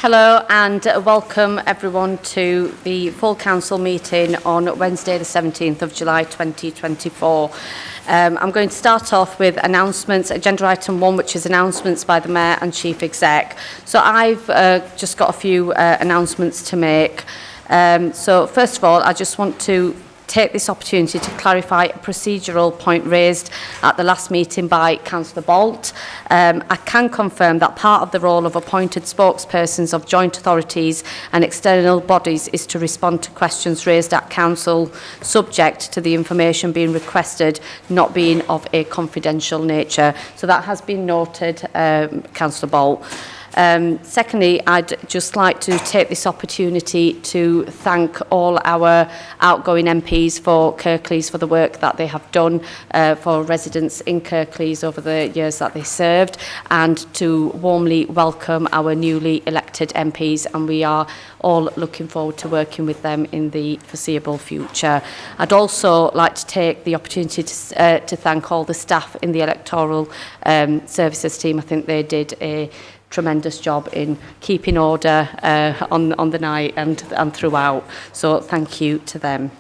Hello and welcome everyone to the full council meeting on Wednesday the 17th of July 2024. I'm going to start off with announcements, agenda item 1, which is announcements by the Mayor and Chief Exec. So I've just got a few announcements to make. So first of all, I just want to take this opportunity to clarify a procedural point raised at the last meeting by Councillor Bolt. I can confirm that part of the role of appointed spokespersons of joint authorities and external bodies is to respond to questions raised at Council, subject to the information being requested not being of a confidential nature. So that has been noted, Councillor Bolt. Secondly, I'd just like to take this opportunity to thank all our outgoing MPs for Kirklees for the work that they have done for residents in Kirklees over the years that they served, and to warmly welcome our newly elected MPs, and we are all looking forward to working with them in the foreseeable future. I'd also like to take the opportunity to thank all the staff in the electoral services team. I think they did a tremendous job in keeping order on the night and throughout. So thank you to them.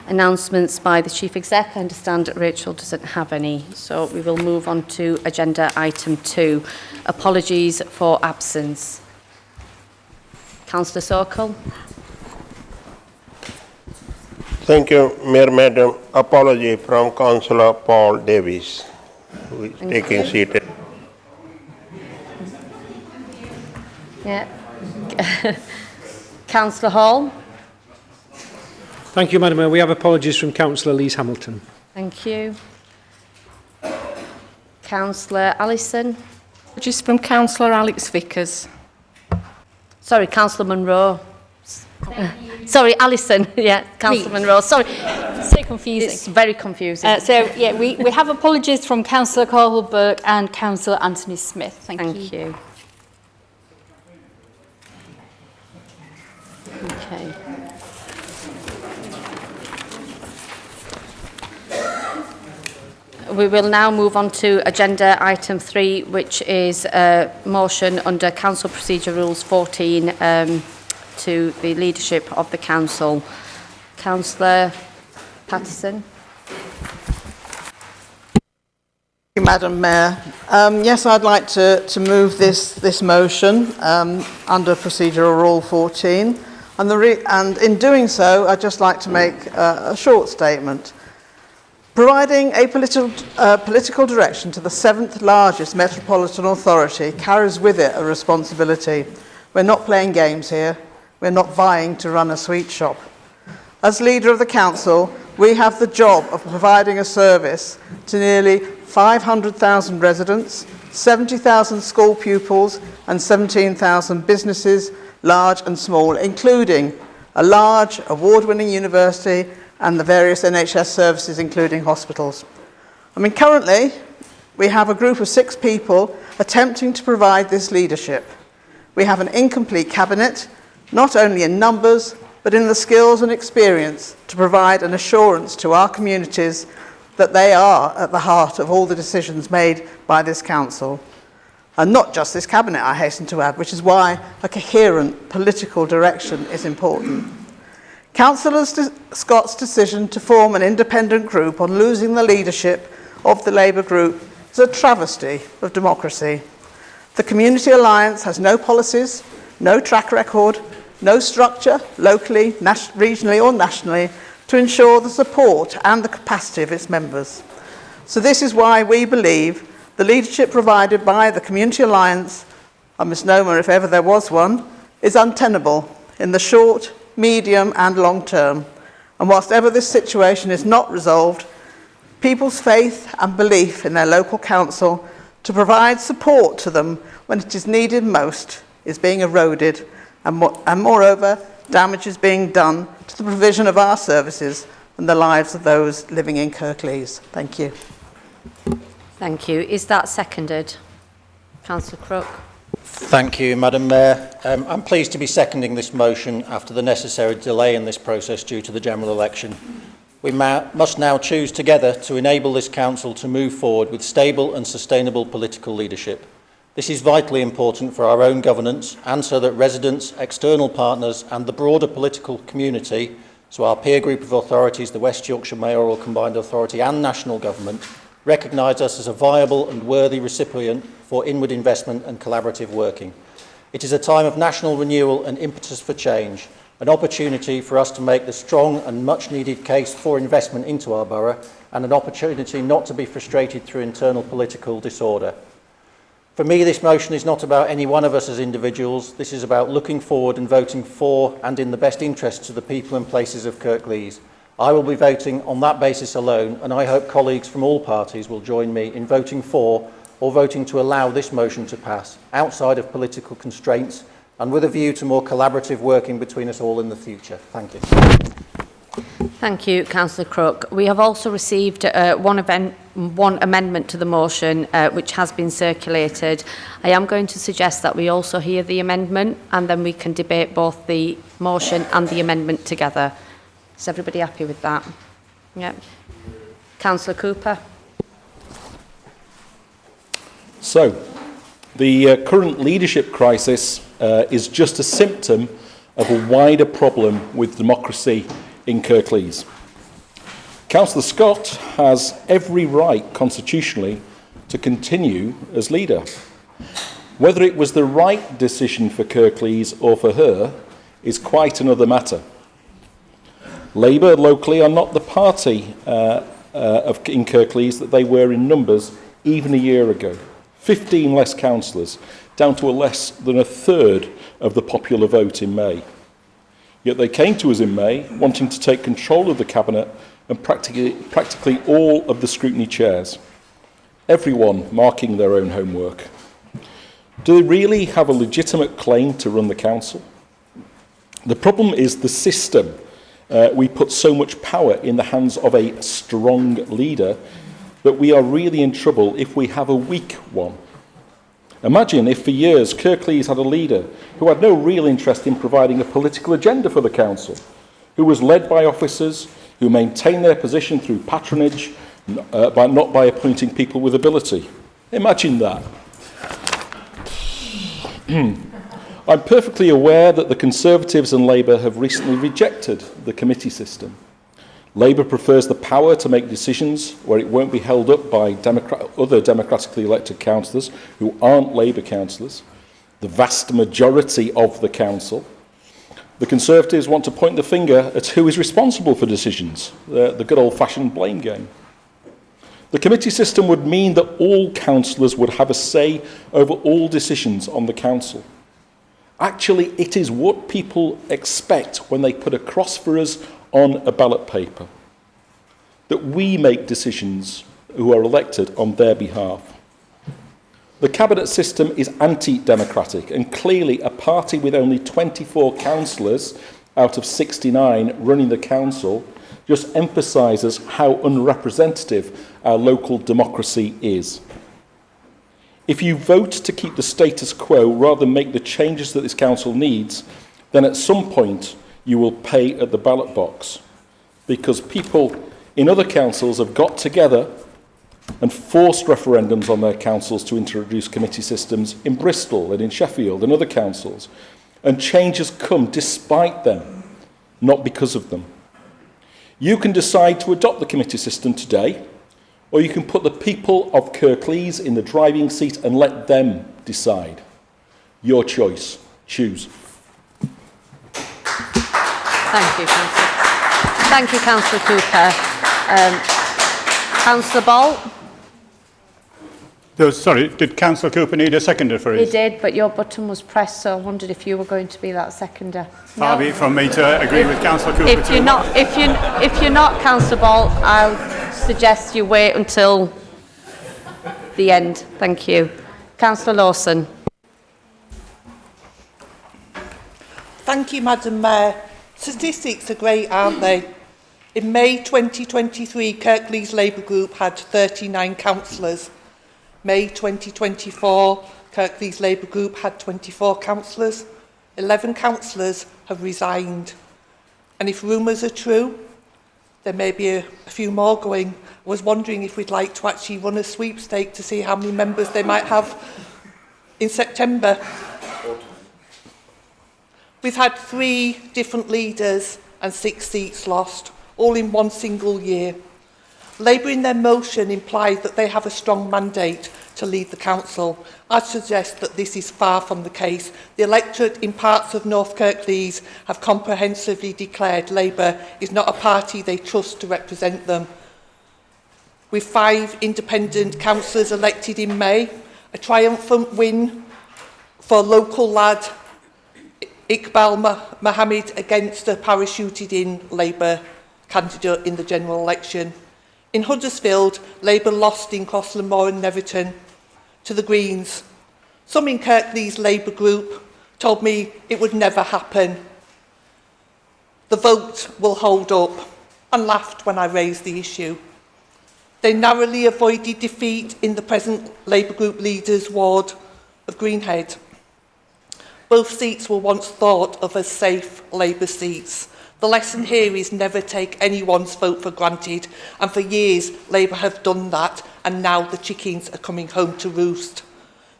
Announcements by the Chief Exec. I understand Rachel doesn't have any. So we will move on to agenda item 2. Apologies for absence. Councillor Sokol. Thank you, Mayor Madam. Apology from Councillor Paul Davies, who is taking seat. Yeah. Councillor Hall. Thank you, Madam Mayor. We have apologies from Councillor Lees Hamilton. Thank you. Councillor Allison. Apologies from Councillor Alex Vickers. Sorry, Councillor Munro. Sorry, Alison. Yeah, Councillor Munro. Sorry. So confusing. It's very confusing. We have apologies from Councillor Coyle-Burke and Councillor Anthony Smith. Thank you. Okay. We will now move on to agenda item 3, which is a motion under Council Procedure Rules 14 to the leadership of the Council. Councillor Pattison. Madam Mayor, yes, I'd like to move this motion under Procedural Rule 14, and in doing so, I'd just like to make a short statement. Providing a political direction to the 7th largest metropolitan authority carries with it a responsibility. We're not playing games here. We're not vying to run a sweet shop. As leader of the council, we have the job of providing a service to nearly 500,000 residents, 70,000 school pupils and 17,000 businesses, large and small, including a large award-winning university and the various NHS services, including hospitals. Currently, we have a group of 6 people attempting to provide this leadership. We have an incomplete cabinet, not only in numbers, but in the skills and experience to provide an assurance to our communities that they are at the heart of all the decisions made by this council. And not just this cabinet, I hasten to add, which is why a coherent political direction is important. Councillor Scott's decision to form an independent group on losing the leadership of the Labour group is a travesty of democracy. The Community Alliance has no policies, no track record, no structure, locally, regionally or nationally, to ensure the support and the capacity of its members. So this is why we believe the leadership provided by the Community Alliance, a misnomer if ever there was one, is untenable in the short, medium and long term. And whilst ever this situation is not resolved, people's faith and belief in their local council to provide support to them when it is needed most is being eroded, and moreover, damage is being done to the provision of our services and the lives of those living in Kirklees. Thank you. Thank you. Is that seconded? Councillor Crook. Thank you, Madam Mayor. I'm pleased to be seconding this motion after the necessary delay in this process due to the general election. We must now choose together to enable this council to move forward with stable and sustainable political leadership. This is vitally important for our own governance and so that residents, external partners and the broader political community, so our peer group of authorities, the West Yorkshire Mayoral Combined Authority and national government, recognise us as a viable and worthy recipient for inward investment and collaborative working. It is a time of national renewal and impetus for change, an opportunity for us to make the strong and much needed case for investment into our borough and an opportunity not to be frustrated through internal political disorder. For me, this motion is not about any one of us as individuals. This is about looking forward and voting for and in the best interests of the people and places of Kirklees. I will be voting on that basis alone, and I hope colleagues from all parties will join me in voting for or voting to allow this motion to pass, outside of political constraints and with a view to more collaborative working between us all in the future. Thank you. Thank you, Councillor Crook. We have also received one amendment to the motion which has been circulated. I am going to suggest that we also hear the amendment and then we can debate both the motion and the amendment together. Is everybody happy with that? Yeah. Councillor Cooper. So, the current leadership crisis is just a symptom of a wider problem with democracy in Kirklees. Councillor Scott has every right constitutionally to continue as leader. Whether it was the right decision for Kirklees or for her is quite another matter. Labour locally are not the party in Kirklees that they were in numbers even a year ago. 15 less councillors, down to less than a third of the popular vote in May. Yet they came to us in May wanting to take control of the Cabinet and practically all of the scrutiny chairs. Everyone marking their own homework. Do they really have a legitimate claim to run the council? The problem is the system. We put so much power in the hands of a strong leader that we are really in trouble if we have a weak one. Imagine if for years Kirklees had a leader who had no real interest in providing a political agenda for the council, who was led by officers who maintained their position through patronage, not by appointing people with ability. Imagine that. I'm perfectly aware that the Conservatives and Labour have recently rejected the committee system. Labour prefers the power to make decisions where it won't be held up by other democratically elected councillors who aren't Labour councillors, the vast majority of the council. The Conservatives want to point the finger at who is responsible for decisions, the good old-fashioned blame game. The committee system would mean that all councillors would have a say over all decisions on the council. Actually, it is what people expect when they put a cross for us on a ballot paper, that we make decisions who are elected on their behalf. The cabinet system is anti-democratic, and clearly a party with only 24 councillors out of 69 running the council just emphasises how unrepresentative our local democracy is. If you vote to keep the status quo rather than make the changes that this council needs, then at some point you will pay at the ballot box, because people in other councils have got together and forced referendums on their councils to introduce committee systems in Bristol and in Sheffield and other councils, and change has come despite them, not because of them. You can decide to adopt the committee system today, or you can put the people of Kirklees in the driving seat and let them decide. Your choice. Choose. Thank you, Councillor. Thank you, Councillor Cooper. Councillor Ball? Sorry, did Councillor Cooper need a seconder for He his? did, but your button was pressed, so I wondered if you were going to be that seconder. Far be it from me to agree with Councillor Cooper. If you're not, Councillor Ball, I'll suggest you wait until the end. Thank you. Councillor Lawson. Thank you, Madam Mayor. Statistics are great, aren't they? In May 2023, Kirklees Labour Group had 39 councillors. May 2024, Kirklees Labour Group had 24 councillors. 11 councillors have resigned. And if rumours are true, there may be a few more going. I was wondering if we'd like to actually run a sweepstake to see how many members they might have In September, we've had 3 different leaders and 6 seats lost, all in one single year. Labour in their motion implied that they have a strong mandate to lead the council. I suggest that this is far from the case. The electorate in parts of North Kirklees have comprehensively declared Labour is not a party they trust to represent them. With 5 independent councillors elected in May, a triumphant win for local lad Iqbal Mohammed against a parachuted-in Labour candidate in the general election. In Huddersfield, Labour lost in Crosslandmore and Neverton to the Greens. Some in Kirklees Labour group told me it would never happen. The vote will hold up, and laughed when I raised the issue. They narrowly avoided defeat in the present Labour group leader's ward of Greenhead. Both seats were once thought of as safe Labour seats. The lesson here is never take anyone's vote for granted, and for years Labour have done that, and now the chickens are coming home to roost.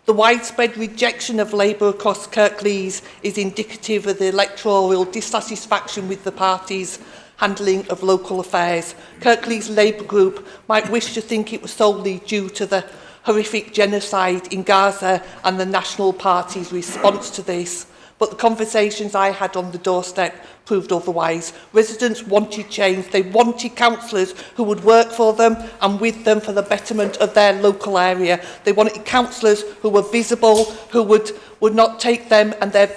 The widespread rejection of Labour across Kirklees is indicative of the electoral dissatisfaction with the party's handling of local affairs. Kirklees Labour group might wish to think it was solely due to the horrific genocide in Gaza and the National Party's response to this. But the conversations I had on the doorstep proved otherwise. Residents wanted change. They wanted councillors who would work for them and with them for the betterment of their local area. They wanted councillors who were visible, who would not take them and their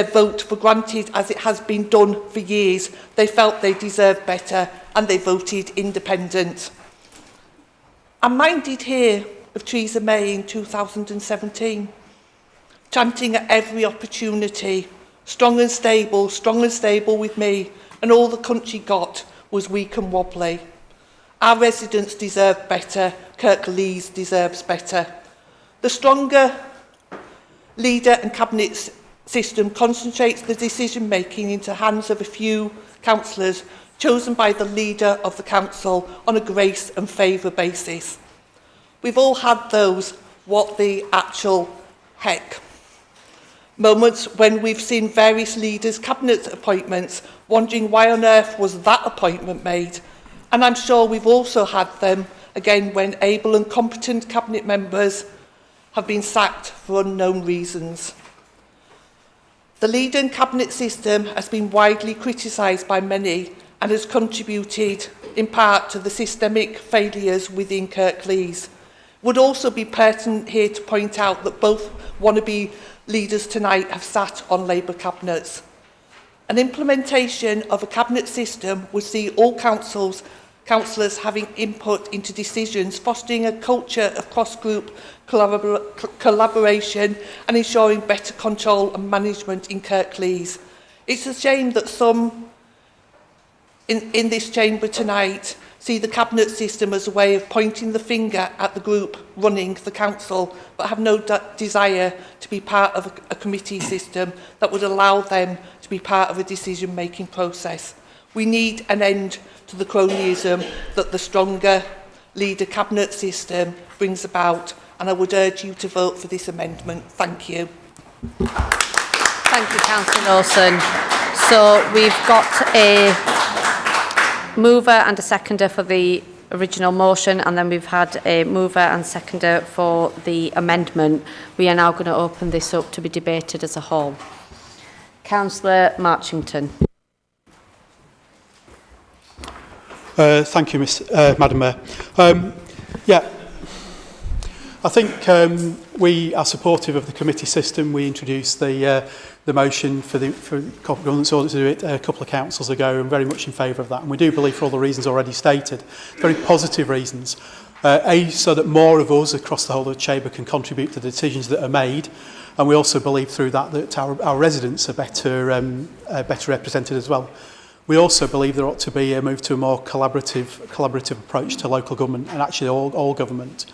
vote for granted as it has been done for years. They felt they deserved better and they voted independent. I'm minded here of Theresa May in 2017. Chanting at every opportunity, strong and stable with me, and all the country got was weak and wobbly. Our residents deserve better, Kirklees deserves better. The stronger leader and cabinet system concentrates the decision-making into hands of a few councillors chosen by the leader of the council on a grace and favour basis. We've all had those, what the actual heck, moments when we've seen various leaders' cabinet appointments, wondering why on earth was that appointment made. And I'm sure we've also had them again when able and competent cabinet members have been sacked for unknown reasons. The leader and cabinet system has been widely criticised by many and has contributed in part to the systemic failures within Kirklees. It would also be pertinent here to point out that both wannabe leaders tonight have sat on Labour cabinets. An implementation of a cabinet system would see all councillors having input into decisions, fostering a culture of cross-group collaboration and ensuring better control and management in Kirklees. It's a shame that some in this chamber tonight see the cabinet system as a way of pointing the finger at the group running the council, but have no desire to be part of a committee system that would allow them to be part of a decision-making process. We need an end to the cronyism that the stronger leader cabinet system brings about, and I would urge you to vote for this amendment. Thank you. Thank you, Councillor Lawson. So we've got a mover and a seconder for the original motion, and then we've had a mover and seconder for the amendment. We are now going to open this up to be debated as a whole. Councillor Marchington. Thank you, Madam Mayor. I think we are supportive of the committee system. We introduced the motion for corporate governance audit to do it a couple of councils ago, and very much in favour of that. And we do believe, for all the reasons already stated, very positive reasons. So that more of us across the whole of the chamber can contribute to the decisions that are made, and we also believe through that our residents are better represented as well. We also believe there ought to be a move to a more collaborative approach to local government, and actually all government.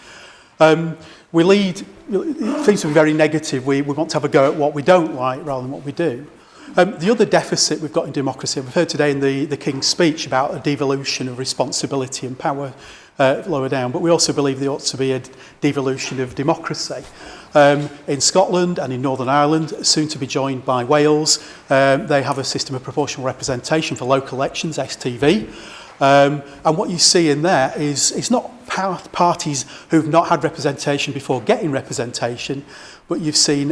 We lead, it seems to be very negative. We want to have a go at what we don't like rather than what we do. The other deficit we've got in democracy, we've heard today in the King's speech about a devolution of responsibility and power lower down. But we also believe there ought to be a devolution of democracy. In Scotland and in Northern Ireland, soon to be joined by Wales, they have a system of proportional representation for local elections, STV. And what you see in there is it's not parties who've not had representation before getting representation, but you've seen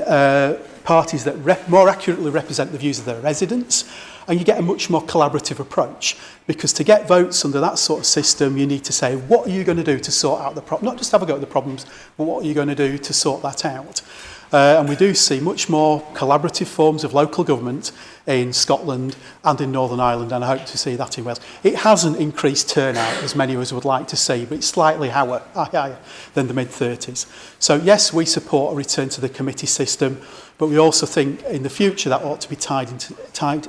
parties that more accurately represent the views of their residents, and you get a much more collaborative approach. Because to get votes under that sort of system, you need to say, what are you going to do to sort out the problem? Not just have a go at the problems, but what are you going to do to sort that out? And we do see much more collaborative forms of local government in Scotland and in Northern Ireland, and I hope to see that in Wales. It hasn't increased turnout as many of us would like to see, but it's slightly higher than the mid-30s. So yes, we support a return to the committee system, but we also think in the future that ought to be tied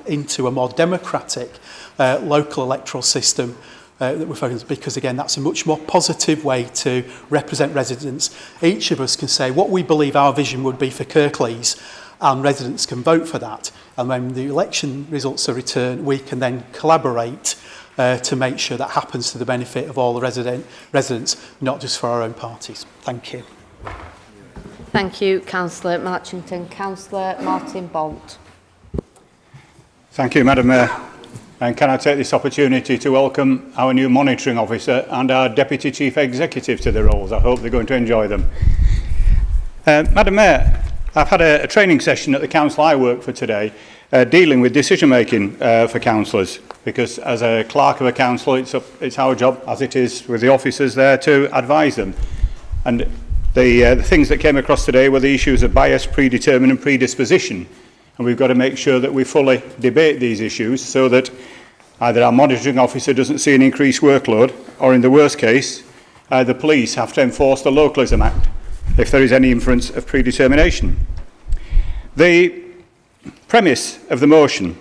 into a more democratic local electoral system that we're focused, because again that's a much more positive way to represent residents. Each of us can say what we believe our vision would be for Kirklees, and residents can vote for that, and when the election results are returned we can then collaborate to make sure that happens to the benefit of all the residents, not just for our own parties. Thank you. Thank you, Councillor Marchington. Councillor Martin Bolt. Thank you, Madam Mayor. And can I take this opportunity to welcome our new monitoring officer and our Deputy Chief Executive to the roles. I hope they're going to enjoy them. Madam Mayor, I've had a training session at the council I work for today dealing with decision making for councillors, because as a clerk of a council it's our job, as it is with the officers there, to advise them. And the things that came across today were the issues of bias, predetermined and predisposition. And we've got to make sure that we fully debate these issues so that either our monitoring officer doesn't see an increased workload, or in the worst case, the police have to enforce the Localism Act if there is any inference of predetermination. The premise of the motion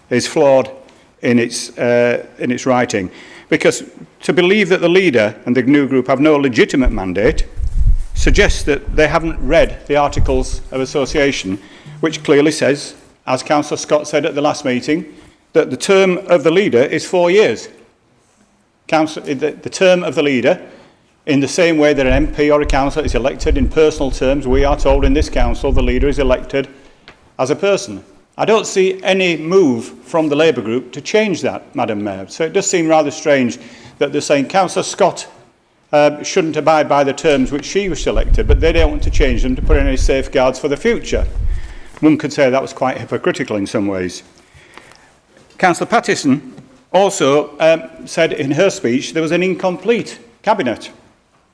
is flawed in its writing, because to believe that the leader and the new group have no legitimate mandate suggests that they haven't read the Articles of Association, which clearly says, as Councillor Scott said at the last meeting, that the term of the leader is 4 years. The term of the leader, in the same way that an MP or a councillor is elected in personal terms, we are told in this council the leader is elected as a person. I don't see any move from the Labour group to change that, Madam Mayor. So it does seem rather strange that they're saying Councillor Scott shouldn't abide by the terms which she was selected, but they don't want to change them to put in any safeguards for the future. One could say that was quite hypocritical in some ways. Councillor Pattison also said in her speech there was an incomplete cabinet.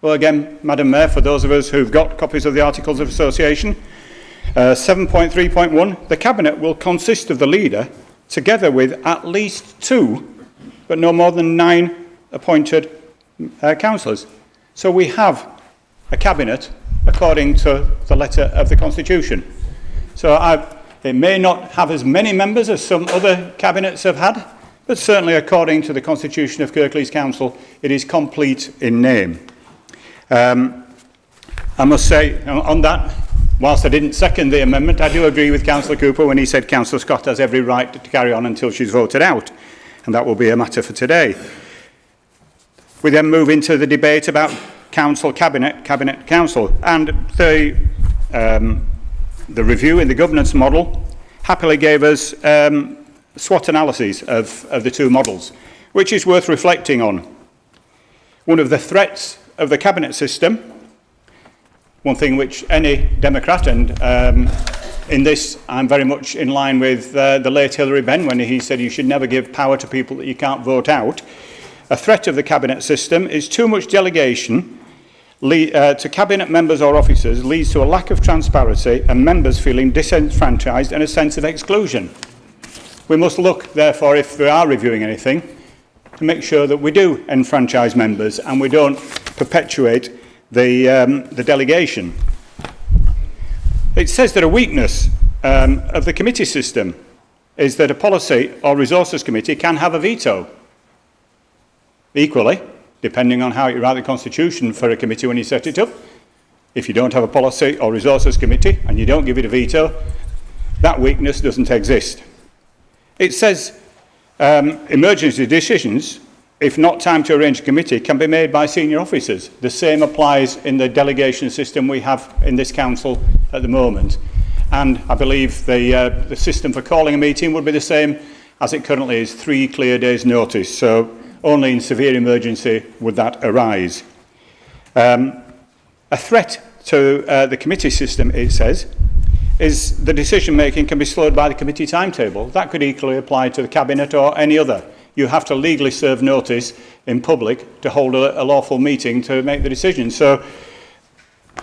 Well, again, Madam Mayor, for those of us who've got copies of the Articles of Association, 7.3.1, the cabinet will consist of the leader together with at least 2, but no more than 9 appointed councillors. So we have a cabinet according to the letter of the Constitution. So it may not have as many members as some other cabinets have had, but certainly according to the Constitution of Kirklees Council, it is complete in name. I must say on that, whilst I didn't second the amendment, I do agree with Councillor Cooper when he said Councillor Scott has every right to carry on until she's voted out, and that will be a matter for today. We then move into the debate about council, cabinet, council, and the review in the governance model happily gave us SWOT analyses of the two models, which is worth reflecting on. One of the threats of the cabinet system, one thing which any Democrat, and in this I'm very much in line with the late Hilary Benn when he said you should never give power to people that you can't vote out. A threat of the cabinet system is too much delegation to cabinet members or officers leads to a lack of transparency and members feeling disenfranchised and a sense of exclusion. We must look, therefore, if we are reviewing anything, to make sure that we do enfranchise members and we don't perpetuate the delegation. It says that a weakness of the committee system is that a policy or resources committee can have a veto. Equally, depending on how you write the Constitution for a committee when you set it up, if you don't have a policy or resources committee and you don't give it a veto, that weakness doesn't exist. It says emergency decisions if not time to arrange a committee, can be made by senior officers. The same applies in the delegation system we have in this council at the moment. And I believe the system for calling a meeting would be the same as it currently is, 3 clear days' notice. So only in severe emergency would that arise. A threat to the committee system, it says, is the decision-making can be slowed by the committee timetable. That could equally apply to the Cabinet or any other. You have to legally serve notice in public to hold a lawful meeting to make the decision. So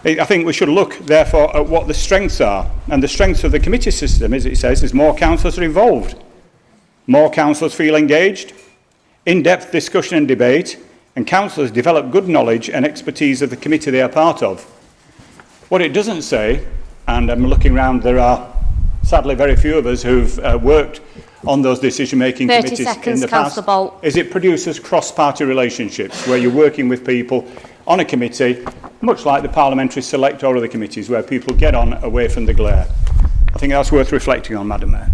I think we should look, therefore, at what the strengths are. And the strengths of the committee system, as it says, is more councillors are involved, more councillors feel engaged, in-depth discussion and debate, and councillors develop good knowledge and expertise of the committee they are part of. What it doesn't say, and I'm looking around, there are sadly very few of us who've worked on those decision-making committees in the past, is it produces cross-party relationships where you're working with people on a committee, much like the Parliamentary Select or other committees, where people get on away from the glare. I think that's worth reflecting on, Madam Mayor.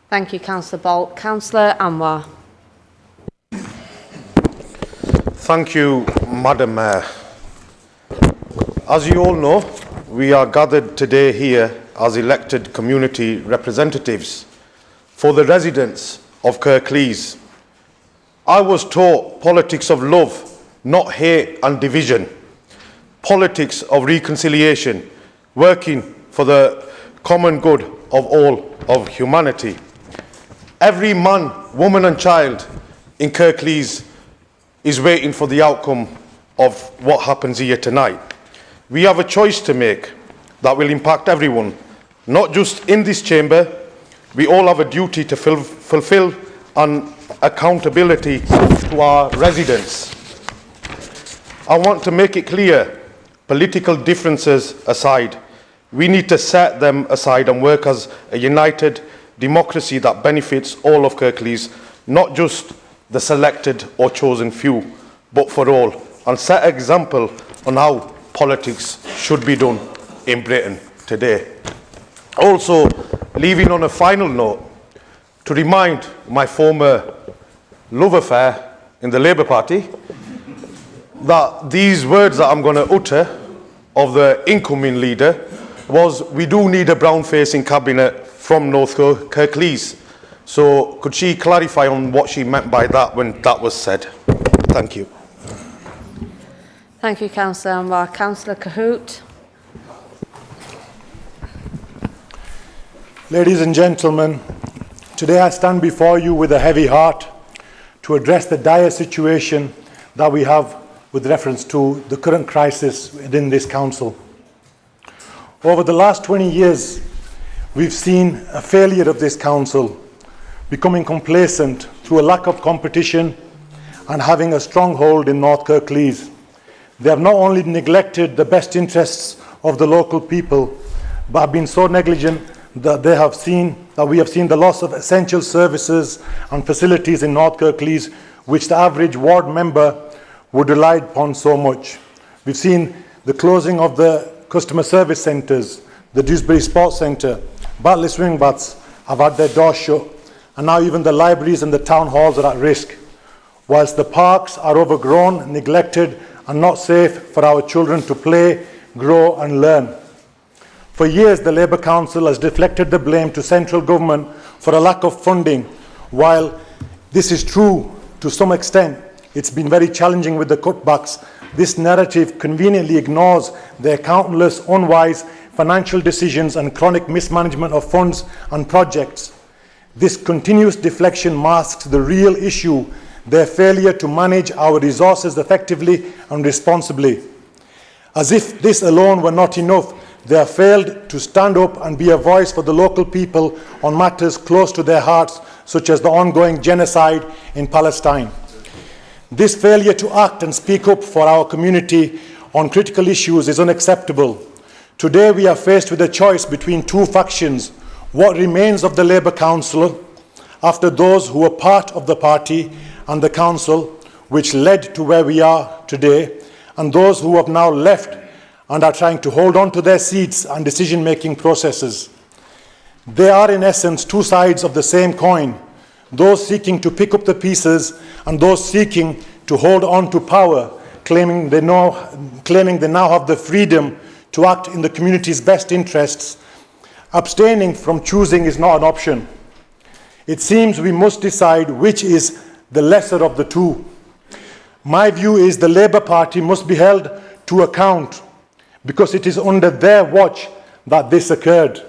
Thank you, Councillor Bolt. Councillor Anwar. Thank you, Madam Mayor. As you all know, we are gathered today here as elected community representatives for the residents of Kirklees. I was taught politics of love, not hate and division, politics of reconciliation, working for the common good of all of humanity. Every man, woman and child in Kirklees is waiting for the outcome of what happens here tonight. We have a choice to make that will impact everyone, not just in this chamber. We all have a duty to fulfill an accountability to our residents. I want to make it clear, political differences aside, we need to set them aside and work as a united democracy that benefits all of Kirklees, not just the selected or chosen few, but for all, and set an example on how politics should be done in Britain today. Also, leaving on a final note, to remind my former love affair in the Labour Party that these words that I'm going to utter of the incoming leader was, we do need a brown-facing cabinet from North Kirklees. So could she clarify on what she meant by that when that was said? Thank you. Thank you, Councillor Anwar. Councillor Cahoot. Ladies and gentlemen, today I stand before you with a heavy heart to address the dire situation that we have with reference to the current crisis within this council. Over the last 20 years, we've seen a failure of this council, becoming complacent through a lack of competition and having a stronghold in North Kirklees. They have not only neglected the best interests of the local people, but have been so negligent that we have seen the loss of essential services and facilities in North Kirklees, which the average ward member would rely upon so much. We've seen the closing of the customer service centres, the Dewsbury Sports Centre, Batley Swing Baths have had their doors shut, and now even the libraries and the town halls are at risk, whilst the parks are overgrown, neglected and not safe for our children to play, grow and learn. For years, the Labour Council has deflected the blame to central government for a lack of funding. While this is true to some extent, it's been very challenging with the cutbacks. This narrative conveniently ignores their countless unwise financial decisions and chronic mismanagement of funds and projects. This continuous deflection masks the real issue, their failure to manage our resources effectively and responsibly. As if this alone were not enough, they have failed to stand up and be a voice for the local people on matters close to their hearts, such as the ongoing genocide in Palestine. This failure to act and speak up for our community on critical issues is unacceptable. Today we are faced with a choice between two factions: what remains of the Labour Council after those who were part of the party and the council which led to where we are today, and those who have now left and are trying to hold on to their seats and decision-making processes. They are in essence two sides of the same coin, those seeking to pick up the pieces and those seeking to hold on to power, claiming they now have the freedom to act in the community's best interests. Abstaining from choosing is not an option. It seems we must decide which is the lesser of the two. My view is the Labour Party must be held to account because it is under their watch that this occurred.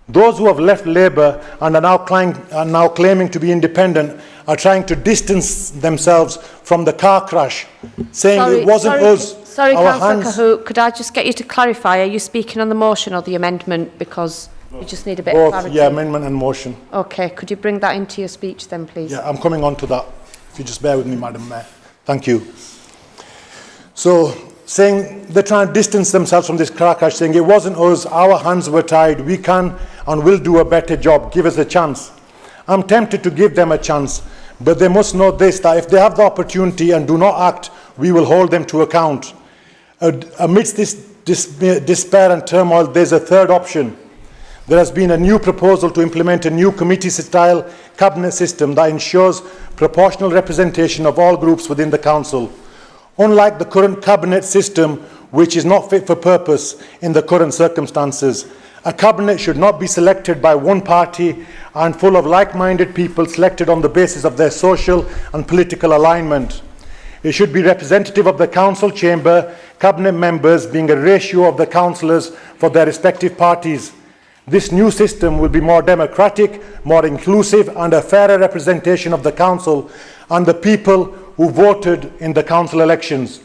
Those who have left Labour and are now claiming to be independent are trying to distance themselves from the car crash, saying it wasn't us. Sorry, Councillor Cahoot, could I just get you to clarify, are you speaking on the motion or the amendment? Because we just need a bit of clarity. Yeah, amendment and motion. Okay, could you bring that into your speech then, please? Yeah, I'm coming on to that. If you just bear with me, Madam Mayor. Thank you. So, saying they're trying to distance themselves from this car crash, saying it wasn't us, our hands were tied, we can and will do a better job, give us a chance. I'm tempted to give them a chance, but they must know this, that if they have the opportunity and do not act, we will hold them to account. Amidst this despair and turmoil, there's a third option. There has been a new proposal to implement a new committee-style cabinet system that ensures proportional representation of all groups within the council. Unlike the current cabinet system, which is not fit for purpose in the current circumstances, a cabinet should not be selected by one party and full of like-minded people selected on the basis of their social and political alignment. It should be representative of the council chamber, cabinet members being a ratio of the councillors for their respective parties. This new system will be more democratic, more inclusive and a fairer representation of the council and the people who voted in the council elections.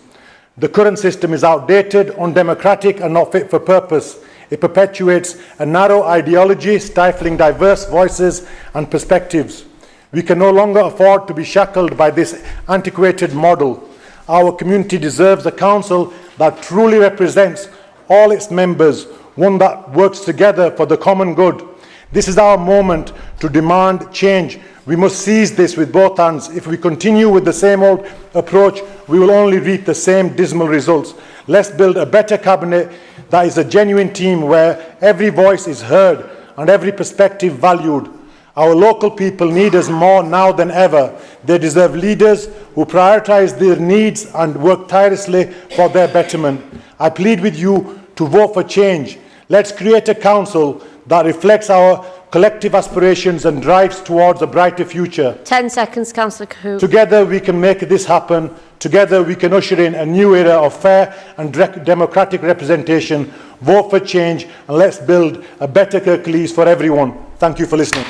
The current system is outdated, undemocratic and not fit for purpose. It perpetuates a narrow ideology, stifling diverse voices and perspectives. We can no longer afford to be shackled by this antiquated model. Our community deserves a council that truly represents all its members, one that works together for the common good. This is our moment to demand change. We must seize this with both hands. If we continue with the same old approach, we will only reap the same dismal results. Let's build a better cabinet that is a genuine team where every voice is heard and every perspective valued. Our local people need us more now than ever. They deserve leaders who prioritise their needs and work tirelessly for their betterment. I plead with you to vote for change. Let's create a council that reflects our collective aspirations and drives towards a brighter future. 10 seconds, Councillor Cahoot. Together we can make this happen. Together we can usher in a new era of fair and democratic representation. Vote for change and let's build a better Kirklees for everyone. Thank you for listening.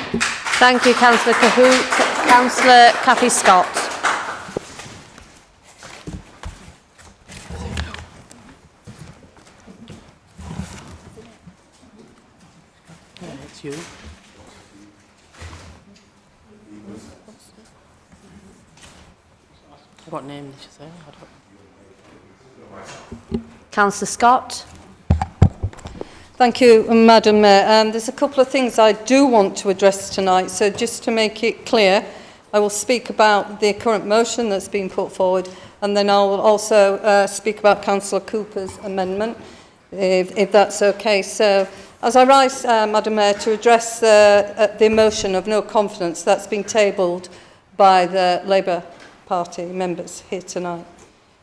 Thank you, Councillor Cahoot. Councillor Cathy Scott. It's you. What name did you say? Councillor Scott. Thank you, Madam Mayor. There's a couple of things I do want to address tonight, so just to make it clear, I will speak about the current motion that's been put forward, and then I'll also speak about Councillor Cooper's amendment, if that's okay. So, as I rise, Madam Mayor, to address the motion of no confidence that's been tabled by the Labour Party members here tonight.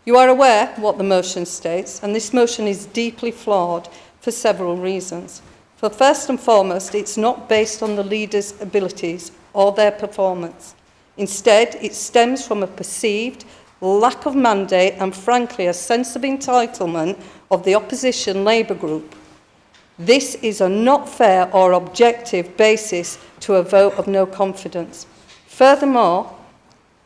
You are aware what the motion states, and this motion is deeply flawed for several reasons. For first and foremost, it's not based on the leaders' abilities or their performance. Instead, it stems from a perceived lack of mandate and, frankly, a sense of entitlement of the opposition Labour group. This is a not fair or objective basis to a vote of no confidence. Furthermore,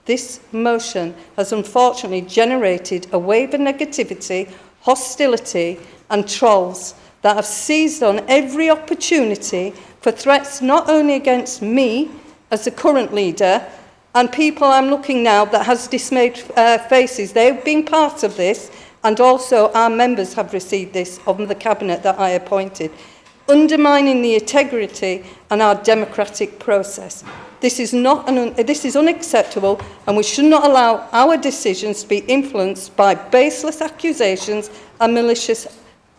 this motion has unfortunately generated a wave of negativity, hostility and trolls that have seized on every opportunity for threats not only against me as the current leader and people I'm looking now that has dismayed faces. They've been part of this, and also our members have received this of the cabinet that I appointed, undermining the integrity and our democratic process. This is unacceptable, and we should not allow our decisions to be influenced by baseless accusations and malicious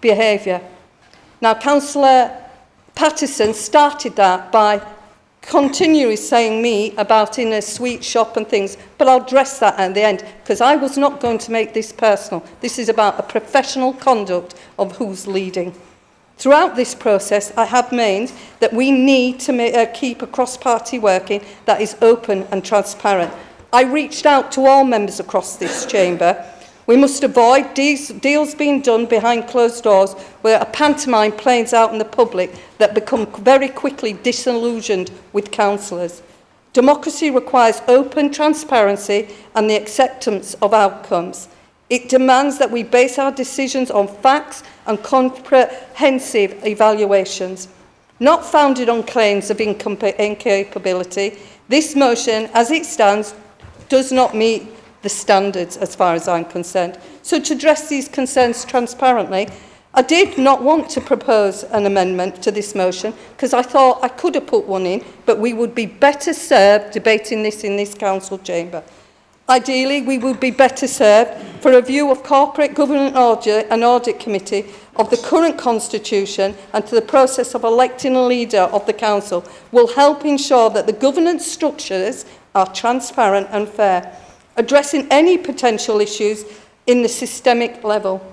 behaviour. Now, Councillor Patterson started that by continually saying me about in a sweet shop and things, but I'll address that at the end, because I was not going to make this personal. This is about a professional conduct of who's leading. Throughout this process, I have maintained that we need to keep a cross-party working that is open and transparent. I reached out to all members across this chamber. We must avoid deals being done behind closed doors where a pantomime plays out in the public that become very quickly disillusioned with councillors. Democracy requires open transparency and the acceptance of outcomes. It demands that we base our decisions on facts and comprehensive evaluations, not founded on claims of incapability. This motion, as it stands, does not meet the standards as far as I'm concerned. So to address these concerns transparently, I did not want to propose an amendment to this motion because I thought I could have put one in, but we would be better served debating this in this council chamber. Ideally, we would be better served for a review of corporate governance audit committee of the current constitution and to the process of electing a leader of the council will help ensure that the governance structures are transparent and fair, addressing any potential issues in the systemic level.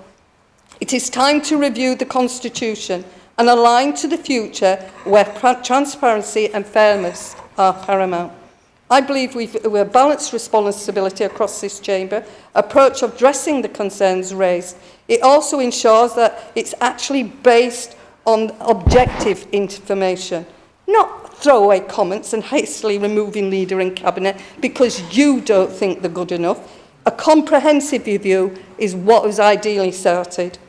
It is time to review the constitution and align to the future where transparency and fairness are paramount. I believe we have a balanced responsibility across this chamber, approach of addressing the concerns raised. It also ensures that it's actually based on objective information, not throwaway comments and hastily removing leader and cabinet because you don't think they're good enough. A comprehensive review is what was ideally sorted.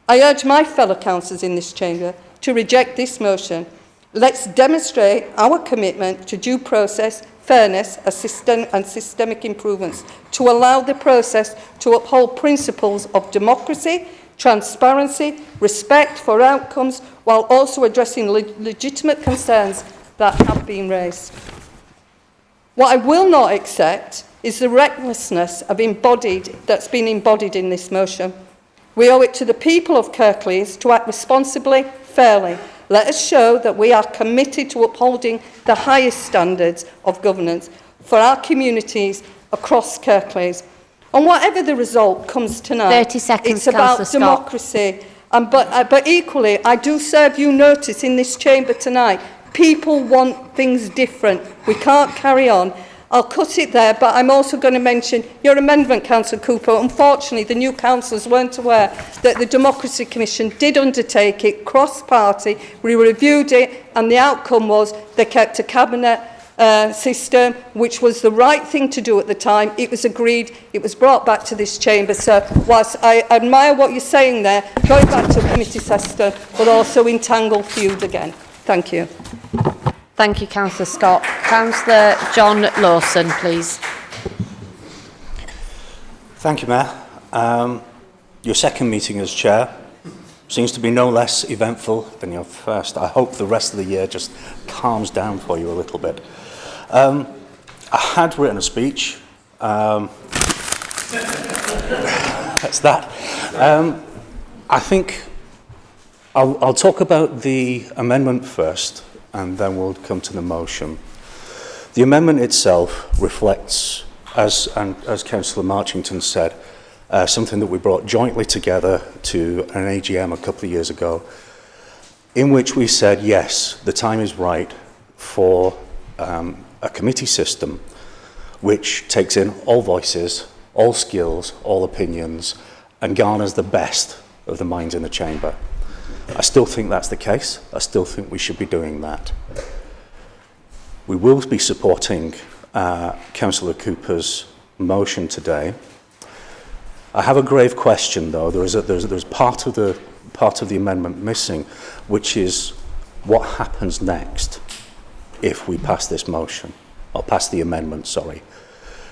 I urge my fellow councillors in this chamber to reject this motion. Let's demonstrate our commitment to due process, fairness and systemic improvements to allow the process to uphold principles of democracy, transparency, respect for outcomes, while also addressing legitimate concerns that have been raised. What I will not accept is the recklessness that's been embodied in this motion. We owe it to the people of Kirklees to act responsibly, fairly. Let us show that we are committed to upholding the highest standards of governance for our communities across Kirklees. And whatever the result comes tonight, 30 seconds, it's about democracy. But equally, I do serve you notice in this chamber tonight. People want things different. We can't carry on. I'll cut it there, but I'm also going to mention your amendment, Councillor Cooper. Unfortunately, the new councillors weren't aware that the Democracy Commission did undertake it, cross-party. We reviewed it, and the outcome was they kept a cabinet system, which was the right thing to do at the time. It was agreed. It was brought back to this chamber. So whilst I admire what you're saying there, going back to a committee system will also entangle feud again. Thank you. Thank you, Councillor Scott. Councillor John Lawson, please. Thank you, Mayor. Your second meeting as Chair seems to be no less eventful than your first. I hope the rest of the year just calms down for you a little bit. I had written a speech. That's that. I think I'll talk about the amendment first, and then we'll come to the motion. The amendment itself reflects, as Councillor Marchington said, something that we brought jointly together to an AGM a couple of years ago, in which we said, yes, the time is right for a committee system which takes in all voices, all skills, all opinions, and garners the best of the minds in the chamber. I still think that's the case. I still think we should be doing that. We will be supporting Councillor Cooper's motion today. I have a grave question, though. There's part of the amendment missing, which is what happens next if we pass this motion, or pass the amendment, sorry.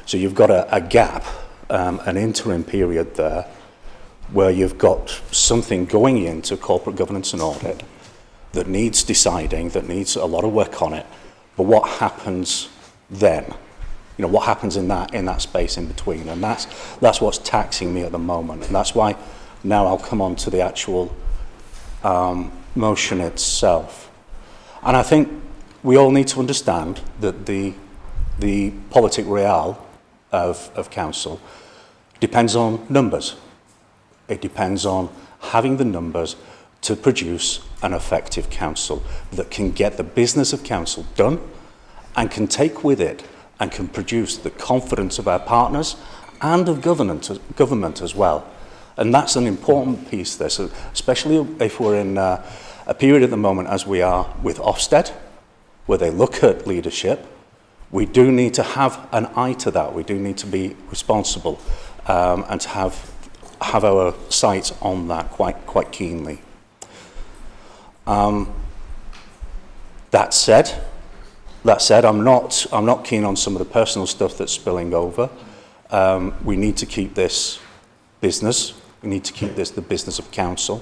So you've got a gap, an interim period there, where you've got something going into corporate governance and audit that needs deciding, that needs a lot of work on it. But what happens then? You know, what happens in that space in between? And that's what's taxing me at the moment. And that's why now I'll come on to the actual motion itself. And I think we all need to understand that the politic real of council depends on numbers. It depends on having the numbers to produce an effective council that can get the business of council done and can take with it and can produce the confidence of our partners and of government as well. And that's an important piece there, so especially if we're in a period at the moment as we are with Ofsted, where they look at leadership. We do need to have an eye to that. We do need to be responsible and to have our sights on that quite keenly. That said, I'm not keen on some of the personal stuff that's spilling over. We need to keep this business. We need to keep this the business of council.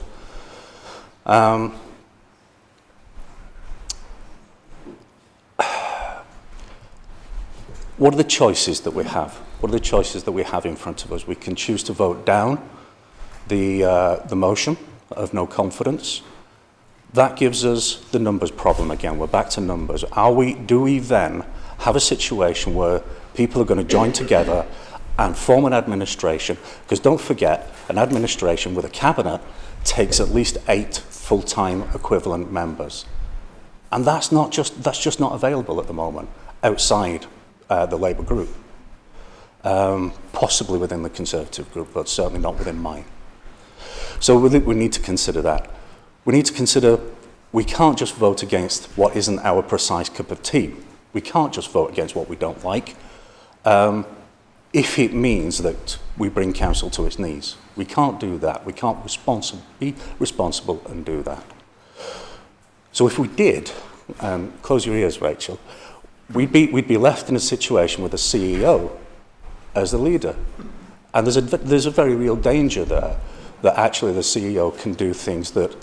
What are the choices that we have? What are the choices that we have in front of us? We can choose to vote down the motion of no confidence. That gives us the numbers problem again. We're back to numbers. Do we then have a situation where people are going to join together and form an administration? Because don't forget, an administration with a cabinet takes at least 8 full-time equivalent members. And that's just not available at the moment outside the Labour group. Possibly within the Conservative group, but certainly not within mine. So we need to consider that. We need to consider we can't just vote against what isn't our precise cup of tea. We can't just vote against what we don't like if it means that we bring council to its knees. We can't do that. We can't be responsible and do that. So if we did, close your ears, Rachel, we'd be left in a situation with a CEO as the leader. And there's a very real danger there that actually the CEO can do things that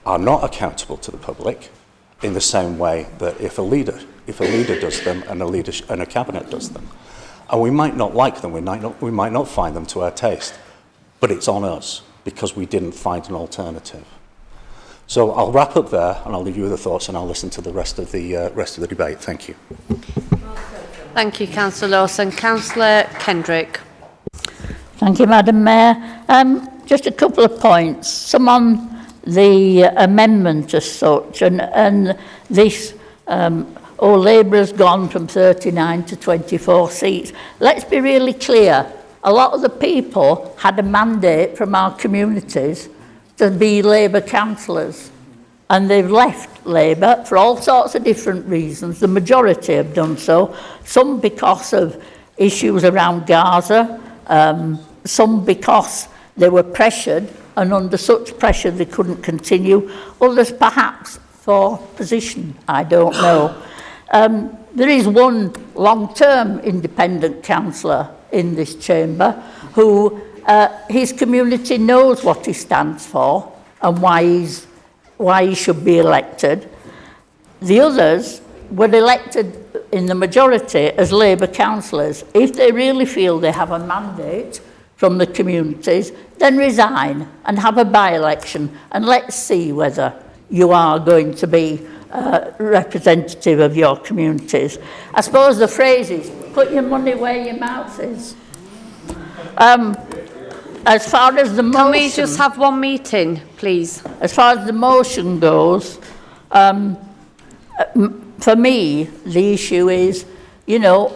are not accountable to the public in the same way that if a leader does them and a cabinet does them. And we might not like them, we might not find them to our taste, but it's on us because we didn't find an alternative. So I'll wrap up there and I'll leave you with the thoughts and I'll listen to the rest of the debate. Thank you. Thank you, Councillor Lawson. Councillor Kendrick. Thank you, Madam Mayor. Just a couple of points. Some on the amendment as such, and this, Labour has gone from 39 to 24 seats. Let's be really clear. A lot of the people had a mandate from our communities to be Labour councillors, and they've left Labour for all sorts of different reasons. The majority have done so, some because of issues around Gaza, some because they were pressured, and under such pressure they couldn't continue, others perhaps for position, I don't know. There is one long-term independent councillor in this chamber who his community knows what he stands for and why he should be elected. The others were elected in the majority as Labour councillors. If they really feel they have a mandate from the communities, then resign and have a by-election, and let's see whether you are going to be representative of your communities. I suppose the phrase is, put your money where your mouth is. As far as the motion... Can we just have one meeting, please? As far as the motion goes, for me, the issue is, you know,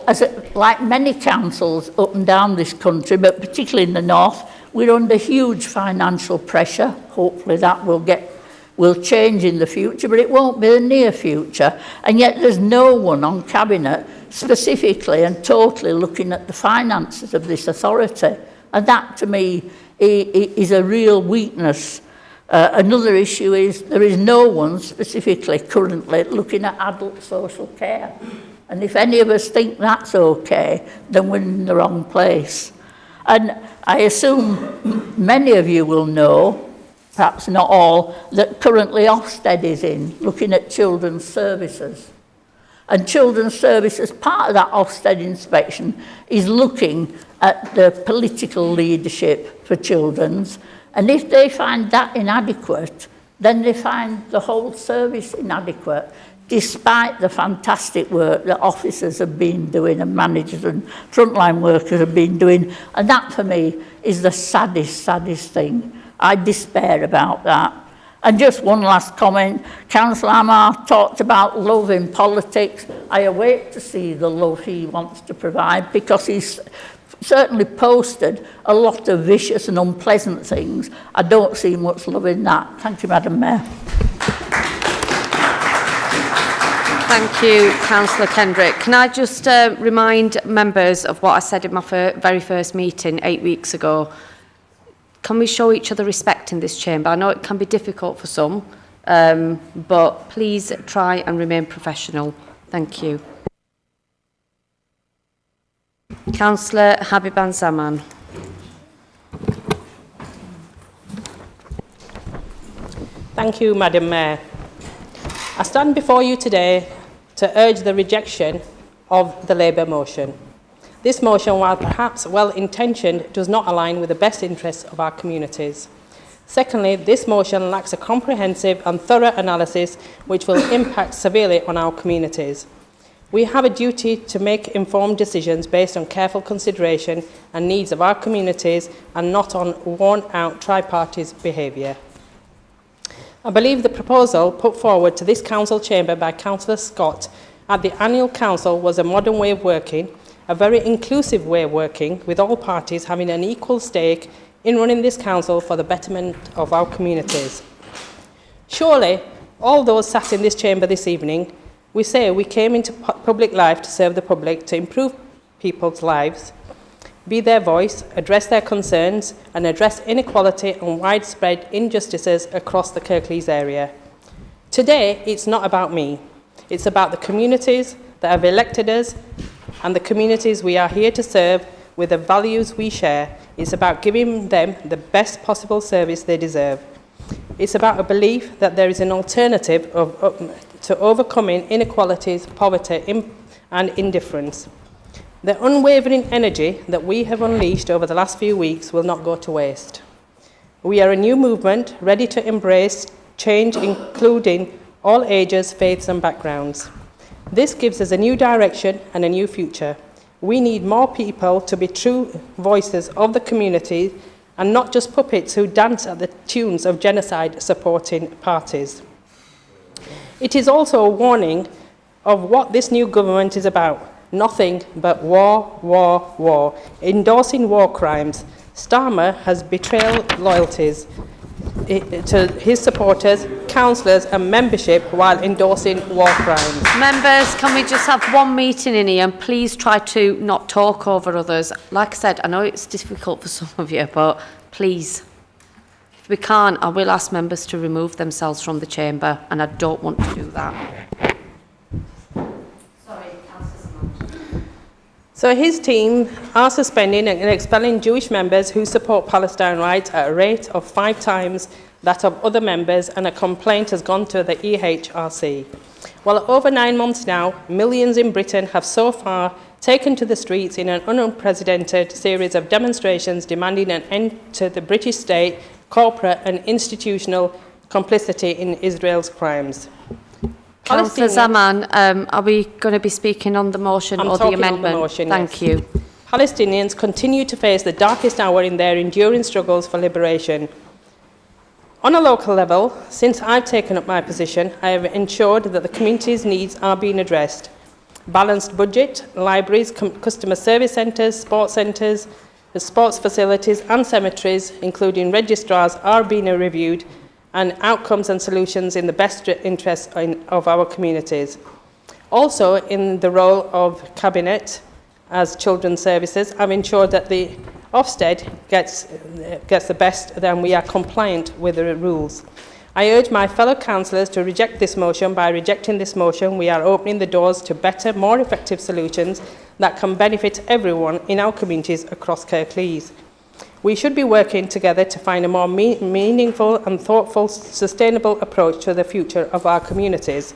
like many councils up and down this country, but particularly in the north, we're under huge financial pressure. Hopefully that will change in the future, but it won't be the near future. And yet there's no one on Cabinet specifically and totally looking at the finances of this authority. And that, to me, is a real weakness. Another issue is there is no one specifically currently looking at adult social care. And if any of us think that's okay, then we're in the wrong place. And I assume many of you will know, perhaps not all, that currently Ofsted is in, looking at children's services. And children's services, part of that Ofsted inspection, is looking at the political leadership for children's. And if they find that inadequate, then they find the whole service inadequate. despite the fantastic work that officers have been doing and managers and frontline workers have been doing. And that for me is the saddest thing. I despair about that. And just one last comment. Councillor Amar talked about love in politics. I await to see the love he wants to provide, because he's certainly posted a lot of vicious and unpleasant things. I don't see much love in that. Thank you, Madam Mayor. Thank you, Councillor Kendrick. Can I just remind members of what I said in my very first meeting 8 weeks ago? Can we show each other respect in this chamber? I know it can be difficult for some, but please try and remain professional. Thank you. Councillor Habiban Zaman. Thank you, Madam Mayor. I stand before you today to urge the rejection of the Labour motion. This motion, while perhaps well-intentioned, does not align with the best interests of our communities. Secondly, this motion lacks a comprehensive and thorough analysis which will impact severely on our communities. We have a duty to make informed decisions based on careful consideration and needs of our communities and not on worn-out tripartite behaviour. I believe the proposal put forward to this council chamber by Councillor Scott at the annual council was a modern way of working, a very inclusive way of working, with all parties having an equal stake in running this council for the betterment of our communities. Surely, all those sat in this chamber this evening, we say we came into public life to serve the public, to improve people's lives, be their voice, address their concerns, and address inequality and widespread injustices across the Kirklees area. Today, it's not about me. It's about the communities that have elected us and the communities we are here to serve with the values we share. It's about giving them the best possible service they deserve. It's about a belief that there is an alternative to overcoming inequalities, poverty, and indifference. The unwavering energy that we have unleashed over the last few weeks will not go to waste. We are a new movement ready to embrace change, including all ages, faiths, and backgrounds. This gives us a new direction and a new future. We need more people to be true voices of the community and not just puppets who dance at the tunes of genocide-supporting parties. It is also a warning of what this new government is about. Nothing but war, war, war, endorsing war crimes. Starmer has betrayed loyalties to his supporters, councillors and membership while endorsing war crimes. Members, can we just have one meeting in here and please try to not talk over others? Like I said, I know it's difficult for some of you, but please, if we can't, I will ask members to remove themselves from the chamber, and I don't want to do that. So his team are suspending and expelling Jewish members who support Palestine rights at a rate of 5 times that of other members, and a complaint has gone to the EHRC. Well, over 9 months now, millions in Britain have so far taken to the streets in an unprecedented series of demonstrations demanding an end to the British state, corporate and institutional complicity in Israel's crimes. Councillor Zaman, are we going to be speaking on the motion or the amendment? On the motion, Thank yes. you. Palestinians continue to face the darkest hour in their enduring struggles for liberation. On a local level, since I've taken up my position, I have ensured that the community's needs are being addressed. Balanced budget, libraries, customer service centres, sports facilities and cemeteries, including registrars, are being reviewed, and outcomes and solutions in the best interest of our communities. Also, in the role of Cabinet as Children's Services, I've ensured that the Ofsted gets the best, then we are compliant with the rules. I urge my fellow councillors to reject this motion. By rejecting this motion, we are opening the doors to better, more effective solutions that can benefit everyone in our communities across Kirklees. We should be working together to find a more meaningful and thoughtful, sustainable approach to the future of our communities.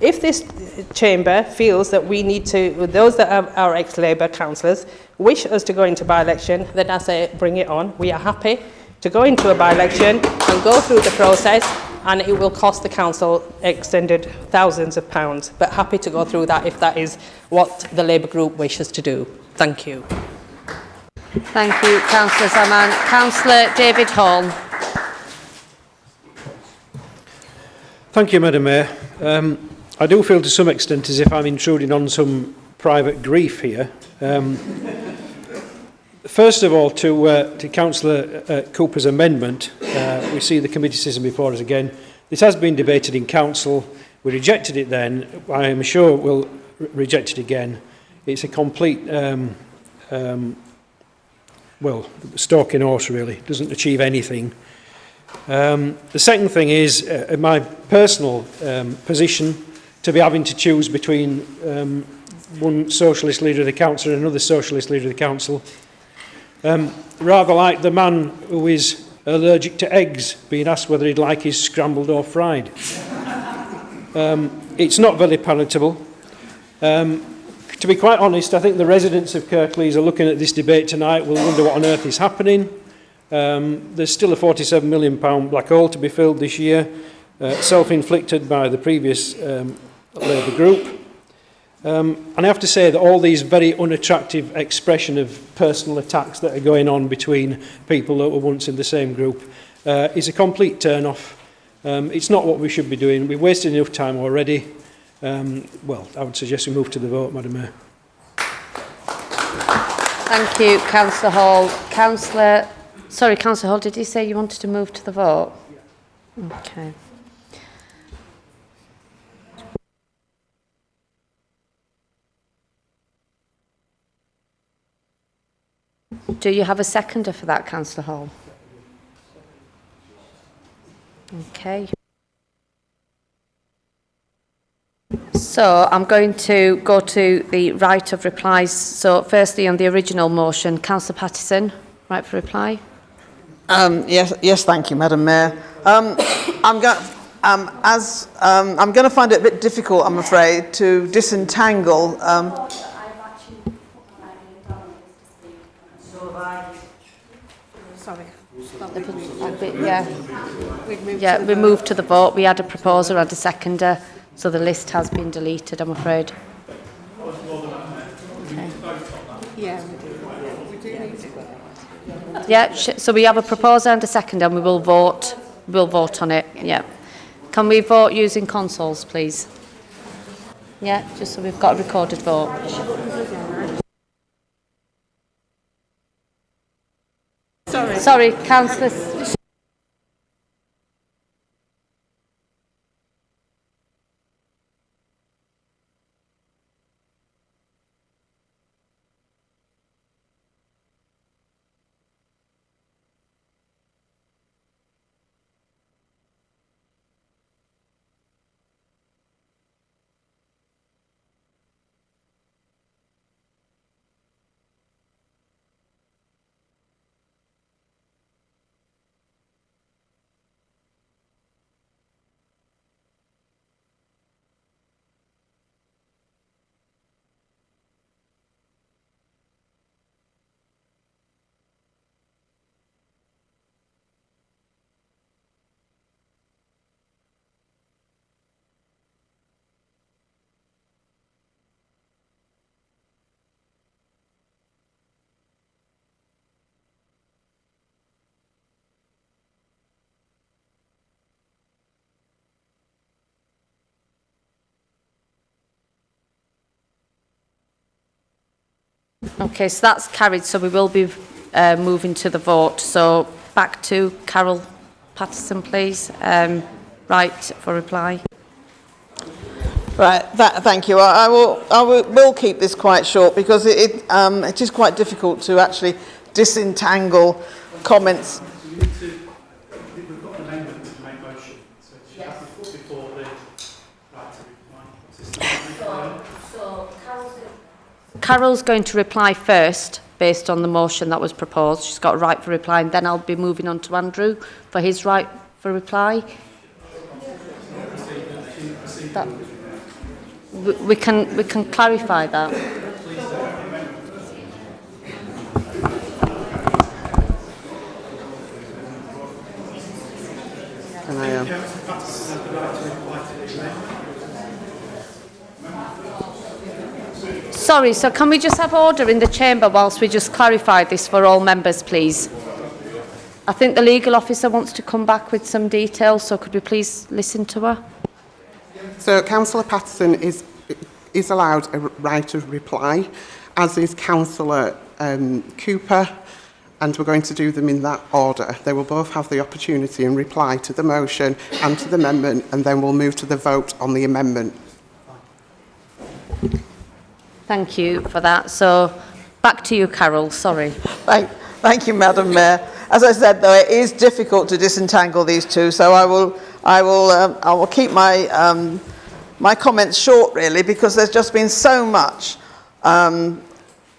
If this chamber feels that we need to, those that are our ex-Labour councillors, wish us to go into by-election, then I say bring it on. We are happy to go into a by-election and go through the process and it will cost the council extended thousands of pounds, but happy to go through that if that is what the Labour group wishes to do. Thank you. Thank you, Councillor Zaman. Councillor David Hall. Thank you, Madam Mayor. I do feel to some extent as if I'm intruding on some private grief here. First of all, to Councillor Cooper's amendment, we see the committee system before us again. This has been debated in council. We rejected it then. I am sure we'll reject it again. It's a complete, well, stalking horse really. It doesn't achieve anything. The second thing is my personal position to be having to choose between one socialist leader of the council and another socialist leader of the council. Rather like the man who is allergic to eggs being asked whether he'd like his scrambled or fried. It's not very palatable. To be quite honest, I think the residents of Kirklees are looking at this debate tonight will wonder what on earth is happening. There's still a £47 million black hole to be filled this year, self-inflicted by the previous Labour group. And I have to say that all these very unattractive expression of personal attacks that are going on between people that were once in the same group is a complete turn-off. It's not what we should be doing. We've wasted enough time already. Well, I would suggest we move to the vote, Madam Mayor. Thank you, Councillor Hall. Councillor Hall, did you say you wanted to move to the vote? Okay. Do you have a seconder for that, Councillor Hall? Okay. So I'm going to go to the right of replies. So firstly, on the original motion, Councillor Pattison, right for reply. Yes, thank you, Madam Mayor. I'm going to find it a bit difficult, I'm afraid, to disentangle. Yeah, we moved to the vote. We had a proposer and a seconder, so the list has been deleted, I'm afraid. Okay. Yeah, so we have a proposer and a seconder, and we will vote. We'll vote on it. Yeah. Can we vote using consoles, please? Yeah, just so we've got a recorded vote. Sorry, Councillor. Okay, so that's carried, so we will be moving to the vote. So back to Carol Pattison, please. Right for reply. Right, thank you. I will keep this quite short because it is quite difficult to actually disentangle comments. We've got an amendment to make motion, so she has to put before the right to reply. So Carol's going to reply first, based on the motion that was proposed. She's got a right for reply, and then I'll be moving on to Andrew for his right for reply. That, we can clarify that. And I am. Sorry, so can we just have order in the chamber whilst we just clarify this for all members, please? I think the legal officer wants to come back with some details, so could we please listen to her? So Councillor Patterson is allowed a right of reply, as is Councillor Cooper, and we're going to do them in that order. They will both have the opportunity and reply to the motion and to the amendment, and then we'll move to the vote on the amendment. Thank you for that. So back to you, Carol. Sorry. Thank you, Madam Mayor. As I said, though, it is difficult to disentangle these two, so I will keep my my comments short, really, because there's just been so much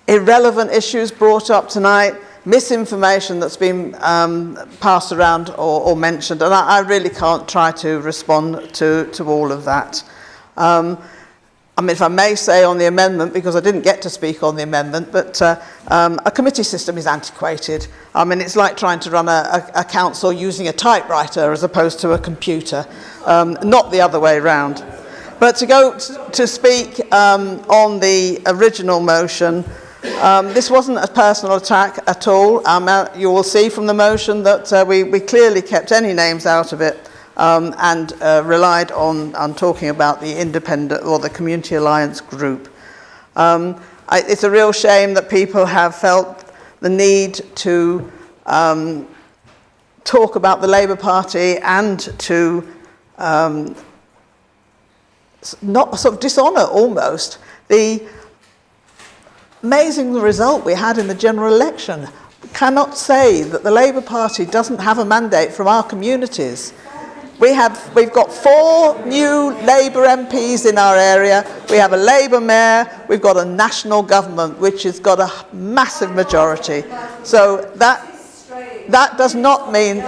irrelevant issues brought up tonight, misinformation that's been passed around or mentioned, and I really can't try to respond to all of that. I mean, if I may say on the amendment, because I didn't get to speak on the amendment, but a committee system is antiquated. I mean, it's like trying to run a council using a typewriter as opposed to a computer, not the other way around. But to go to speak on the original motion, this wasn't a personal attack at all. You will see from the motion that we clearly kept any names out of it. And relied on talking about the independent or the Community Alliance group. It's a real shame that people have felt the need to talk about the Labour Party and to not sort of dishonour almost the amazing result we had in the general election. We cannot say that the Labour Party doesn't have a mandate from our communities. We've got 4 new Labour MPs in our area. We have a Labour mayor. We've got a national government which has got a massive majority. So that does not mean.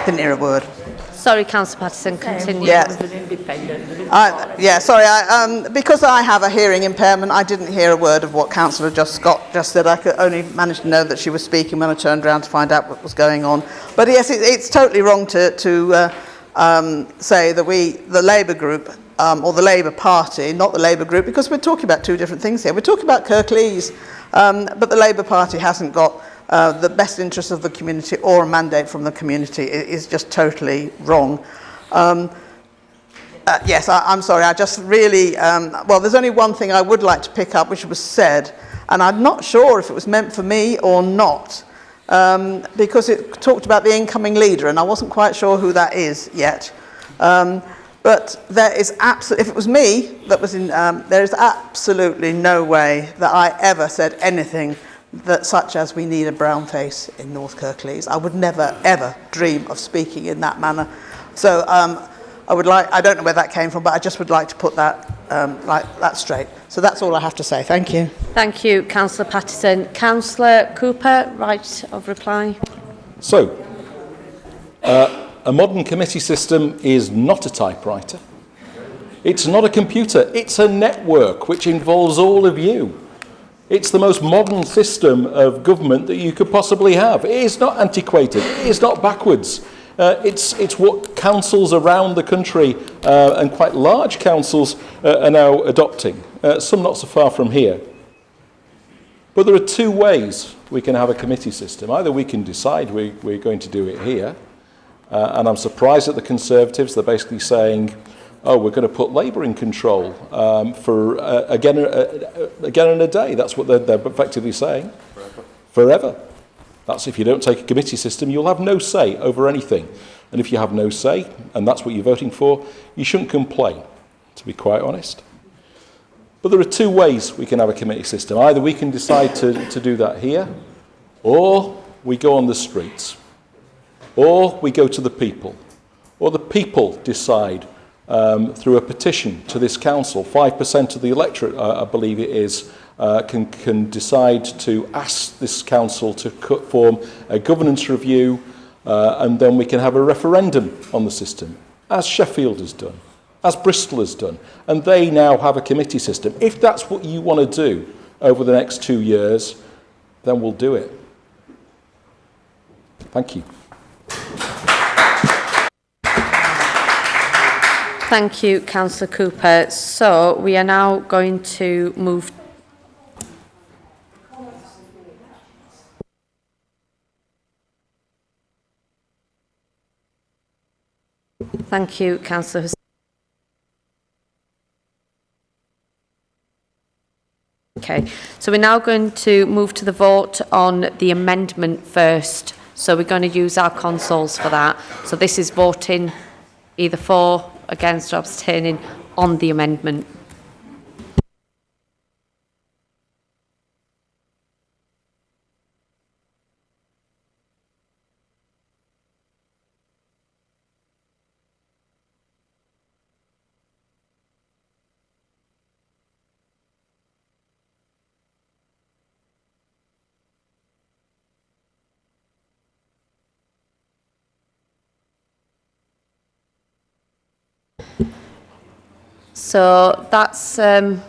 Didn't hear a word. Sorry, Councillor Patterson, continue. Yes. Because I have a hearing impairment, I didn't hear a word of what Councillor Scott just said. I could only manage to know that she was speaking when I turned around to find out what was going on. But yes, it's totally wrong to say that the Labour group, or the Labour Party, not the Labour group, because we're talking about 2 different things here. We're talking about Kirklees, but the Labour Party hasn't got the best interests of the community or a mandate from the community. It is just totally wrong. Yes, I'm sorry, I just really, well, there's only one thing I would like to pick up, which was said, and I'm not sure if it was meant for me or not, because it talked about the incoming leader, and I wasn't quite sure who that is yet. But there is if it was me that was in, there is absolutely no way that I ever said anything such as we need a brown face in North Kirklees. I would never, ever dream of speaking in that manner. So I don't know where that came from, but I just would like to put that straight. So that's all I have to say. Thank you. Thank you, Councillor Patterson. Councillor Cooper, right of reply. So, a modern committee system is not a typewriter. It's not a computer. It's a network which involves all of you. It's the most modern system of government that you could possibly have. It is not antiquated. It is not backwards. It's what councils around the country, and quite large councils, are now adopting. Some not so far from here. But there are 2 ways we can have a committee system. Either we can decide we're going to do it here, and I'm surprised at the Conservatives. They're basically saying, oh, we're going to put Labour in control for again and a day. That's what they're effectively saying. Forever. That's if you don't take a committee system, you'll have no say over anything. And if you have no say, and that's what you're voting for, you shouldn't complain, to be quite honest. But there are 2 ways we can have a committee system. Either we can decide to do that here, or we go on the streets, or we go to the people, or the people decide through a petition to this council. 5% of the electorate, I believe it is, can decide to ask this council to form a governance review, and then we can have a referendum on the system, as Sheffield has done, as Bristol has done, and they now have a committee system. If that's what you want to do, over the next 2 years, then we'll do it. Thank you. Thank you, Councillor Cooper. So we are now going to move. Thank you, Councillor Hussain. Okay, so we're now going to move to the vote on the amendment first. So we're going to use our consoles for that. So this is voting either for, against or abstaining on the amendment. So that's so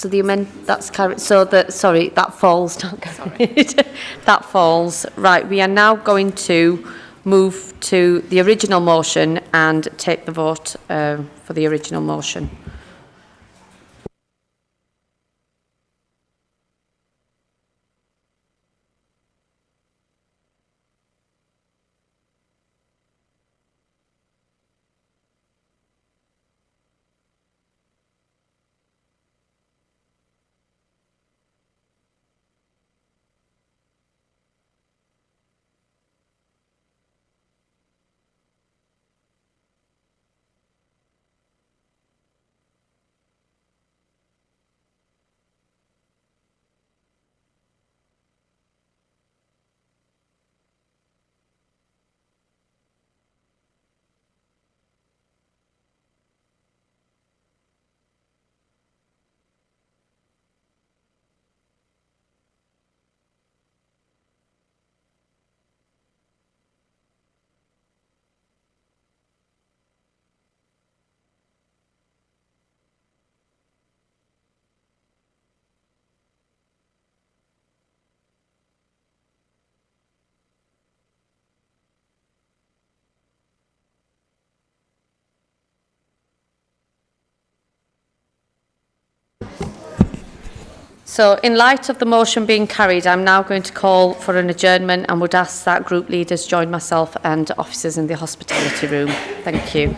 the that's carried. So that that falls. Not carried. That falls. Right. We are now going to move to the original motion and take the vote for the original motion. So in light of the motion being carried, I'm now going to call for an adjournment and would ask that group leaders join myself and officers in the hospitality room. Thank you.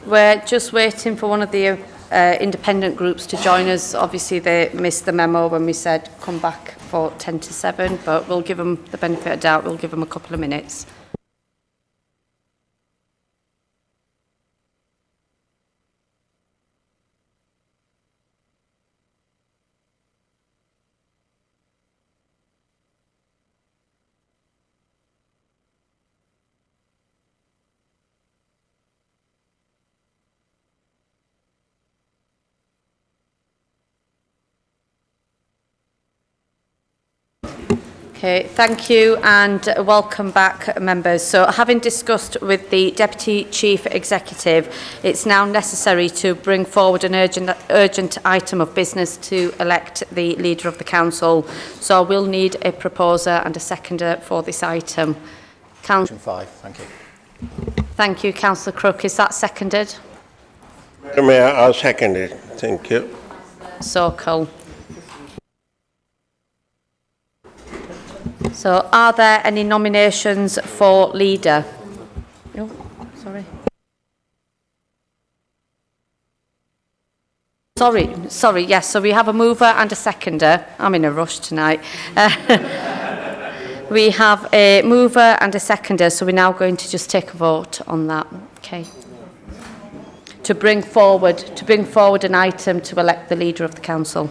We're just waiting for one of the independent groups to join us. Obviously, they missed the memo when we said come back for 10 to 7, but we'll give them the benefit of doubt. We'll give them a couple of minutes. Okay, thank you and welcome back, members. So, having discussed with the Deputy Chief Executive, it's now necessary to bring forward an urgent item of business to elect the Leader of the Council. So, we'll need a proposer and a seconder for this item. Motion 5, thank you. Thank you, Councillor Crook. Is that seconded? Madam Mayor, I'll second it. Thank you. Sokol. So, are there any nominations for leader? No, sorry, yes. So we have a mover and a seconder. I'm in a rush tonight. We have a mover and a seconder, so we're now going to just take a vote on that. Okay. To bring forward an item to elect the Leader of the Council.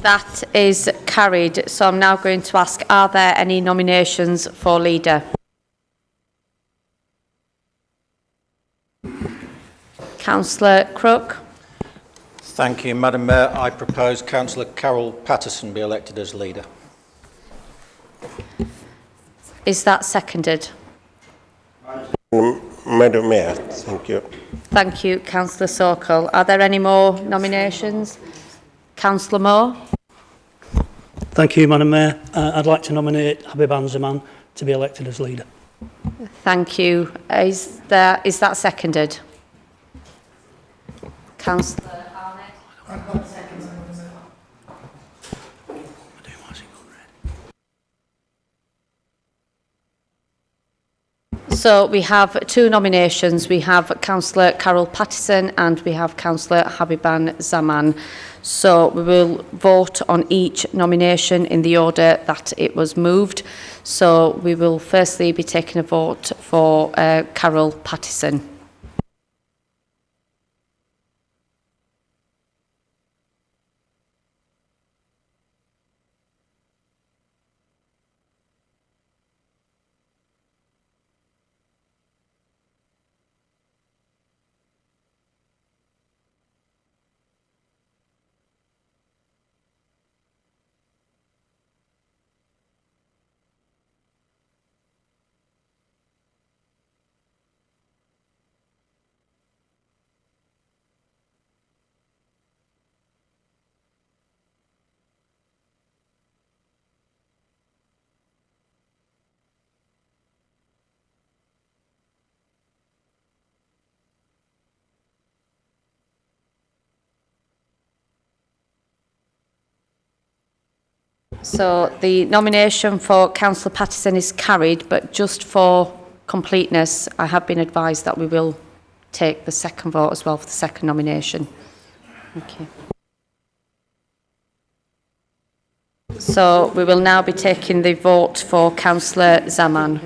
That is carried. So I'm now going to ask, are there any nominations for leader? Councillor Crook. Thank you, Madam Mayor. I propose Councillor Carol Patterson be elected as leader. Is that seconded? Madam Mayor, thank you. Thank you, Councillor Sokol. Are there any more nominations? Councillor Moore. Thank you, Madam Mayor. I'd like to nominate Habiban Zaman to be elected as leader. Thank you. Is that seconded? Councillor Arnett. So we have two nominations. We have Councillor Carol Patterson and we have Councillor Habiban Zaman. So we will vote on each nomination in the order that it was moved. So we will firstly be taking a vote for Carol Patterson. So the nomination for Councillor Patterson is carried, but just for completeness, I have been advised that we will take the second vote as well for the second nomination. Thank you. So we will now be taking the vote for Councillor Zaman.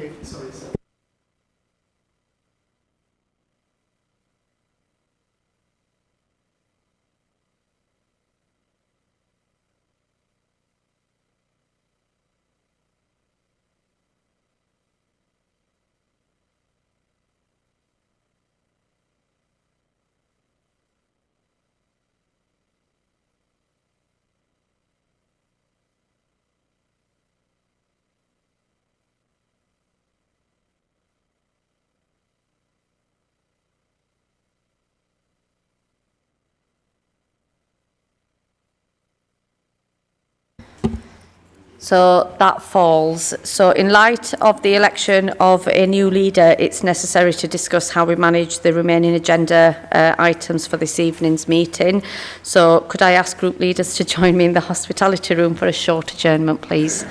So that falls. So in light of the election of a new leader, it's necessary to discuss how we manage the remaining agenda items for this evening's meeting. So could I ask group leaders to join me in the hospitality room for a short adjournment, please?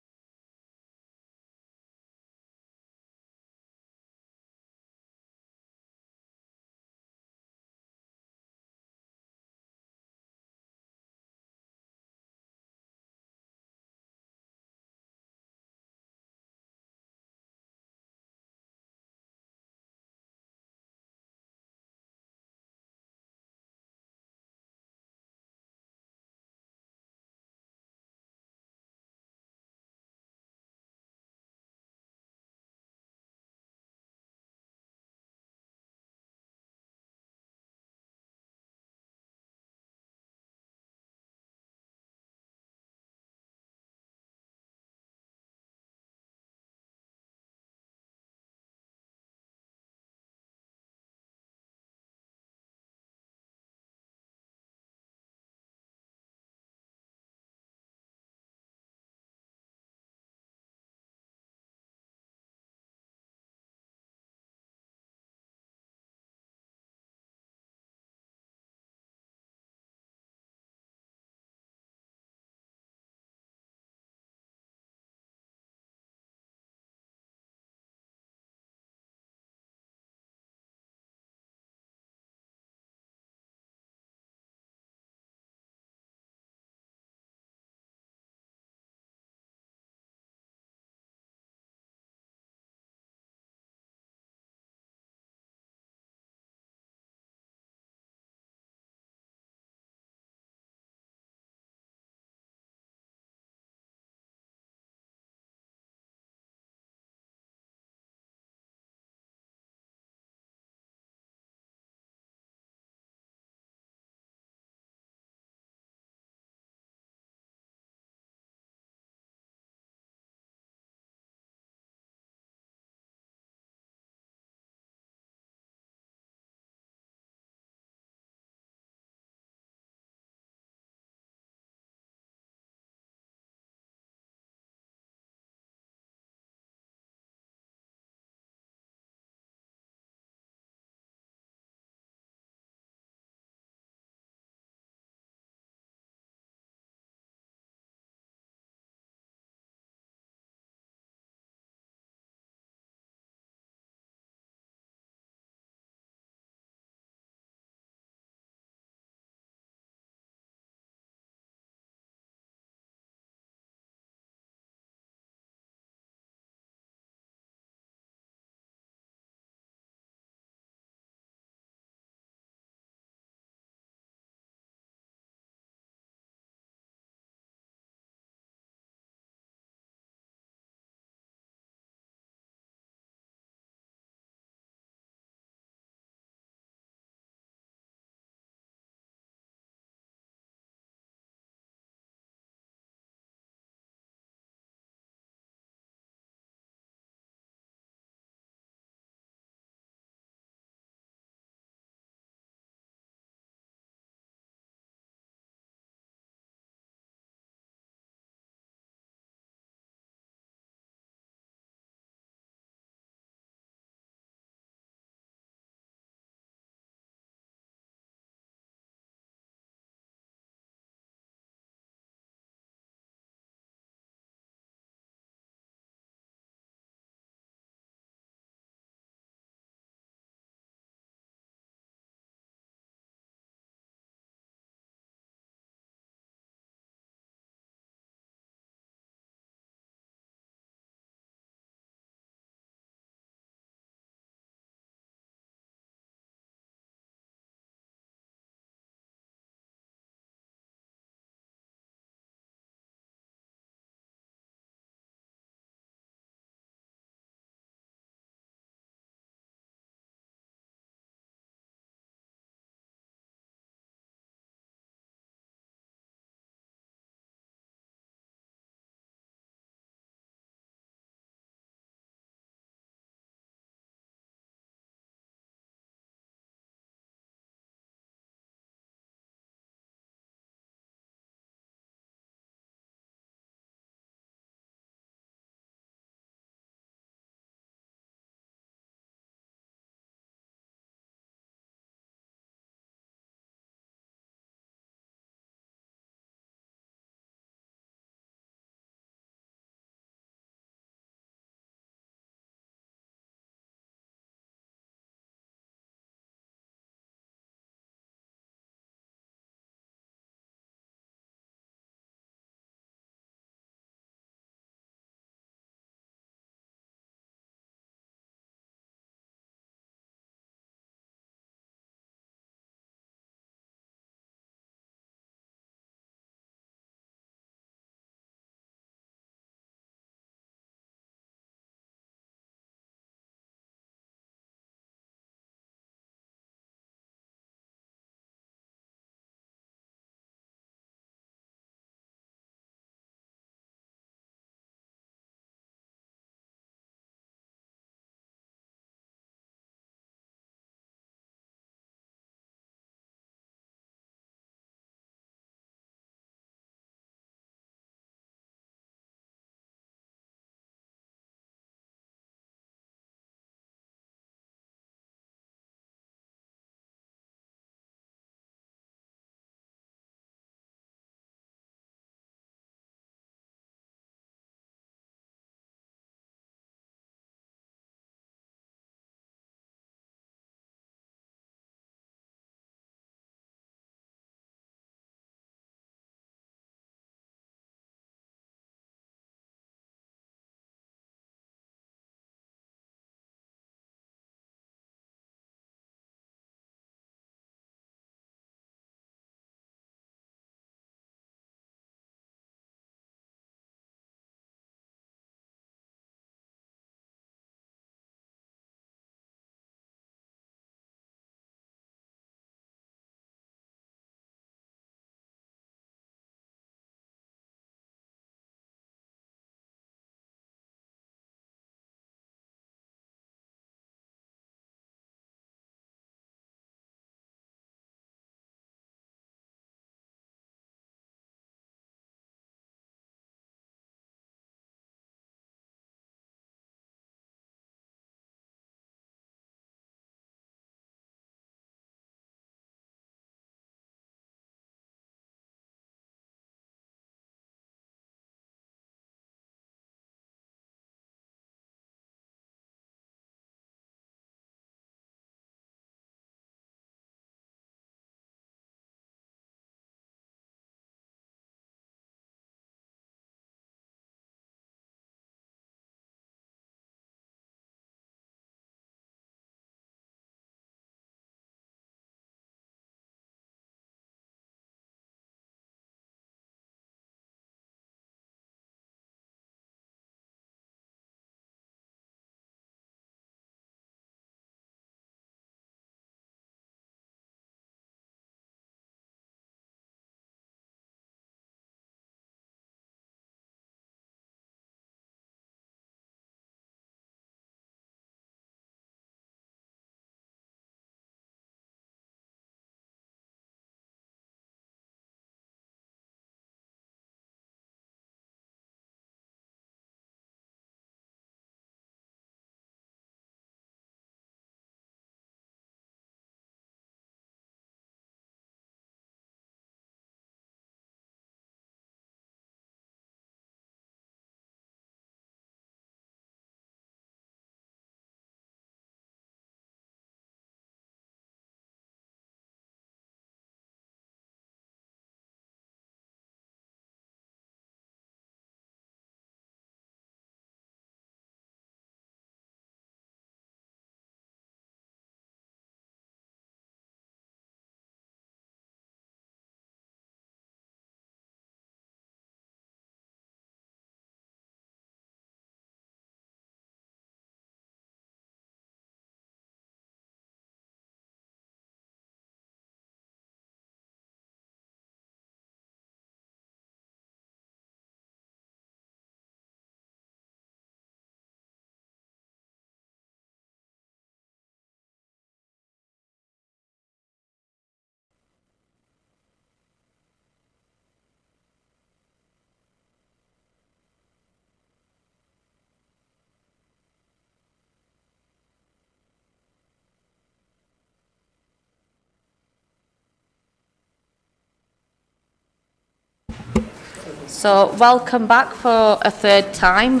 So welcome back for a third time.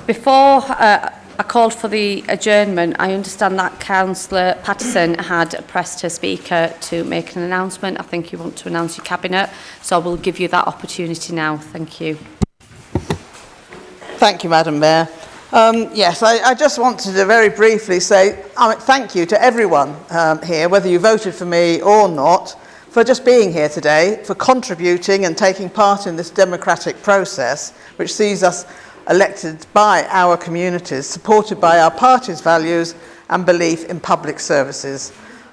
Before I called for the adjournment, I understand that Councillor Pattison had pressed her speaker to make an announcement. I think you want to announce your cabinet, so I will give you that opportunity now. Thank you. Thank you, Madam Mayor. Yes, I just wanted to very briefly say thank you to everyone here, whether you voted for me or not, for just being here today, for contributing and taking part in this democratic process, which sees us elected by our communities, supported by our party's values and belief in public services,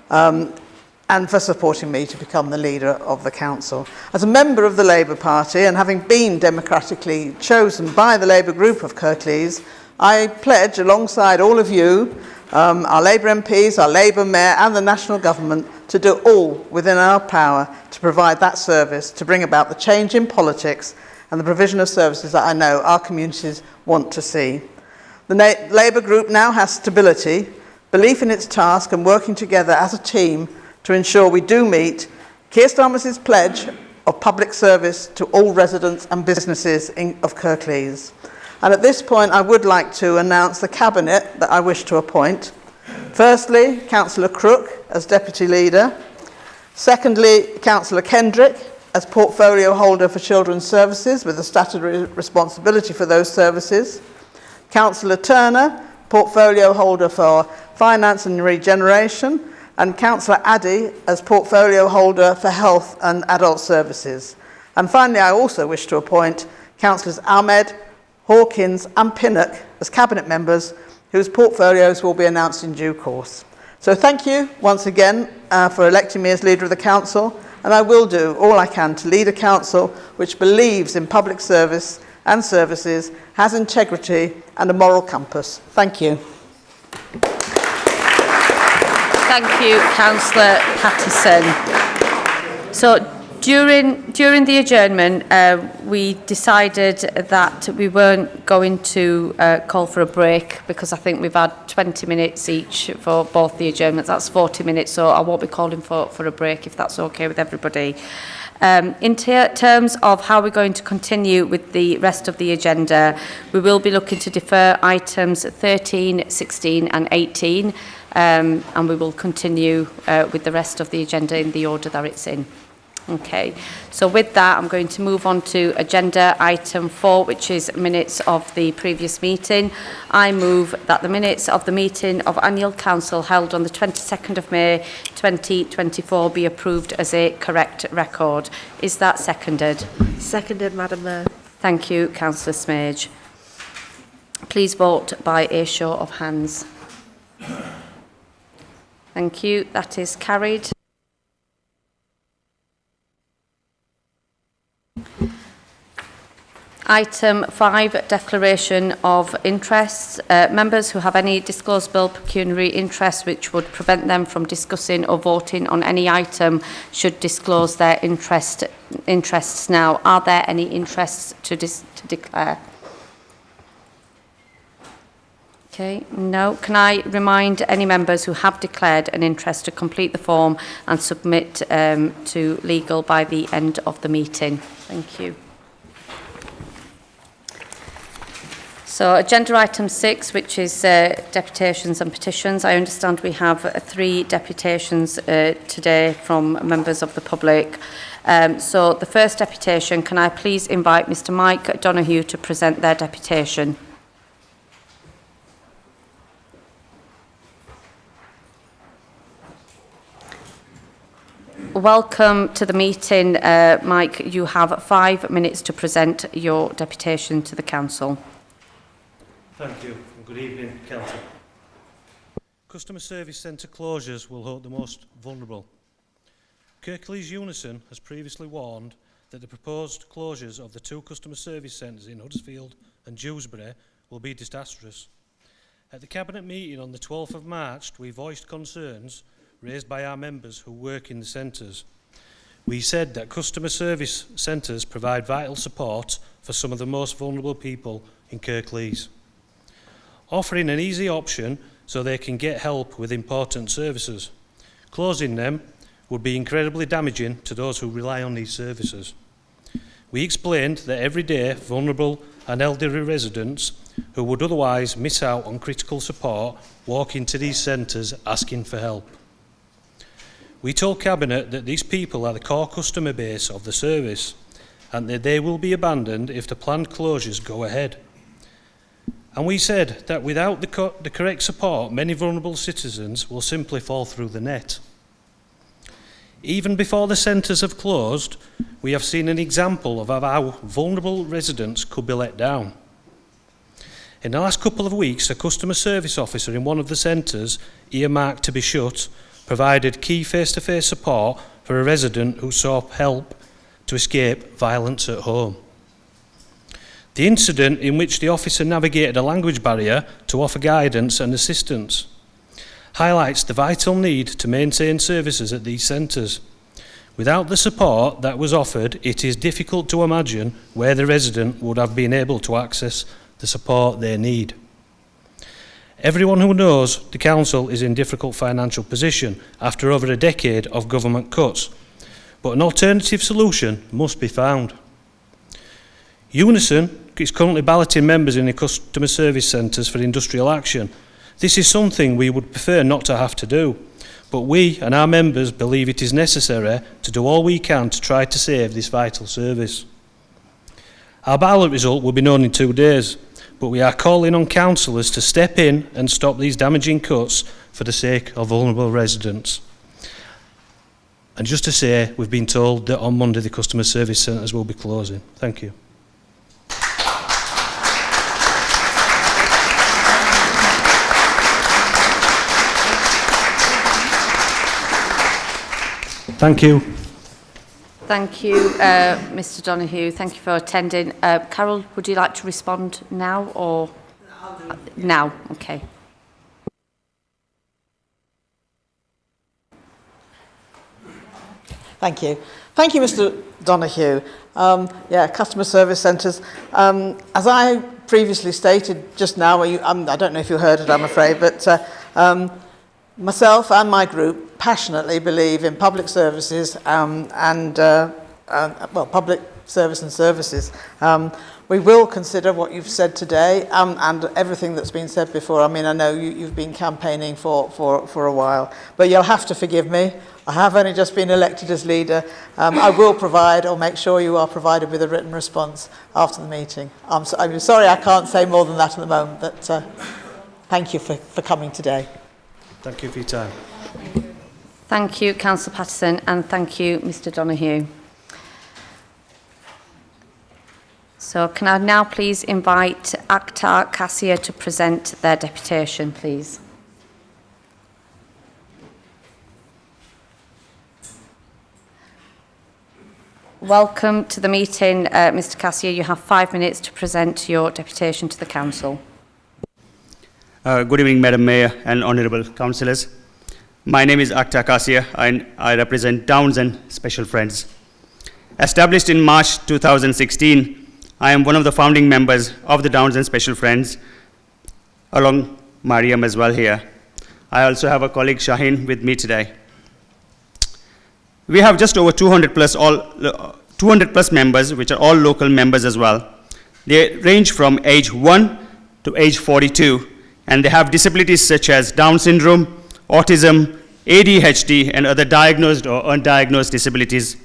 and for supporting me to become the leader of the council. As a member of the Labour Party and having been democratically chosen by the Labour group of Kirklees, I pledge alongside all of you, our Labour MPs, our Labour Mayor and the National Government to do all within our power to provide that service, to bring about the change in politics and the provision of services that I know our communities want to see. The Labour group now has stability, belief in its task and working together as a team to ensure we do meet Keir Starmer's pledge of public service to all residents and businesses of Kirklees. And at this point I would like to announce the cabinet that I wish to appoint. Firstly, Councillor Crook as Deputy Leader. Secondly, Councillor Kendrick as Portfolio Holder for Children's Services with a statutory responsibility for those services. Councillor Turner, Portfolio Holder for Finance and Regeneration, and Councillor Addy as Portfolio Holder for Health and Adult Services. And finally, I also wish to appoint Councillors Ahmed, Hawkins and Pinnock as Cabinet members whose portfolios will be announced in due course. So thank you once again for electing me as Leader of the Council, and I will do all I can to lead a council which believes in public service and services, has integrity and a moral compass. Thank you. Thank you, Councillor Pattison. So during the adjournment, we decided that we weren't going to call for a break because I think we've had 20 minutes each for both the adjournments. That's 40 minutes, so I won't be calling for a break if that's okay with everybody. In terms of how we're going to continue with the rest of the agenda, we will be looking to defer items 13, 16 and 18, and we will continue with the rest of the agenda in the order that it's in. Okay, so with that, I'm going to move on to agenda item 4, which is minutes of the previous meeting. I move that the minutes of the meeting of Annual Council held on the 22nd of May 2024 be approved as a correct record. Is that seconded? Seconded, Madam Mayor. Thank you, Councillor Smage. Please vote by a show of hands. Thank you. That is carried. Item 5, declaration of interests. Members who have any disclosable pecuniary interests which would prevent them from discussing or voting on any item should disclose their interests now. Are there any interests to declare? Okay, no. Can I remind any members who have declared an interest to complete the form and submit to legal by the end of the meeting? Thank you. So agenda item 6, which is deputations and petitions. I understand we have 3 deputations today from members of the public. So the first deputation, can I please invite Mr. Mike Donoghue to present their deputation? Welcome to the meeting, Mike. You have 5 minutes to present your deputation to the council. Thank you, and good evening, Council. Customer Service Centre closures will hurt the most vulnerable. Kirklees Unison has previously warned that the proposed closures of the 2 customer service centres in Huddersfield and Dewsbury will be disastrous. At the Cabinet meeting on the 12th of March, we voiced concerns raised by our members who work in the centres. We said that customer service centres provide vital support for some of the most vulnerable people in Kirklees. Offering an easy option so they can get help with important services. Closing them would be incredibly damaging to those who rely on these services. We explained that every day vulnerable and elderly residents who would otherwise miss out on critical support walk into these centres asking for help. We told Cabinet that these people are the core customer base of the service and that they will be abandoned if the planned closures go ahead. And we said that without the correct support, many vulnerable citizens will simply fall through the net. Even before the centres have closed, we have seen an example of how vulnerable residents could be let down. In the last couple of weeks, a customer service officer in one of the centres, earmarked to be shut, provided key face-to-face support for a resident who sought help to escape violence at home. The incident in which the officer navigated a language barrier to offer guidance and assistance highlights the vital need to maintain services at these centres. Without the support that was offered, it is difficult to imagine where the resident would have been able to access the support they need. Everyone who knows the Council is in difficult financial position after over a decade of government cuts, but an alternative solution must be found. Unison is currently balloting members in the customer service centres for industrial action. This is something we would prefer not to have to do, but we and our members believe it is necessary to do all we can to try to save this vital service. Our ballot result will be known in 2 days, but we are calling on councillors to step in and stop these damaging cuts for the sake of vulnerable residents. And just to say, we've been told that on Monday the customer service centres will be closing. Thank you. Thank you. Thank you, Mr Donoghue. Thank you for attending. Carol, would you like to respond now or? Now, okay. Thank you. Thank you, Mr Donoghue. Yeah, customer service centres. As I previously stated just now, I don't know if you heard it, I'm afraid, but myself and my group passionately believe in public services public service and services. We will consider what you've said today and everything that's been said before. I mean, I know you've been campaigning for a while, but you'll have to forgive me. I have only just been elected as leader. I will provide or make sure you are provided with a written response after the meeting. I'm sorry I can't say more than that at the moment, but thank you for coming today. Thank you for your time. Thank you, Councillor Patterson, and thank you, Mr Donoghue. So can I now please invite Akhtar Kasia to present their deputation, please? Welcome to the meeting, Mr Kasia. You have 5 minutes to present your deputation to the Council. Good evening, Madam Mayor and Honourable Councillors. My name is Akhtar Kasia and I represent Downs and Special Friends. Established in March 2016, I am one of the founding members of the Downs and Special Friends, along Mariam as well here. I also have a colleague, Shaheen, with me today. We have just over 200 plus members, which are all local members as well. They range from age 1 to age 42, and they have disabilities such as Down syndrome, autism, ADHD, and other diagnosed or undiagnosed disabilities.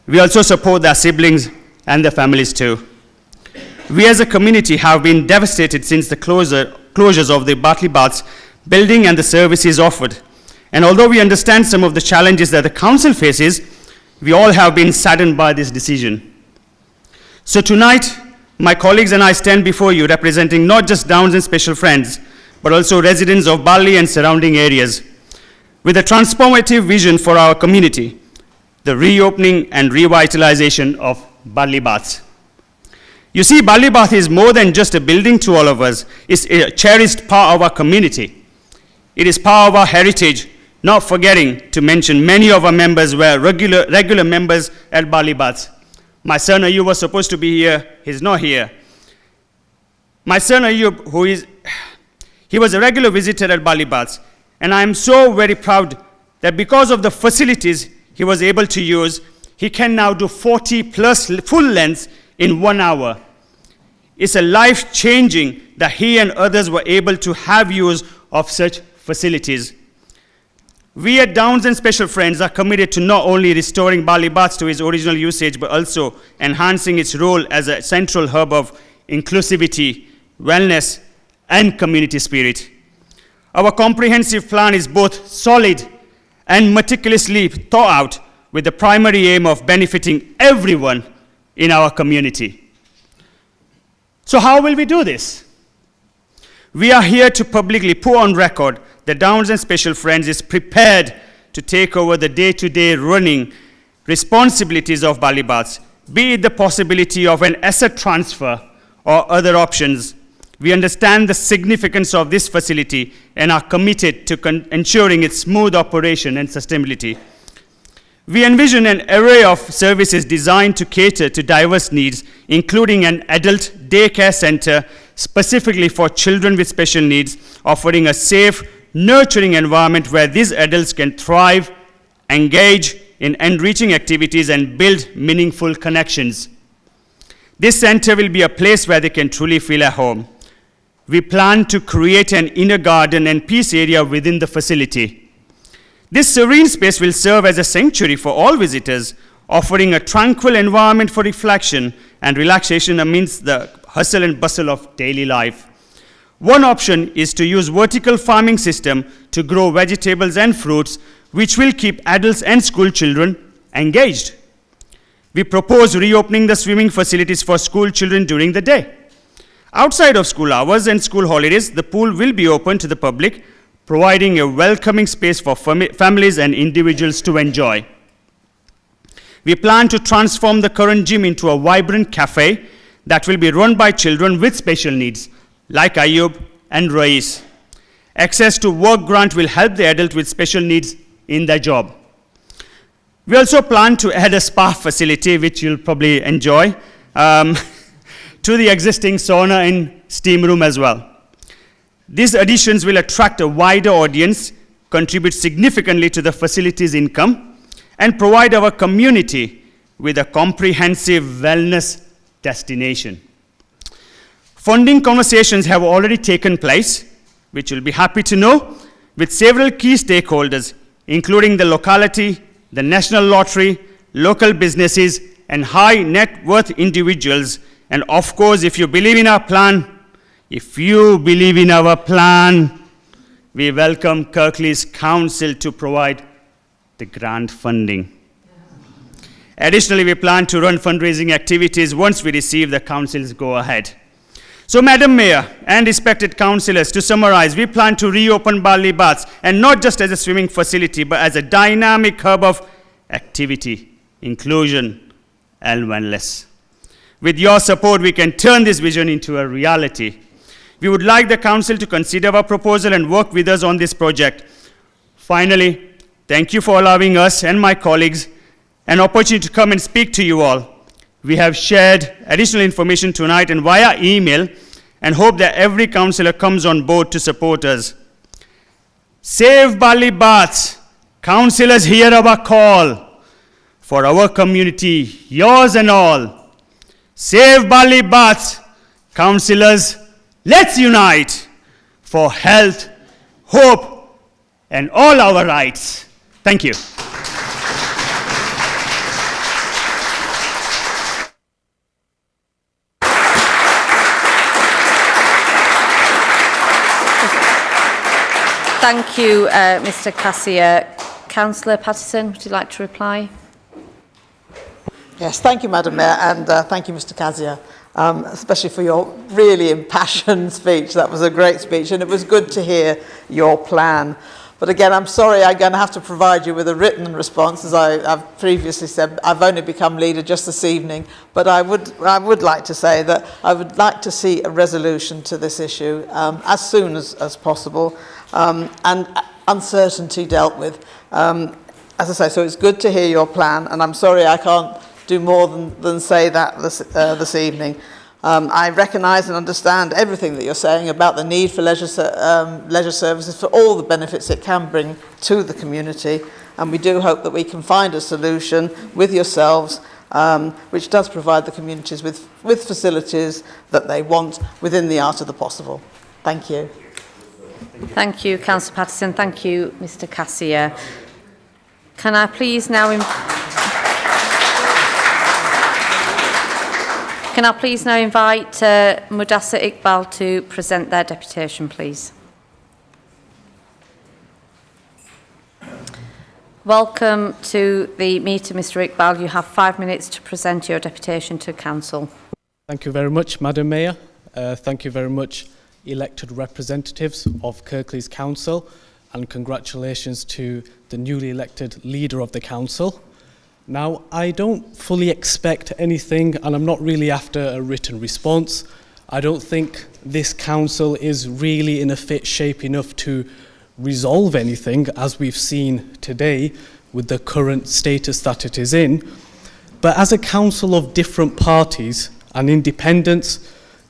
We also support their siblings and their families too. We as a community have been devastated since the closures of the Bartley Baths building and the services offered. And although we understand some of the challenges that the council faces, we all have been saddened by this decision. So tonight, my colleagues and I stand before you representing not just Downs and Special Friends, but also residents of Bartley and surrounding areas, with a transformative vision for our community, the reopening and revitalization of Bartley Baths. You see, Bartley Bath is more than just a building to all of us. It's a cherished part of our community. It is part of our heritage, not forgetting to mention many of our members were regular members at Bartley Baths. My son Ayub was supposed to be here, he's not here. My son Ayub, he was a regular visitor at Bartley Baths, and I am so very proud that because of the facilities he was able to use, He can now do 40 plus full lengths in 1 hour. It's a life-changing that he and others were able to have use of such facilities. We at Downs and Special Friends are committed to not only restoring Bali Baths to its original usage, but also enhancing its role as a central hub of inclusivity, wellness, and community spirit. Our comprehensive plan is both solid and meticulously thought out, with the primary aim of benefiting everyone in our community. So how will we do this? We are here to publicly put on record that Downs and Special Friends is prepared to take over the day-to-day running responsibilities of Bali Baths, be it the possibility of an asset transfer or other options. We understand the significance of this facility and are committed to ensuring its smooth operation and sustainability. We envision an array of services designed to cater to diverse needs, including an adult daycare center specifically for children with special needs, offering a safe, nurturing environment where these adults can thrive, engage in enriching activities, and build meaningful connections. This center will be a place where they can truly feel at home. We plan to create an inner garden and peace area within the facility. This serene space will serve as a sanctuary for all visitors, offering a tranquil environment for reflection and relaxation amidst the hustle and bustle of daily life. One option is to use vertical farming system to grow vegetables and fruits, which will keep adults and school children engaged. We propose reopening the swimming facilities for school children during the day. Outside of school hours and school holidays, the pool will be open to the public, providing a welcoming space for families and individuals to enjoy. We plan to transform the current gym into a vibrant cafe that will be run by children with special needs, like Ayub and Rais. Access to work grant will help the adult with special needs in their job. We also plan to add a spa facility, which you'll probably enjoy, to the existing sauna and steam room as well. These additions will attract a wider audience, contribute significantly to the facility's income, and provide our community with a comprehensive wellness destination. Funding conversations have already taken place, which you'll be happy to know, with several key stakeholders, including the locality, the National Lottery, local businesses, and high net worth individuals. And of course, if you believe in our plan, we welcome Kirklees Council to provide the grant funding. Additionally, we plan to run fundraising activities once we receive the council's go-ahead. So, Madam Mayor and respected councillors, to summarize, we plan to reopen Bali Baths, and not just as a swimming facility, but as a dynamic hub of activity, inclusion, and wellness. With your support, we can turn this vision into a reality. We would like the council to consider our proposal and work with us on this project. Finally, thank you for allowing us and my colleagues an opportunity to come and speak to you all. We have shared additional information tonight and via email, and hope that every councillor comes on board to support us. Save Bali Baths. Councillors, hear our call for our community, yours and all. Save Bali Baths. Councillors, let's unite for health, hope, and all our rights. Thank you. Thank you, Mr. Cassier. Councillor Patterson, would you like to reply? Yes, thank you, Madam Mayor, and thank you, Mr. Cassier, especially for your really impassioned speech. That was a great speech, and it was good to hear your plan. But again, I'm sorry I'm going to have to provide you with a written response. As I've previously said, I've only become leader just this evening, but I would like to say that I would like to see a resolution to this issue as soon as possible, and uncertainty dealt with. As I say, so it's good to hear your plan, and I'm sorry I can't do more than say that this evening. I recognise and understand everything that you're saying about the need for leisure services, for all the benefits it can bring to the community. and we do hope that we can find a solution with yourselves which does provide the communities with facilities that they want within the art of the possible. Thank you. Thank you, Councillor Patterson. Thank you, Mr Cassier. Can I please now invite Mudassir Iqbal to present their deputation, please? Welcome to the meeting, Mr Iqbal. You have 5 minutes to present your deputation to Council. Thank you very much, Madam Mayor. Thank you very much, elected representatives of Kirklees Council, and congratulations to the newly elected leader of the council. Now, I don't fully expect anything, and I'm not really after a written response. I don't think this council is really in a fit shape enough to resolve anything, as we've seen today with the current status that it is in. But as a council of different parties and independents,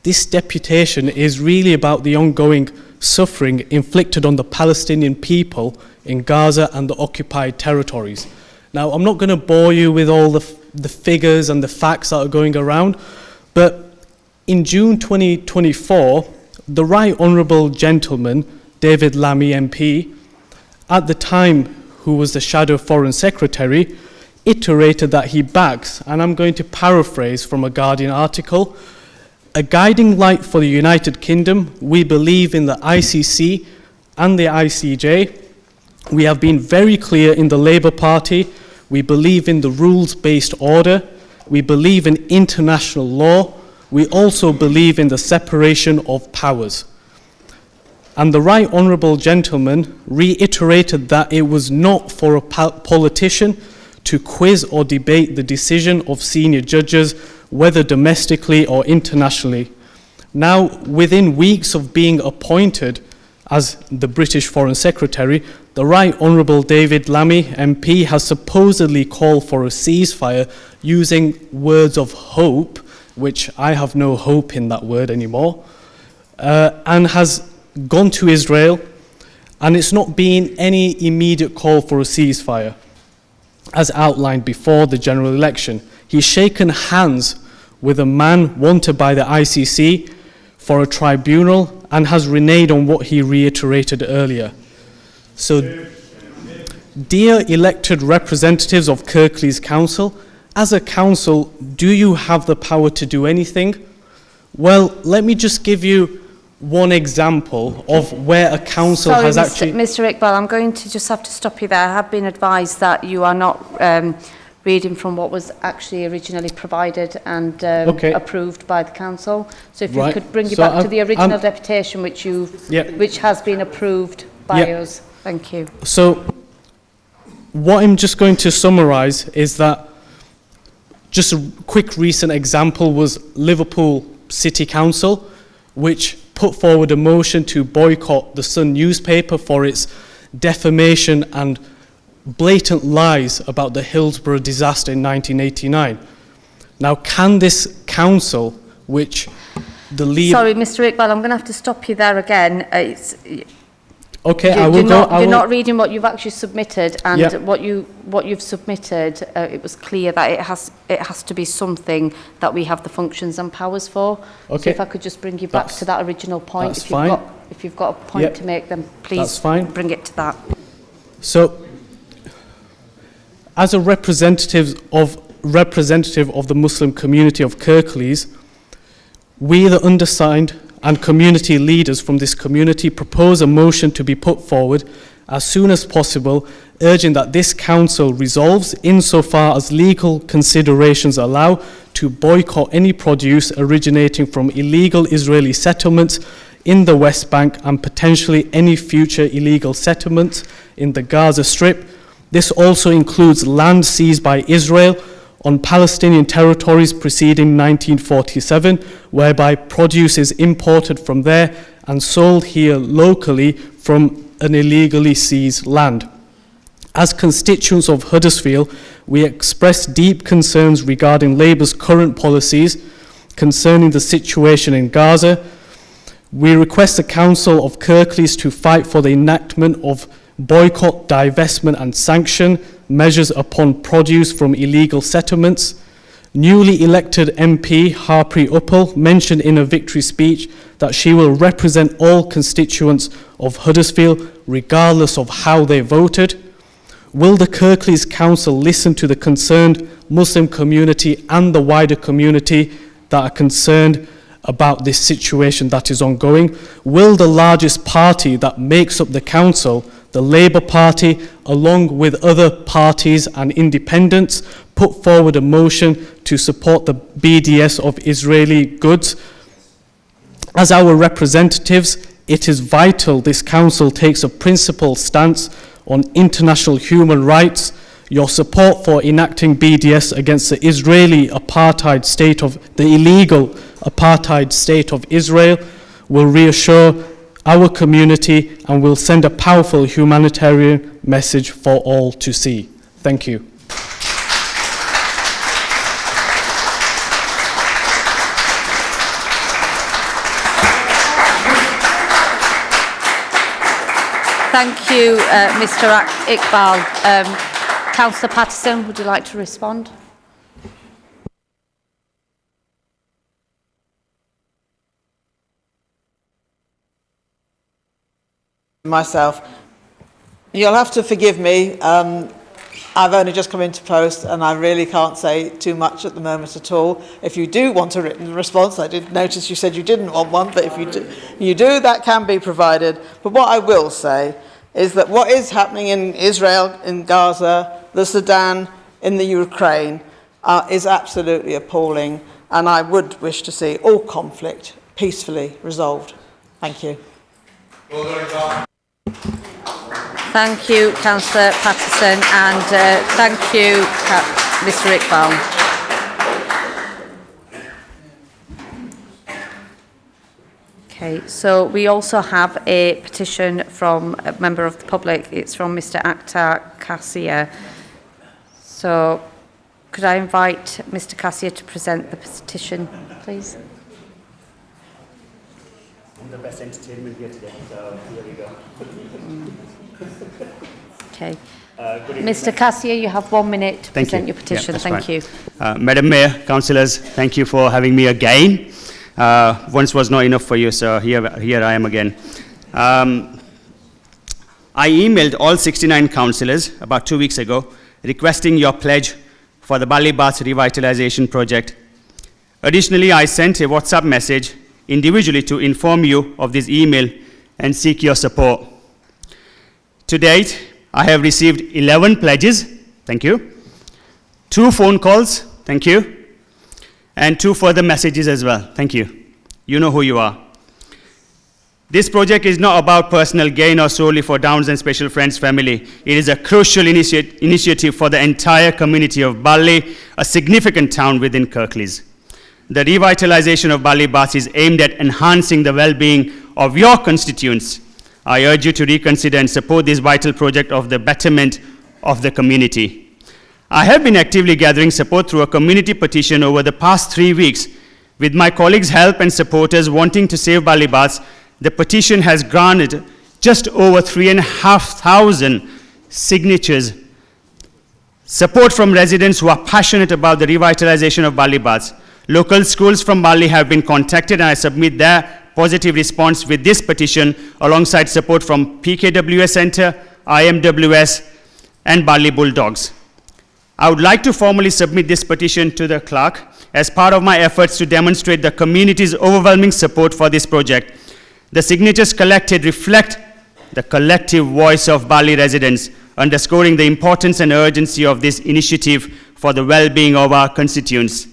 this deputation is really about the ongoing suffering inflicted on the Palestinian people in Gaza and the occupied territories. Now, I'm not going to bore you with all the figures and the facts that are going around, but in June 2024, the Right Honourable Gentleman, David Lammy MP, at the time who was the Shadow Foreign Secretary, iterated that he backs, and I'm going to paraphrase from a Guardian article, "A guiding light for the United Kingdom, we believe in the ICC and the ICJ. We have been very clear in the Labour Party. We believe in the rules-based order. We believe in international law. We also believe in the separation of powers." And the Right Honourable Gentleman reiterated that it was not for a politician to quiz or debate the decision of senior judges, whether domestically or internationally. Now, within weeks of being appointed as the British Foreign Secretary, the Right Honourable David Lammy MP has supposedly called for a ceasefire using words of hope, which I have no hope in that word anymore, and has gone to Israel, and it's not been any immediate call for a ceasefire, as outlined before the general election. He's shaken hands with a man wanted by the ICC for a tribunal and has reneged on what he reiterated earlier. So, dear elected representatives of Kirklees Council, as a council, do you have the power to do anything? Well, let me just give you one example of where a council has actually... Mr Iqbal, I'm going to just have to stop you there. I have been advised that you are not reading from what was actually originally provided and approved by the council. So if you could bring you back to the original deputation which has been approved by us. Thank you. So what I'm just going to summarise is that just a quick recent example was Liverpool City Council, which put forward a motion to boycott the Sun newspaper for its defamation and blatant lies about the Hillsborough disaster in 1989. Now, can this council, which the lead... Sorry, Mr Iqbal, I'm going to have to stop you there again. You're not reading what you've actually submitted, and what you've submitted. It was clear that it has to be something that we have the functions and powers for. Okay. So if I could just bring you back to that original point, if you've got a point to make, then please bring it to that. So, as a representative of the Muslim community of Kirklees, we, the undersigned, and community leaders from this community propose a motion to be put forward as soon as possible, urging that this council resolves, insofar as legal considerations allow, to boycott any produce originating from illegal Israeli settlements in the West Bank and potentially any future illegal settlements in the Gaza Strip. This also includes land seized by Israel on Palestinian territories preceding 1947, whereby produce is imported from there and sold here locally from an illegally seized land. As constituents of Huddersfield, we express deep concerns regarding Labour's current policies concerning the situation in Gaza. We request the Council of Kirklees to fight for the enactment of boycott, divestment and sanction measures upon produce from illegal settlements. Newly elected MP Harpreet Uppal mentioned in a victory speech that she will represent all constituents of Huddersfield regardless of how they voted. Will the Kirklees Council listen to the concerned Muslim community and the wider community that are concerned about this situation that is ongoing? Will the largest party that makes up the council, the Labour Party, along with other parties and independents, put forward a motion to support the BDS of Israeli goods? As our representatives, it is vital this council takes a principled stance on international human rights. Your support for enacting BDS against the Israeli apartheid state of the illegal apartheid state of Israel will reassure our community and will send a powerful humanitarian message for all to see. Thank you. Thank you, Mr. Iqbal. Councillor Patterson, would you like to respond? Myself. You'll have to forgive me. I've only just come into post and I really can't say too much at the moment at all. If you do want a written response, I did notice you said you didn't want one, but if you do, that can be provided. But what I will say is that what is happening in Israel, in Gaza, the Sudan, in the Ukraine is absolutely appalling, and I would wish to see all conflict peacefully resolved. Thank you. Thank you, Councillor Patterson, and thank you, Mr. Iqbal. Okay, so we also have a petition from a member of the public. It's from Mr. Akhtar Kasia. So could I invite Mr. Kasia to present the petition, please? I'm the best entertainment here today, so here we go. Okay. Mr. Kasia, you have 1 minute to present your petition. Yeah, thank you. Madam Mayor, councillors, thank you for having me again. Once was not enough for you, so here I am again. I emailed all 69 councillors about 2 weeks ago requesting your pledge for the Bali Baths revitalisation project. Additionally, I sent a WhatsApp message individually to inform you of this email and seek your support. To date, I have received 11 pledges, thank you, 2 phone calls, thank you, and 2 further messages as well, thank you. You know who you are. This project is not about personal gain or solely for Downs and Special Friends family. It is a crucial initiative for the entire community of Bali, a significant town within Kirklees. The revitalisation of Bali Baths is aimed at enhancing the well-being of your constituents. I urge you to reconsider and support this vital project of the betterment of the community. I have been actively gathering support through a community petition over the past 3 weeks. With my colleagues' help and supporters wanting to save Bali Baths, the petition has garnered just over 3,500 signatures. Support from residents who are passionate about the revitalisation of Bali Baths. Local schools from Bali have been contacted, and I submit their positive response with this petition alongside support from PKWS Centre, IMWS and Bali Bulldogs. I would like to formally submit this petition to the clerk as part of my efforts to demonstrate the community's overwhelming support for this project. The signatures collected reflect the collective voice of Bali residents, underscoring the importance and urgency of this initiative for the well-being of our constituents.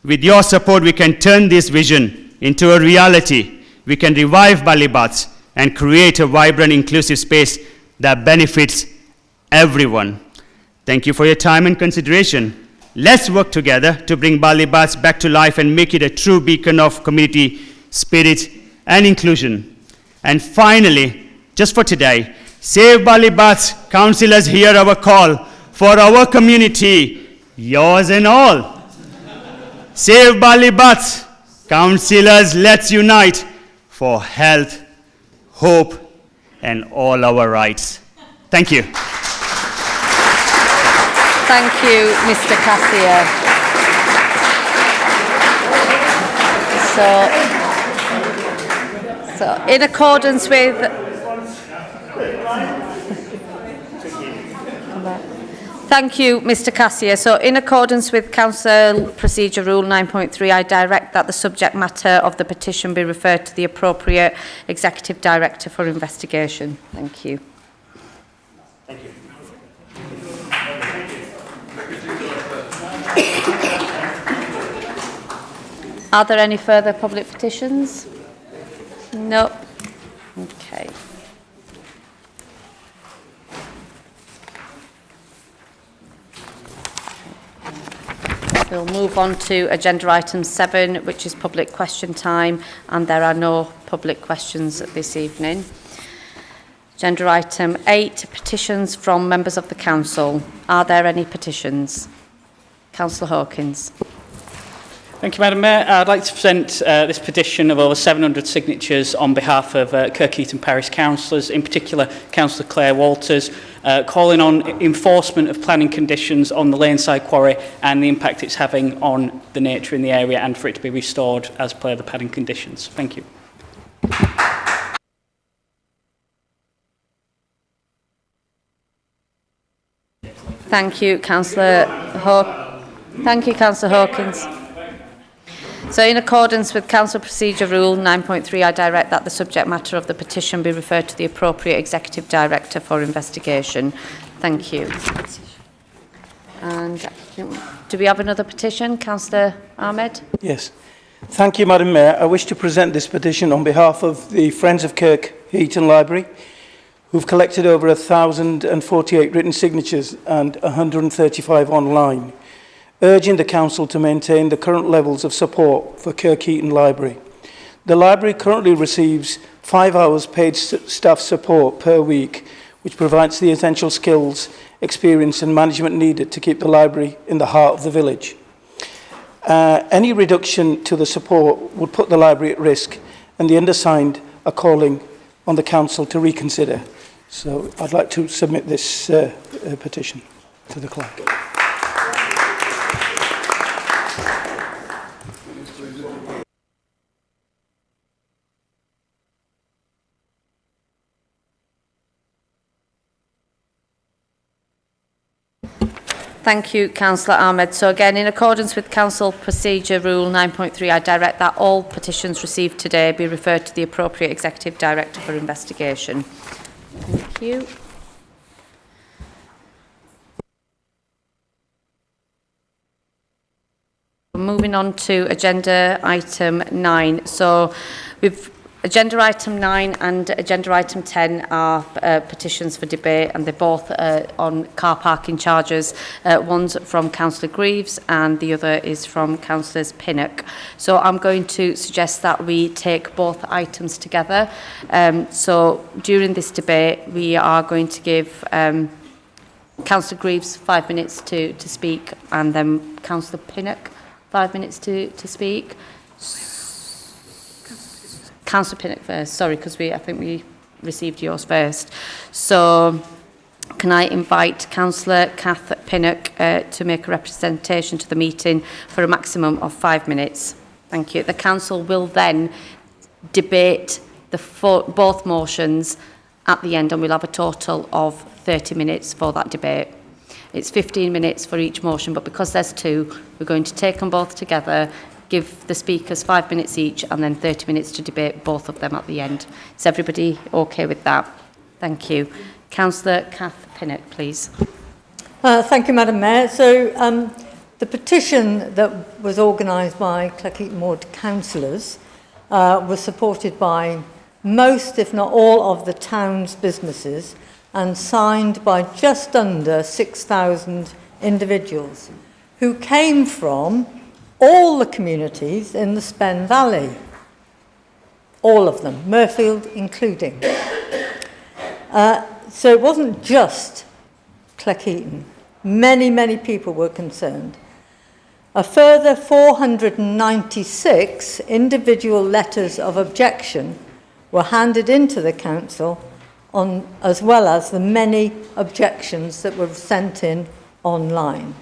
With your support, we can turn this vision into a reality. We can revive Bali Baths and create a vibrant, inclusive space that benefits everyone. Thank you for your time and consideration. Let's work together to bring Bali Baths back to life and make it a true beacon of community spirit and inclusion. And finally, just for today, Save Bali Baths, councillors, hear our call for our community, yours and all. Save Bali Baths, councillors, let's unite for health, hope, and all our rights. Thank you. Thank you, Mr. Cassier. So in accordance with... Thank you, Mr. Cassier. So in accordance with Council Procedure Rule 9.3, I direct that the subject matter of the petition be referred to the appropriate Executive Director for investigation. Thank you. Thank you. Are there any further public petitions? No. Okay. We'll move on to agenda item 7, which is public question time, and there are no public questions this evening. Agenda item 8, petitions from members of the council. Are there any petitions? Councillor Hawkins. Thank you, Madam Mayor. I'd like to present this petition of over 700 signatures on behalf of Kirklees Parish councillors, in particular Councillor Claire Walters, calling on enforcement of planning conditions on the Laneside Quarry and the impact it's having on the nature in the area, and for it to be restored as per the planning conditions. Thank you. Thank you, Councillor Hawkins. So in accordance with Council Procedure Rule 9.3, I direct that the subject matter of the petition be referred to the appropriate Executive Director for investigation. Thank you. And do we have another petition? Councillor Ahmed? Yes. Thank you, Madam Mayor. I wish to present this petition on behalf of the Friends of Kirkheaton Library, who've collected over 1,048 written signatures and 135 online, urging the Council to maintain the current levels of support for Kirkheaton Library. The library currently receives 5 hours paid staff support per week, which provides the essential skills, experience and management needed to keep the library in the heart of the village. Any reduction to the support would put the library at risk, and the undersigned are calling on the Council to reconsider. So I'd like to submit this petition to the clerk. Thank you, Councillor Ahmed. So again, in accordance with Council Procedure Rule 9.3, I direct that all petitions received today be referred to the appropriate Executive Director for investigation. Thank you. Moving on to agenda item 9. So agenda item 9 and agenda item 10 are petitions for debate, and they're both on car parking charges. One's from Councillor Greaves and the other is from Councillors Pinnock. So I'm going to suggest that we take both items together. So during this debate, we are going to give Councillor Greaves 5 minutes to speak, and then Councillor Pinnock 5 minutes to speak. Councillor Pinnock first, sorry, because I think we received yours first. So can I invite Councillor Kath Pinnock to make a representation to the meeting for a maximum of 5 minutes? Thank you. The Council will then debate both motions at the end, and we'll have a total of 30 minutes for that debate. It's 15 minutes for each motion, but because there's two, we're going to take them both together, give the speakers 5 minutes each, and then 30 minutes to debate both of them at the end. Is everybody okay with that? Thank you. Councillor Kath Pinnock, please. Thank you, Madam Mayor. So the petition that was organised by Kirklees Ward councillors was supported by most, if not all, of the town's businesses and signed by just under 6,000 individuals who came from all the communities in the Spen Valley. All of them, Murfield including. So it wasn't just Kirklees. Many, many people were concerned. A further 496 individual letters of objection were handed into the council as well as the many objections that were sent in online.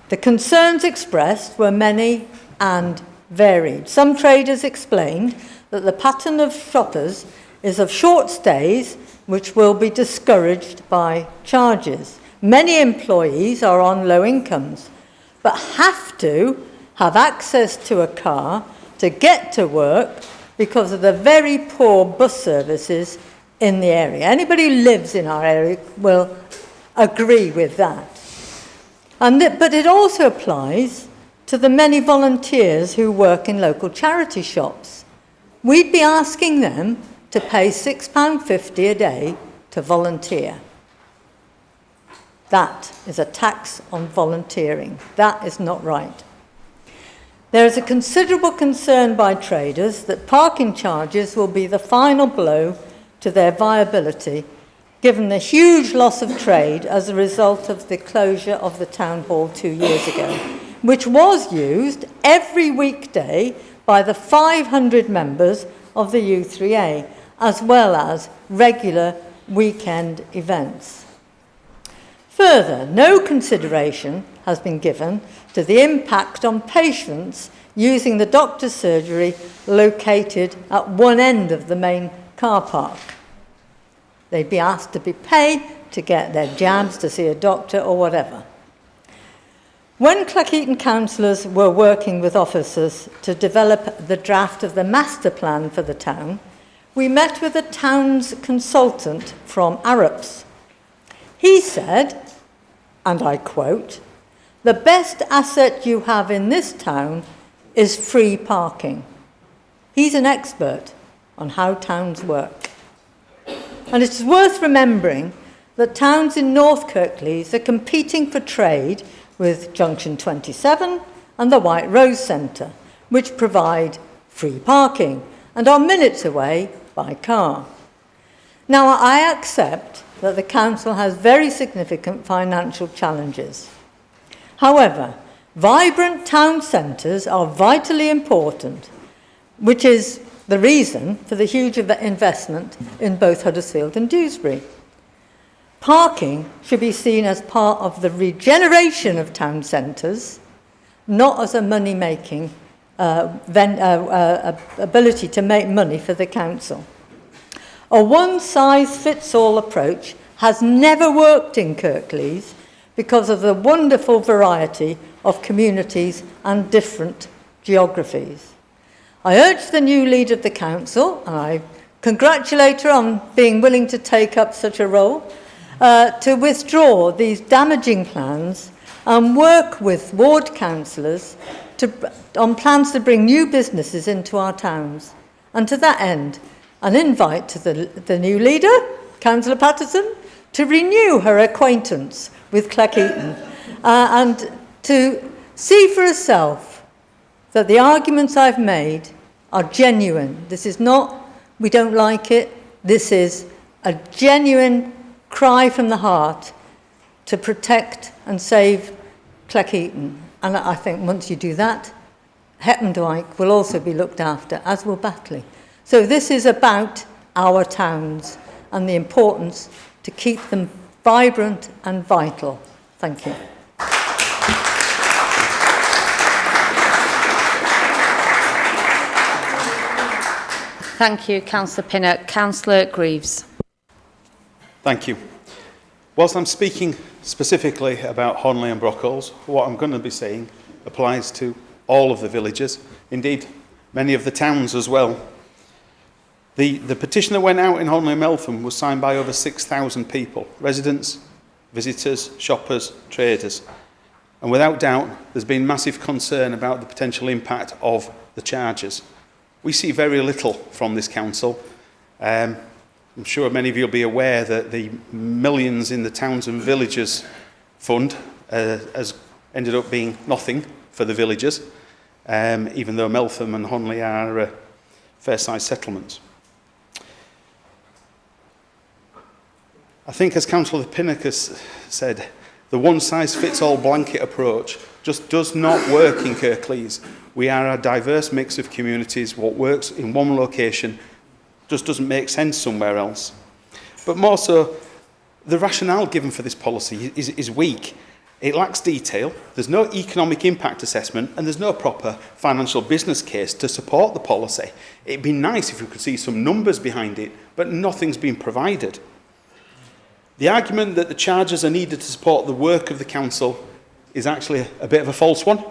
The concerns expressed were many and varied. Some traders explained that the pattern of shoppers is of short stays, which will be discouraged by charges. Many employees are on low incomes, but have to have access to a car to get to work because of the very poor bus services in the area. Anybody who lives in our area will agree with that. But it also applies to the many volunteers who work in local charity shops. We'd be asking them to pay £6.50 a day to volunteer. That is a tax on volunteering. That is not right. There is a considerable concern by traders that parking charges will be the final blow to their viability, given the huge loss of trade as a result of the closure of the town hall 2 years ago, which was used every weekday by the 500 members of the U3A, as well as regular weekend events. Further, no consideration has been given to the impact on patients using the doctor's surgery located at one end of the main car park. They'd be asked to be paid to get their jabs, to see a doctor or whatever. When Cleckheaton councillors were working with officers to develop the draft of the master plan for the town, we met with the town's consultant from Arup's. He said, and I quote, "The best asset you have in this town is free parking." He's an expert on how towns work. And it is worth remembering that towns in North Kirklees are competing for trade with Junction 27 and the White Rose Centre, which provide free parking and are minutes away by car. Now, I accept that the council has very significant financial challenges. However, vibrant town centres are vitally important, which is the reason for the huge investment in both Huddersfield and Dewsbury. Parking should be seen as part of the regeneration of town centres, not as a money-making ability to make money for the council. A one-size-fits-all approach has never worked in Kirklees because of the wonderful variety of communities and different geographies. I urge the new leader of the council, and I congratulate her on being willing to take up such a role, to withdraw these damaging plans and work with ward councillors on plans to bring new businesses into our towns. And to that end, an invite to the new leader, Councillor Patterson, to renew her acquaintance with Cleckheaton and to see for herself that the arguments I've made are genuine. This is not, we don't like it, this is a genuine cry from the heart to protect and save Cleckheaton. And I think once you do that, Heppendyke will also be looked after, as will Batley. So this is about our towns and the importance to keep them vibrant and vital. Thank you. Thank you, Councillor Pinnock. Councillor Greaves. Thank you. Whilst I'm speaking specifically about Honley and Brockholes, what I'm going to be saying applies to all of the villages, indeed many of the towns as well. The petition that went out in Honley and Meltham was signed by over 6,000 people, residents, visitors, shoppers, traders. And without doubt, there's been massive concern about the potential impact of the charges. We see very little from this council. I'm sure many of you will be aware that the millions in the Towns and Villages Fund has ended up being nothing for the villages, even though Meltham and Honley are fair-sized settlements. I think, as Councillor Pinnock has said, the one-size-fits-all blanket approach just does not work in Kirklees. We are a diverse mix of communities. What works in one location Just doesn't make sense somewhere else. But more so, the rationale given for this policy is weak. It lacks detail, there's no economic impact assessment, and there's no proper financial business case to support the policy. It'd be nice if we could see some numbers behind it, but nothing's been provided. The argument that the charges are needed to support the work of the council is actually a bit of a false one.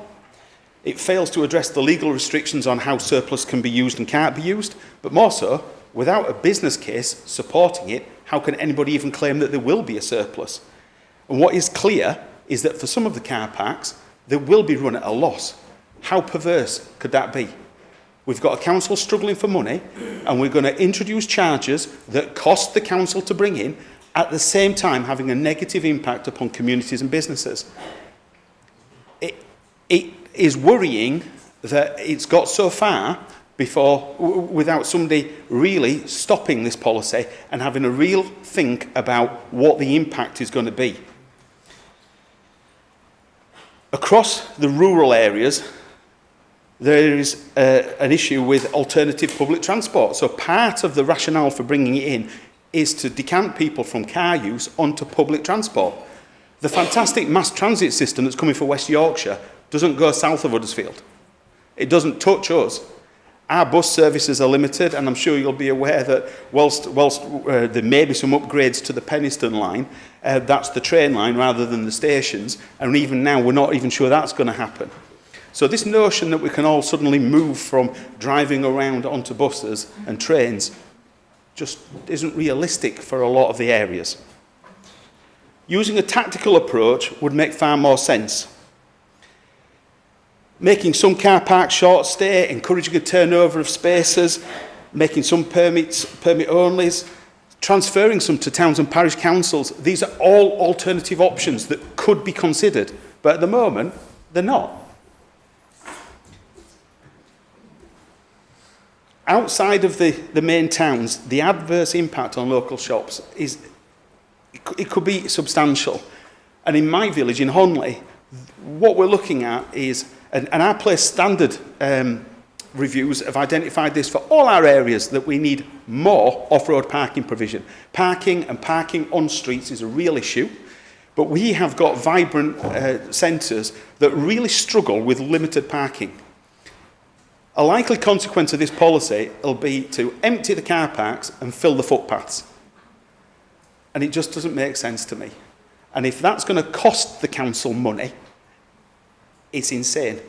It fails to address the legal restrictions on how surplus can be used and can't be used, but more so, without a business case supporting it, how can anybody even claim that there will be a surplus? And what is clear is that for some of the car parks, they will be run at a loss. How perverse could that be? We've got a council struggling for money, and we're going to introduce charges that cost the council to bring in, at the same time having a negative impact upon communities and businesses. It is worrying that it's got so far without somebody really stopping this policy and having a real think about what the impact is going to be. Across the rural areas, there is an issue with alternative public transport. So part of the rationale for bringing it in is to decant people from car use onto public transport. The fantastic mass transit system that's coming for West Yorkshire doesn't go south of Huddersfield. It doesn't touch us. Our bus services are limited, and I'm sure you'll be aware that whilst there may be some upgrades to the Penistone line, that's the train line rather than the stations, and even now we're not even sure that's going to happen. So this notion that we can all suddenly move from driving around onto buses and trains just isn't realistic for a lot of the areas. Using a tactical approach would make far more sense. Making some car parks short stay, encouraging a turnover of spaces, making some permit onlys, transferring some to towns and parish councils. These are all alternative options that could be considered, but at the moment, they're not. Outside of the main towns, the adverse impact on local shops it could be substantial. And in my village, in Honley, what we're looking at is, and our place standard reviews have identified this for all our areas, that we need more off-road parking provision. Parking and parking on streets is a real issue, but we have got vibrant centres that really struggle with limited parking. A likely consequence of this policy will be to empty the car parks and fill the footpaths. And it just doesn't make sense to me. And if that's going to cost the council money, it's insane.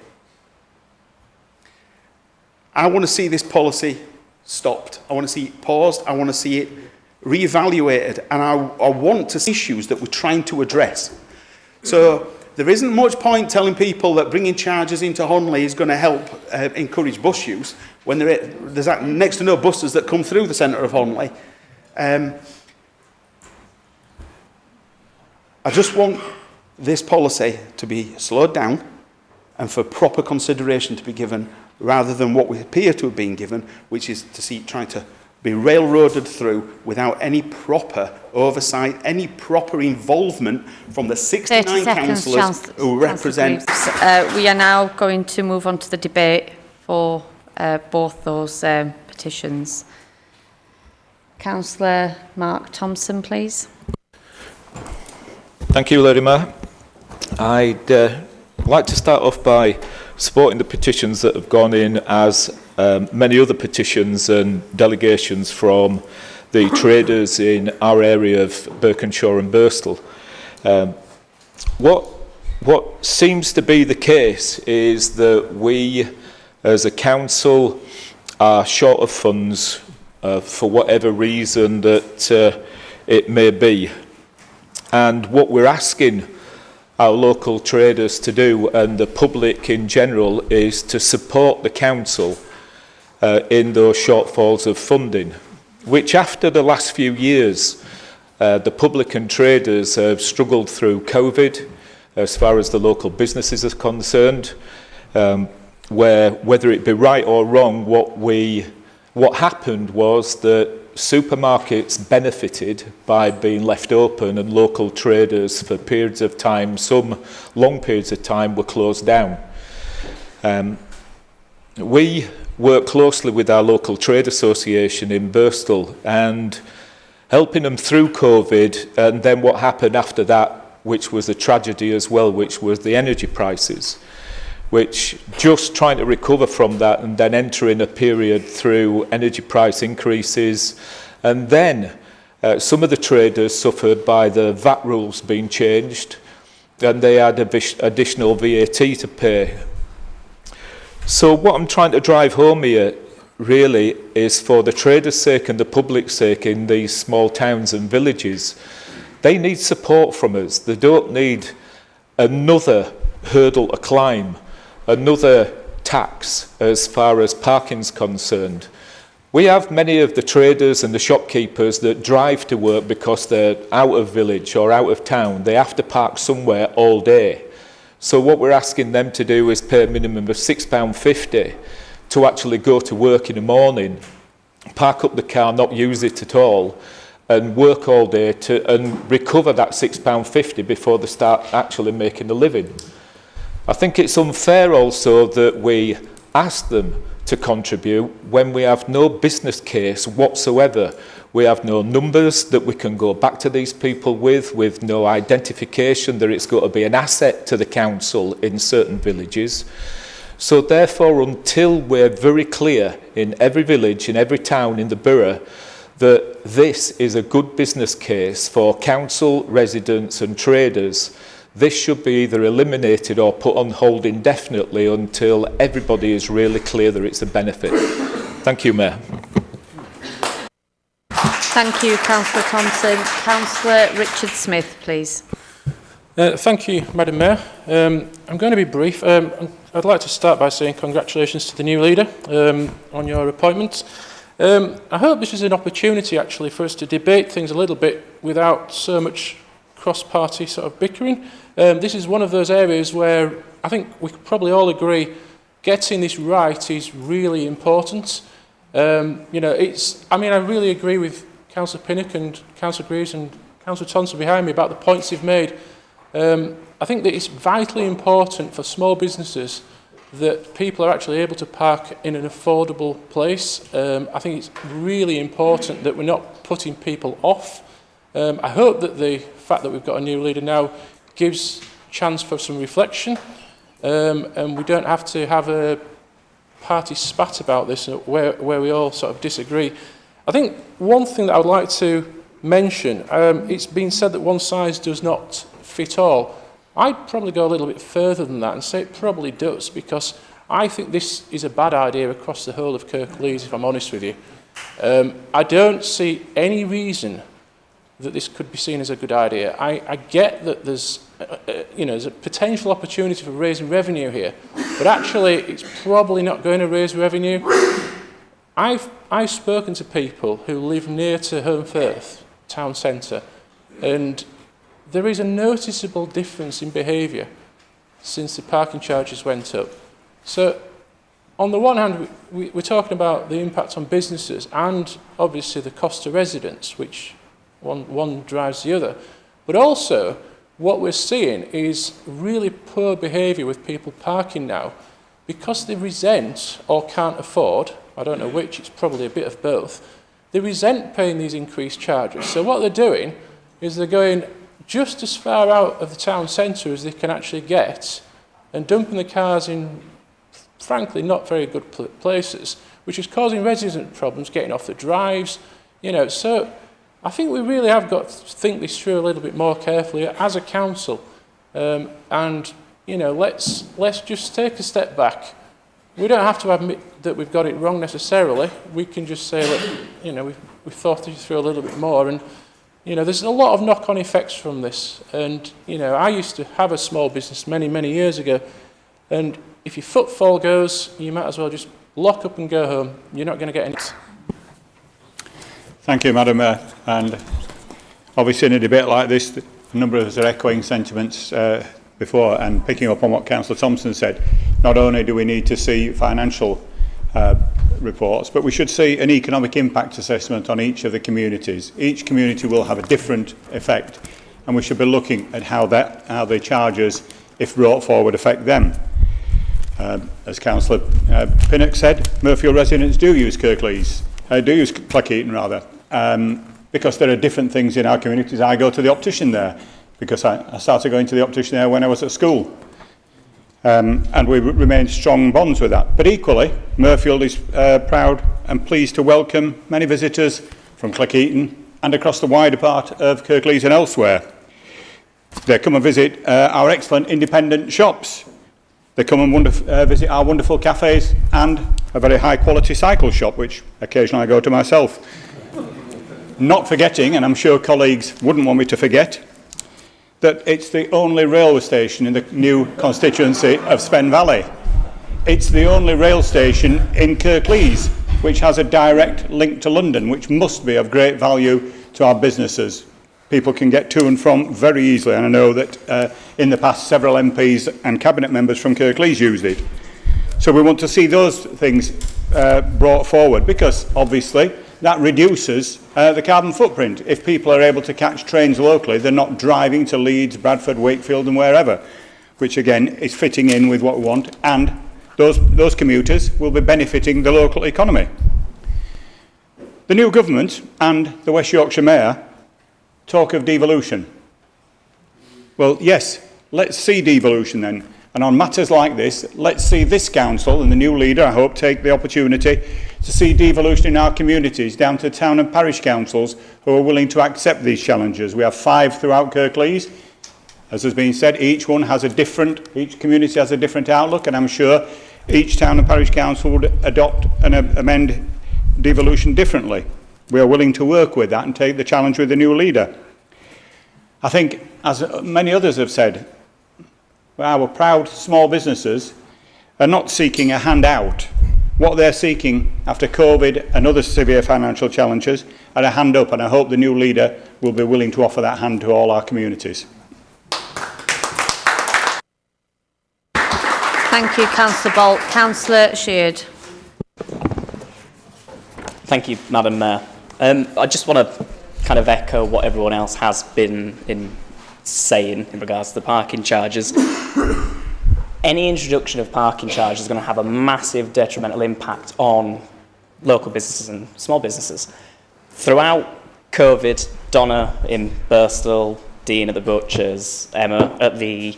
I want to see this policy stopped. I want to see it paused. I want to see it reevaluated. And I want to see issues that we're trying to address. So there isn't much point telling people that bringing charges into Honley is going to help encourage bus use when there's next to no buses that come through the centre of Honley. I just want this policy to be slowed down and for proper consideration to be given, rather than what we appear to have been given, which is to see trying to be railroaded through without any proper oversight, any proper involvement from the 69 councillors who represent... We are now going to move on to the debate for both those petitions. Councillor Mark Thompson, please. Thank you, Lady Mayor. I'd like to start off by supporting the petitions that have gone in, as many other petitions and delegations from the traders in our area of Berkenshaw and Birstall. What seems to be the case is that we, as a council, are short of funds for whatever reason that it may be. And what we're asking our local traders to do, and the public in general, is to support the council in those shortfalls of funding, which after the last few years, the public and traders have struggled through COVID as far as the local businesses are concerned, where, whether it be right or wrong, what happened was that supermarkets benefited by being left open, and local traders for periods of time, some long periods of time, were closed down. we work closely with our local trade association in Birstall and helping them through COVID, and then what happened after that, which was a tragedy as well, which was the energy prices, which just trying to recover from that and then entering a period through energy price increases. And then some of the traders suffered by the VAT rules being changed, and they had additional VAT to pay. So what I'm trying to drive home here really is, for the traders' sake and the public's sake in these small towns and villages, they need support from us. They don't need another hurdle to climb, another tax as far as parking's concerned. We have many of the traders and the shopkeepers that drive to work because they're out of village or out of town. They have to park somewhere all day. So what we're asking them to do is pay a minimum of £6.50 to actually go to work in the morning, park up the car, not use it at all, and work all day and recover that £6.50 before they start actually making a living. I think it's unfair also that we ask them to contribute when we have no business case whatsoever. We have no numbers that we can go back to these people with no identification that it's got to be an asset to the council in certain villages. So therefore, until we're very clear in every village, in every town in the borough, that this is a good business case for council, residents and traders, this should be either eliminated or put on hold indefinitely until everybody is really clear that it's a benefit. Thank you, Mayor. Thank you, Councillor Thompson. Councillor Richard Smith, please. Thank you, Madam Mayor. I'm going to be brief. I'd like to start by saying congratulations to the new leader on your appointment. I hope this is an opportunity actually for us to debate things a little bit without so much cross-party sort of bickering. This is one of those areas where I think we could probably all agree getting this right is really important. You know, I really agree with Councillor Pinnock and Councillor Greaves and Councillor Thompson behind me about the points they've made. I think that it's vitally important for small businesses that people are actually able to park in an affordable place. I think it's really important that we're not putting people off. I hope that the fact that we've got a new leader now gives chance for some reflection, and we don't have to have a party spat about this where we all sort of disagree. I think one thing that I would like to mention, it's been said that one size does not fit all. I'd probably go a little bit further than that and say it probably does, because I think this is a bad idea across the whole of Kirklees, if I'm honest with you. I don't see any reason that this could be seen as a good idea. I get that there's a potential opportunity for raising revenue here, but actually it's probably not going to raise revenue. I've spoken to people who live near to Home Firth town centre, and there is a noticeable difference in behaviour since the parking charges went up. So on the one hand, we're talking about the impact on businesses and obviously the cost to residents, which one drives the other. But also, what we're seeing is really poor behaviour with people parking now because they resent or can't afford, I don't know which, it's probably a bit of both, they resent paying these increased charges. So what they're doing is they're going just as far out of the town centre as they can actually get and dumping the cars in, frankly, not very good places, which is causing resident problems getting off the drives. So I think we really have got to think this through a little bit more carefully as a council, and let's just take a step back. We don't have to admit that we've got it wrong necessarily. We can just say, look, we've thought it through a little bit more, and there's a lot of knock-on effects from this. And I used to have a small business many years ago, and if your footfall goes, you might as well just lock up and go home. You're not going to get any. Thank you, Madam Mayor. And obviously in a debate like this, a number of us are echoing sentiments before and picking up on what Councillor Thompson said. Not only do we need to see financial reports, but we should see an economic impact assessment on each of the communities. Each community will have a different effect, and we should be looking at how the charges, if brought forward, affect them. As Councillor Pinnock said, Murfield residents do use Kirklees, do use Cleckheaton rather, because there are different things in our communities. I go to the optician there because I started going to the optician there when I was at school. And we remain strong bonds with that. But equally, Murfield is proud and pleased to welcome many visitors from Cleckheaton and across the wider part of Kirklees and elsewhere. They come and visit our excellent independent shops. They come and visit our wonderful cafes and a very high quality cycle shop, which occasionally I go to myself. Not forgetting, and I'm sure colleagues wouldn't want me to forget, that it's the only railway station in the new constituency of Spen Valley. It's the only rail station in Kirklees which has a direct link to London, which must be of great value to our businesses. People can get to and from very easily, and I know that in the past several MPs and cabinet members from Kirklees used it. So we want to see those things brought forward, because obviously that reduces the carbon footprint. If people are able to catch trains locally, they're not driving to Leeds, Bradford, Wakefield and wherever, which again is fitting in with what we want, and those commuters will be benefiting the local economy. The new government and the West Yorkshire Mayor talk of devolution. Well, yes, let's see devolution then. And on matters like this, let's see this council and the new leader, I hope, take the opportunity to see devolution in our communities down to town and parish councils who are willing to accept these challenges. We have 5 throughout Kirklees. As has been said, each community has a different outlook, and I'm sure each town and parish council would adopt and amend devolution differently. We are willing to work with that and take the challenge with the new leader. I think, as many others have said, our proud small businesses are not seeking a handout. What they're seeking after COVID and other severe financial challenges are a hand up, and I hope the new leader will be willing to offer that hand to all our communities. Thank you, Councillor Bolt. Councillor Sheard. Thank you, Madam Mayor. I just want to kind of echo what everyone else has been saying in regards to the parking charges. Any introduction of parking charges is going to have a massive detrimental impact on local businesses and small businesses. Throughout COVID, Donna in Birstall, Dean at the Butchers, Emma at the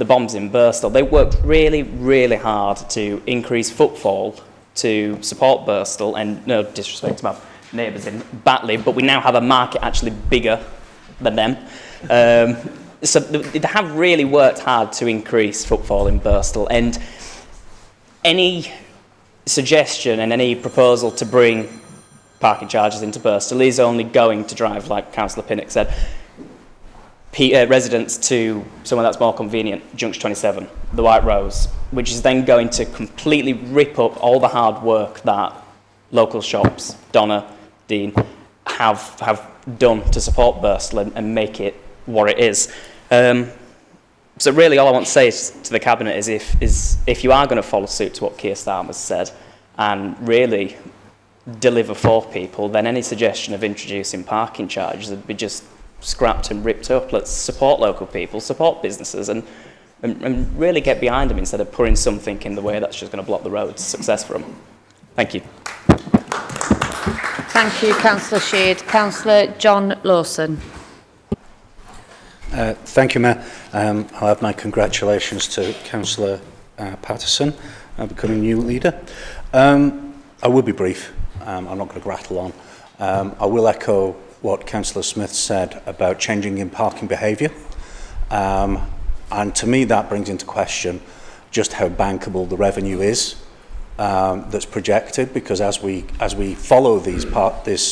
bombs in Birstall, they worked really, really hard to increase footfall to support Birstall, and no disrespect to my neighbours in Batley, but we now have a market actually bigger than them. So they have really worked hard to increase footfall in Birstall, and any suggestion and any proposal to bring parking charges into Birstall is only going to drive, like Councillor Pinnock said, residents to somewhere that's more convenient, Junction 27, the White Rose, which is then going to completely rip up all the hard work that local shops, Donna, Dean, have done to support Birstall and make it what it is. So really all I want to say to the Cabinet is if you are going to follow suit to what Keir Starmer's said and really deliver for people, then any suggestion of introducing parking charges would be just scrapped and ripped up. Let's support local people, support businesses, and really get behind them instead of putting something in the way that's just going to block the road to success for them. Thank you. Thank you, Councillor Sheard. Councillor John Lawson. Thank you, Mayor. I'll have my congratulations to Councillor Patterson becoming new leader. I will be brief. I'm not going to rattle on. I will echo what Councillor Smith said about changing in parking behaviour. And to me, that brings into question just how bankable the revenue is that's projected, because as we follow this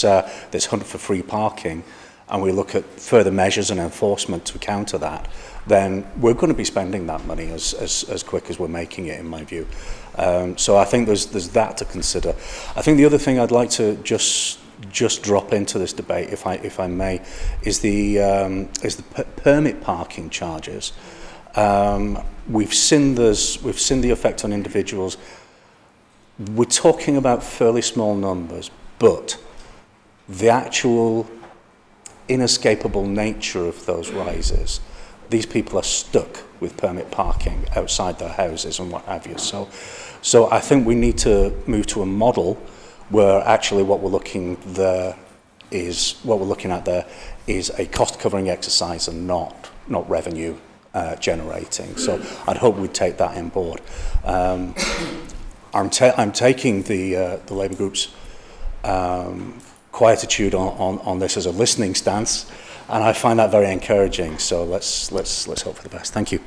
hunt for free parking, and we look at further measures and enforcement to counter that, then we're going to be spending that money as quick as we're making it, in my view. So I think there's that to consider. I think the other thing I'd like to just drop into this debate, if I may, is the permit parking charges. We've seen the effect on individuals. We're talking about fairly small numbers, but the actual inescapable nature of those rises, these people are stuck with permit parking outside their houses and what have you. So I think we need to move to a model where actually what we're looking at there is a cost covering exercise and not revenue generating. So I'd hope we'd take that on board. I'm taking the Labour Group's quietude on this as a listening stance, and I find that very encouraging. So let's hope for the best. Thank you.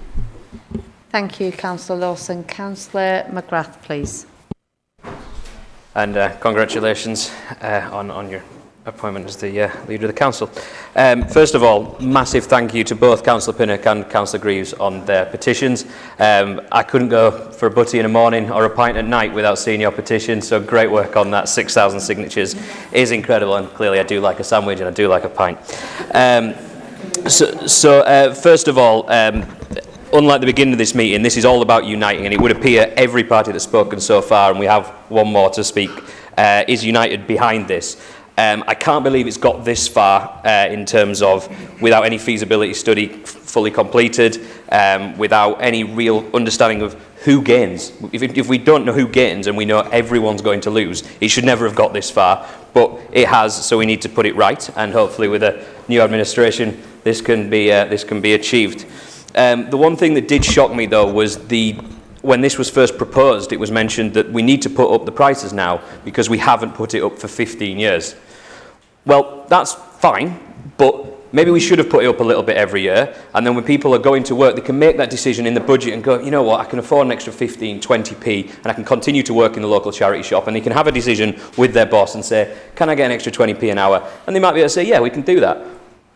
Thank you, Councillor Lawson. Councillor McGrath, please. And congratulations on your appointment as the Leader of the Council. First of all, massive thank you to both Councillor Pinnock and Councillor Greaves on their petitions. I couldn't go for a butty in the morning or a pint at night without seeing your petition, so great work on that. 6,000 signatures is incredible, and clearly I do like a sandwich and I do like a pint. First of all, unlike the beginning of this meeting, this is all about uniting, and it would appear every party that's spoken so far, and we have one more to speak, is united behind this. I can't believe it's got this far in terms of without any feasibility study fully completed, without any real understanding of who gains. If we don't know who gains and we know everyone's going to lose, it should never have got this far, but it has, so we need to put it right, and hopefully with a new administration this can be achieved. The one thing that did shock me though was when this was first proposed, it was mentioned that we need to put up the prices now because we haven't put it up for 15 years. Well, that's fine, but maybe we should have put it up a little bit every year, and then when people are going to work, they can make that decision in the budget and go, you know what, I can afford an extra 15, 20p, and I can continue to work in the local charity shop, and they can have a decision with their boss and say, can I get an extra 20p an hour? And they might be able to say, yeah, we can do that.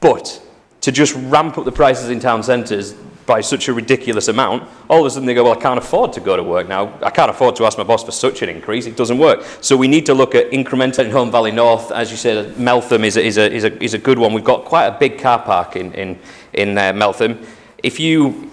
But to just ramp up the prices in town centres by such a ridiculous amount, all of a sudden they go, well, I can't afford to go to work now. I can't afford to ask my boss for such an increase. It doesn't work. So we need to look at incremental in Home Valley North. As you said, Meltham is a good one. We've got quite a big car park in Meltham. If you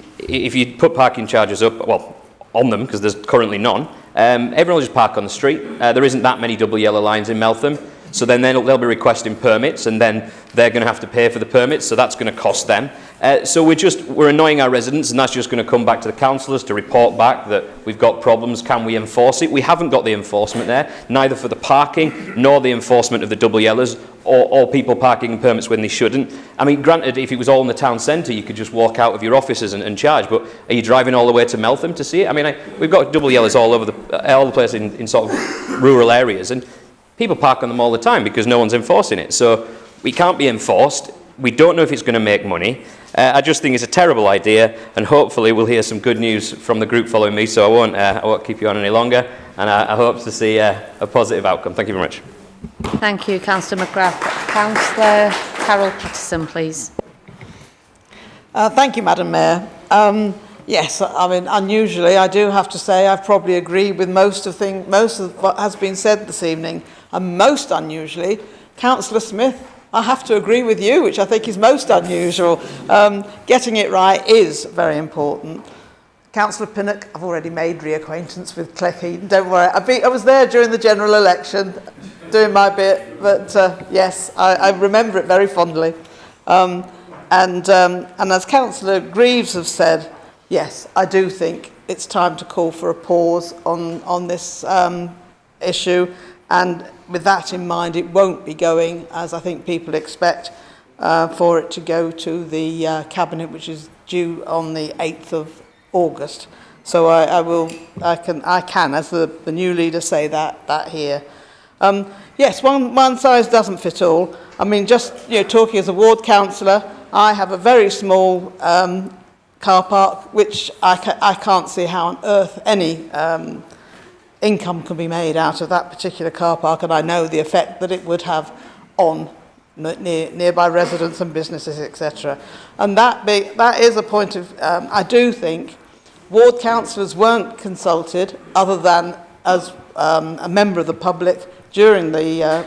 put parking charges up, well, on them, because there's currently none, everyone will just park on the street. There isn't that many double yellow lines in Meltham. So then they'll be requesting permits, and then they're going to have to pay for the permits, so that's going to cost them. So we're annoying our residents, and that's just going to come back to the councillors to report back that we've got problems. Can we enforce it? We haven't got the enforcement there, neither for the parking nor the enforcement of the double yellows or people parking permits when they shouldn't. I mean, granted, if it was all in the town centre, you could just walk out of your offices and charge, but are you driving all the way to Meltham to see it? I mean, we've got double yellows all over the place in sort of rural areas, and people park on them all the time because no one's enforcing it. So we can't be enforced. We don't know if it's going to make money. I just think it's a terrible idea, and hopefully we'll hear some good news from the group following me, so I won't keep you on any longer, and I hope to see a positive outcome. Thank you very much. Thank you, Councillor McGrath. Councillor Carol Patterson, please. Thank you, Madam Mayor. Yes, I mean, unusually, I do have to say I've probably agreed with most of what has been said this evening, and most unusually, Councillor Smith, I have to agree with you, which I think is most unusual. Getting it right is very important. Councillor Pinnock, I've already made reacquaintance with Kirklees. Don't worry, I was there during the general election, doing my bit, but yes, I remember it very fondly. And as Councillor Greaves have said, yes, I do think it's time to call for a pause on this issue, and with that in mind, it won't be going, as I think people expect, for it to go to the Cabinet, which is due on the 8th of August. So I can, as the new leader, say that here. Yes, one size doesn't fit all. I mean, just talking as a ward councillor, I have a very small car park, which I can't see how on earth any income can be made out of that particular car park, and I know the effect that it would have on nearby residents and businesses, etc. And that is a point of, I do think, ward councillors weren't consulted other than as a member of the public during the,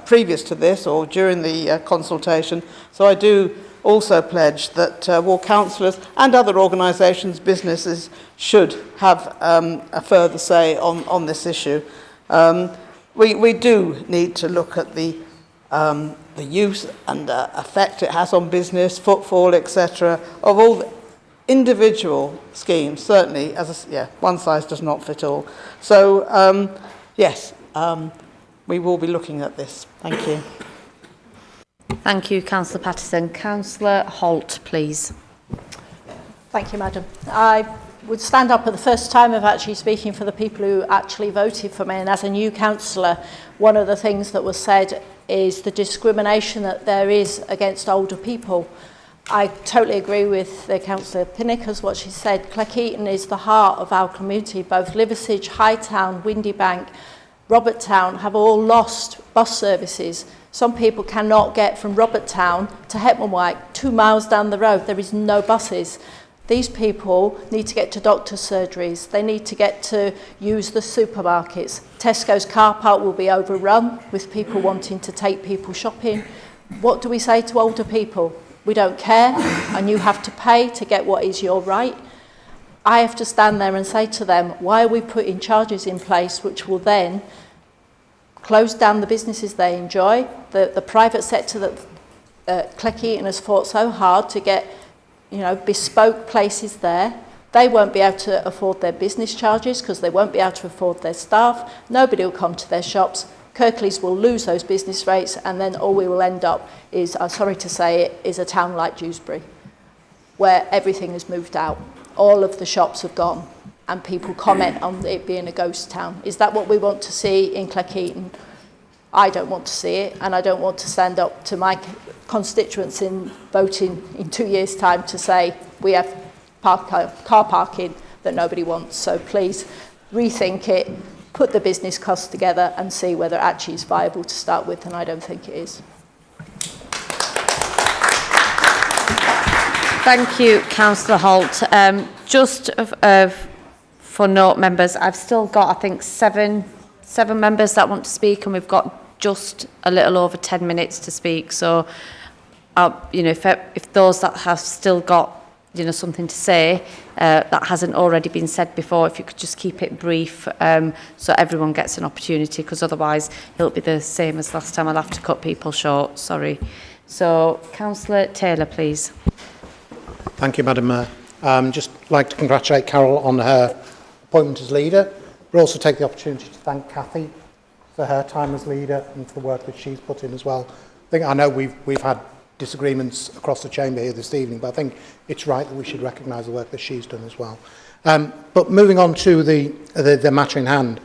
previous to this or during the consultation. So I do also pledge that ward councillors and other organisations, businesses, should have a further say on this issue. We do need to look at the use and effect it has on business, footfall, etc., of individual schemes, certainly, one size does not fit all. So, yes, we will be looking at this. Thank you. Thank you, Councillor Patterson. Councillor Holt, please. Thank you, Madam. I would stand up at the first time of actually speaking for the people who actually voted for me, and as a new councillor, one of the things that was said is the discrimination that there is against older people. I totally agree with Councillor Pinnick, what she said. Cleckheaton is the heart of our community. Both Liversidge, Hightown, Windybank, Robertstown have all lost bus services. Some people cannot get from Robertstown to Hetmanwyke, 2 miles down the road. There is no buses. These people need to get to doctor's surgeries. They need to get to use the supermarkets. Tesco's car park will be overrun with people wanting to take people shopping. What do we say to older people? We don't care, and you have to pay to get what is your right. I have to stand there and say to them, why are we putting charges in place which will then close down the businesses they enjoy? The private sector that Cleckheaton has fought so hard to get, bespoke places there, they won't be able to afford their business charges because they won't be able to afford their staff. Nobody will come to their shops. Kirklees will lose those business rates, and then all we will end up is, I'm sorry to say it, is a town like Dewsbury, where everything has moved out. All of the shops have gone, and people comment on it being a ghost town. Is that what we want to see in Cleckheaton? I don't want to see it, and I don't want to stand up to my constituents in voting in 2 years' time to say we have car parking that nobody wants. So please rethink it, put the business costs together and see whether it actually is viable to start with, and I don't think it is. Thank you, Councillor Holt. Just for note, members, I've still got, I think, seven members that want to speak, and we've got just a little over 10 minutes to speak. So, if those that have still got something to say that hasn't already been said before, if you could just keep it brief so everyone gets an opportunity, because otherwise it'll be the same as last time. I'll have to cut people short, sorry. So, Councillor Taylor, please. Thank you, Madam Mayor. Just like to congratulate Carol on her appointment as leader, but also take the opportunity to thank Cathy for her time as leader and for the work that she's put in as well. I know we've had disagreements across the chamber here this evening, but I think it's right that we should recognise the work that she's done as well. But moving on to the matter in hand,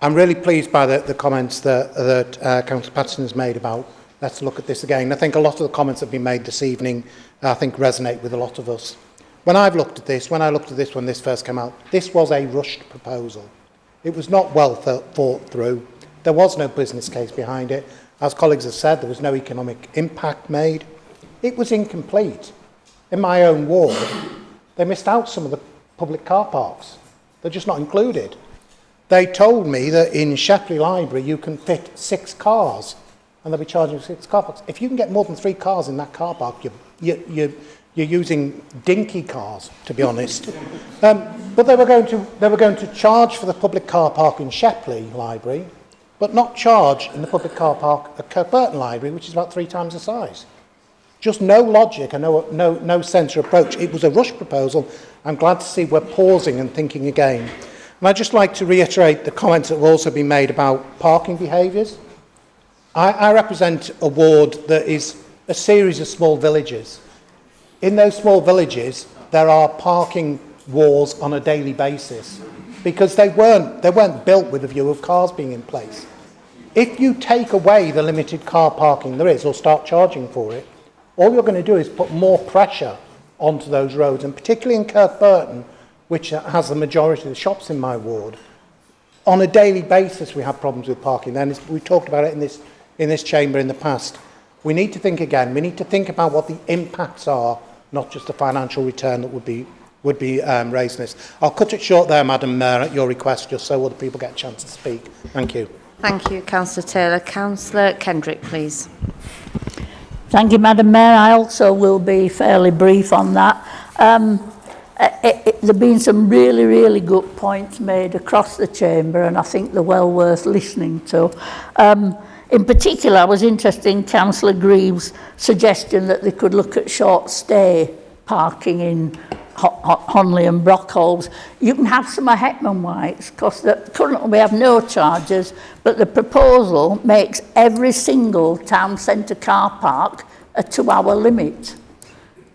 I'm really pleased by the comments that Councillor Patterson has made about let's look at this again. I think a lot of the comments that have been made this evening, I think, resonate with a lot of us. When I looked at this when this first came out, this was a rushed proposal. It was not well thought through. There was no business case behind it. As colleagues have said, there was no economic impact made. It was incomplete. In my own ward, they missed out some of the public car parks. They're just not included. They told me that in Shepley Library you can fit 6 cars, and they'll be charging for 6 car parks. If you can get more than 3 cars in that car park, you're using dinky cars, to be honest. But they were going to charge for the public car park in Shepley Library, but not charge in the public car park at Kirkburton Library, which is about 3 times the size. Just no logic and no sense of approach. It was a rush proposal. I'm glad to see we're pausing and thinking again. And I'd just like to reiterate the comments that have also been made about parking behaviours. I represent a ward that is a series of small villages. In those small villages, there are parking wars on a daily basis because they weren't built with a view of cars being in place. If you take away the limited car parking there is, or start charging for it, all you're going to do is put more pressure onto those roads, and particularly in Kirkburton, which has the majority of the shops in my ward. On a daily basis, we have problems with parking. Then we talked about it in this chamber in the past. We need to think again. We need to think about what the impacts are, not just the financial return that would be raised in this. I'll cut it short there, Madam Mayor, at your request, just so other people get a chance to speak. Thank you. Thank you, Councillor Taylor. Councillor Kendrick, please. Thank you, Madam Mayor. I also will be fairly brief on that. There have been some really, really good points made across the chamber, and I think they're well worth listening to. In particular, I was interested in Councillor Greaves' suggestion that they could look at short stay parking in Honley and Brockholes. You can have some of Heckman Whites, because currently we have no charges, but the proposal makes every single town centre car park a 2-hour limit.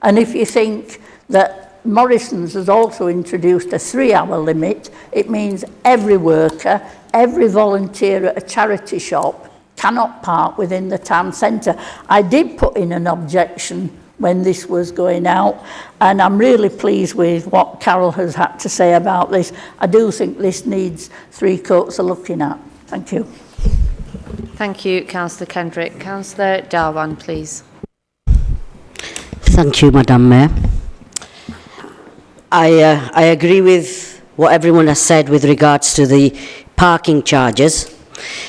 And if you think that Morrison's has also introduced a 3-hour limit, it means every worker, every volunteer at a charity shop cannot park within the town centre. I did put in an objection when this was going out, and I'm really pleased with what Carol has had to say about this. I do think this needs 3 coats of looking at. Thank you. Thank you, Councillor Kendrick. Councillor Darwan, please. Thank you, Madam Mayor. I agree with what everyone has said with regards to the parking charges,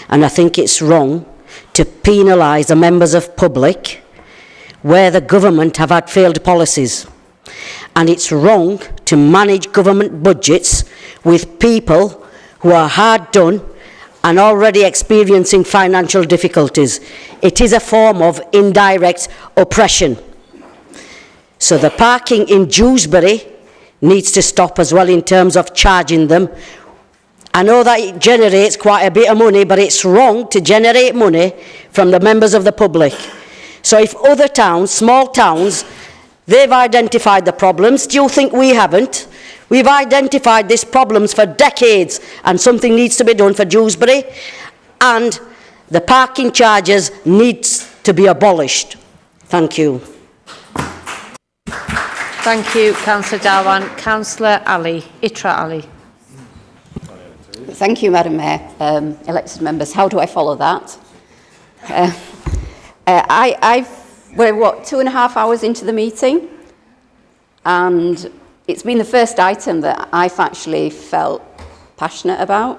and I think it's wrong to penalise the members of public where the government have had failed policies. And it's wrong to manage government budgets with people who are hard done and already experiencing financial difficulties. It is a form of indirect oppression. So the parking in Dewsbury needs to stop as well in terms of charging them. I know that it generates quite a bit of money, but it's wrong to generate money from the members of the public. So if other towns, small towns, they've identified the problems, do you think we haven't? We've identified these problems for decades, and something needs to be done for Dewsbury, and the parking charges needs to be abolished. Thank you. Thank you, Councillor Darwan. Councillor Ali, Itra Ali. Thank you, Madam Mayor. Elected members, how do I follow that? We're, 2.5 hours into the meeting, and it's been the first item that I've actually felt passionate about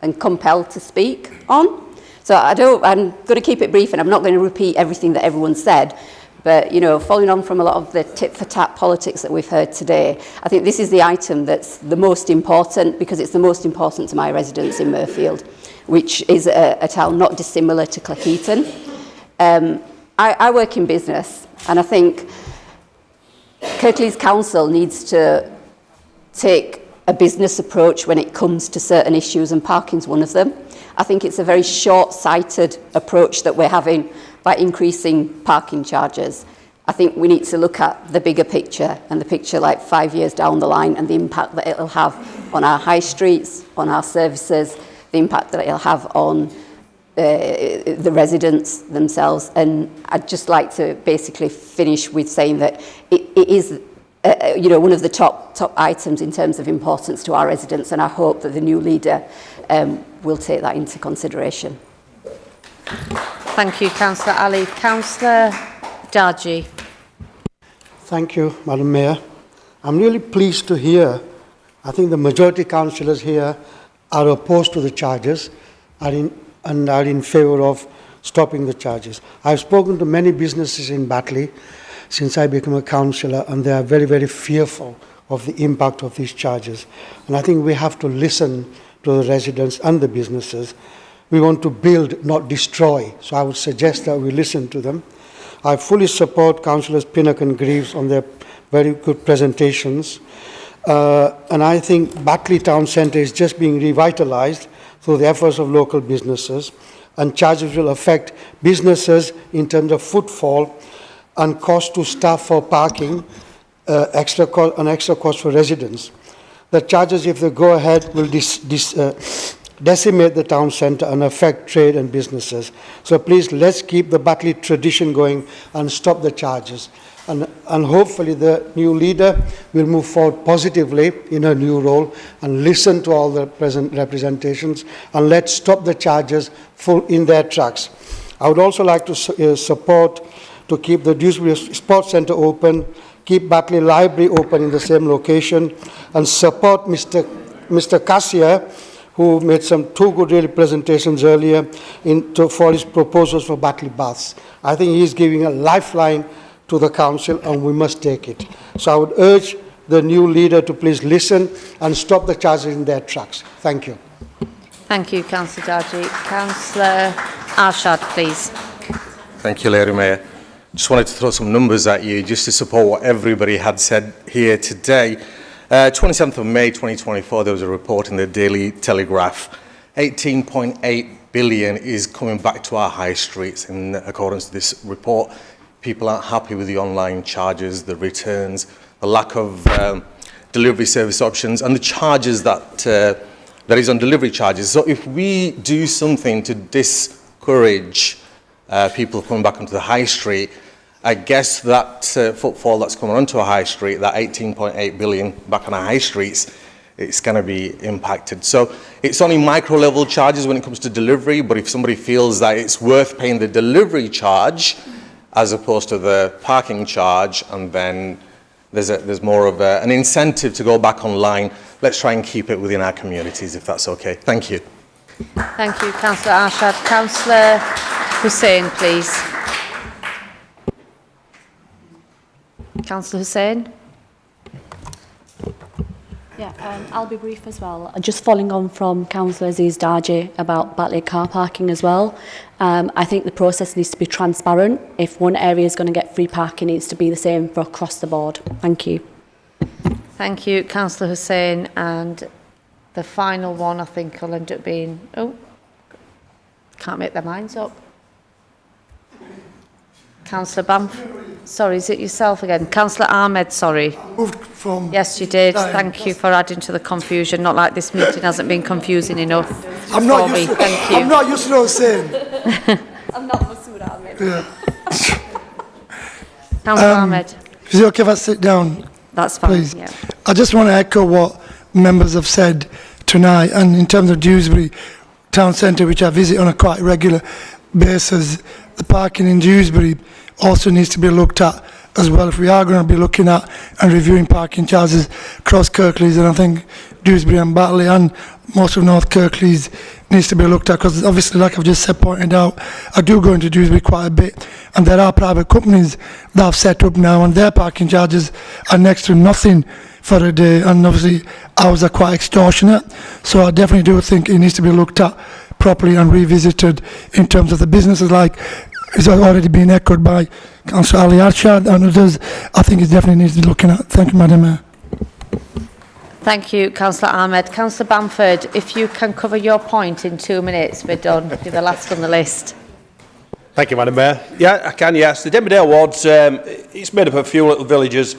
and compelled to speak on. So I'm going to keep it brief, and I'm not going to repeat everything that everyone said, but, you know, following on from a lot of the tit-for-tat politics that we've heard today, I think this is the item that's the most important, because it's the most important to my residents in Mirfield, which is a town not dissimilar to Cleckheaton. I work in business, and I think Kirklees Council needs to take a business approach when it comes to certain issues, and parking's one of them. I think it's a very short-sighted approach that we're having by increasing parking charges. I think we need to look at the bigger picture, and the picture like 5 years down the line, and the impact that it'll have on our high streets, on our services, the impact that it'll have on the residents themselves. And I'd just like to basically finish with saying that it is you know, one of the top items in terms of importance to our residents, and I hope that the new leader will take that into consideration. Thank you, Councillor Ali. Councillor Darji. Thank you, Madam Mayor. I'm really pleased to hear, I think the majority councillors here are opposed to the charges and are in favour of stopping the charges. I've spoken to many businesses in Batley since I became a councillor, and they are very, very fearful of the impact of these charges. And I think we have to listen to the residents and the businesses. We want to build, not destroy. So I would suggest that we listen to them. I fully support Councillors Pinnock and Greaves on their very good presentations. And I think Batley Town Centre is just being revitalised through the efforts of local businesses, and charges will affect businesses in terms of footfall and cost to staff for parking, extra cost for residents. The charges, if they go ahead, will decimate the town centre and affect trade and businesses. So please, let's keep the Batley tradition going and stop the charges. And hopefully the new leader will move forward positively in her new role and listen to all the present representations, and let's stop the charges full in their tracks. I would also like to support to keep the Dewsbury Sports Centre open, keep Batley Library open in the same location, and support Mr. Cassia, who made two good really presentations earlier for his proposals for Batley Baths. I think he's giving a lifeline to the council, and we must take it. So I would urge the new leader to please listen and stop the charges in their tracks. Thank you. Thank you, Councillor Darji. Councillor Arshad, please. Thank you, Lady Mayor. Just wanted to throw some numbers at you just to support what everybody had said here today. 27th of May 2024, there was a report in the Daily Telegraph. 18.8 billion is coming back to our high streets in accordance to this report. People aren't happy with the online charges, the returns, the lack of delivery service options, and the charges that is on delivery charges. So if we do something to discourage people coming back onto the high street, I guess that footfall that's coming onto a high street, that 18.8 billion back on our high streets, it's going to be impacted. So it's only micro level charges when it comes to delivery, but if somebody feels that it's worth paying the delivery charge as opposed to the parking charge, and then there's more of an incentive to go back online, let's try and keep it within our communities, if that's okay. Thank you. Thank you, Councillor Arshad. Councillor Hussain, please. Councillor Hussain. Yeah, I'll be brief as well. Just following on from Councillor Aziz Darji about Batley car parking as well. I think the process needs to be transparent. If one area is going to get free parking, it needs to be the same for across the board. Thank you. Thank you, Councillor Hussain. And the final one, I think, will end up being... Oh, can't make their minds up. Councillor Bamford. Sorry, is it yourself again? Councillor Ahmed, sorry. Moved from... Yes, you did. Thank you for adding to the confusion. Not like this meeting hasn't been confusing enough I'm not for me. used to, Thank you. I'm not used to what I'm saying. I'm not Masood Ahmed. Yeah. Councillor Ahmed. Is it okay if I sit down? That's fine, please? yeah. I just want to echo what members have said tonight, and in terms of Dewsbury Town Centre, which I visit on a quite regular basis, the parking in Dewsbury also needs to be looked at as well. If we are going to be looking at and reviewing parking charges across Kirklees, and I think Dewsbury and Batley and most of North Kirklees needs to be looked at, because obviously, like I've just said, pointed out, I do go into Dewsbury quite a bit, and there are private companies that have set up now, and their parking charges are next to nothing for a day, and obviously ours are quite extortionate. So I definitely do think it needs to be looked at properly and revisited in terms of the businesses, like it's already been echoed by Councillor Ali Arshad and others. I think it definitely needs to be looking at. Thank you, Madam Mayor. Thank you, Councillor Ahmed. Councillor Bamford, if you can cover your point in 2 minutes, we're done. You're the last on the list. Thank you, Madam Mayor. Yeah, I can, yes. The Denbydale Wards, it's made up of a few little villages.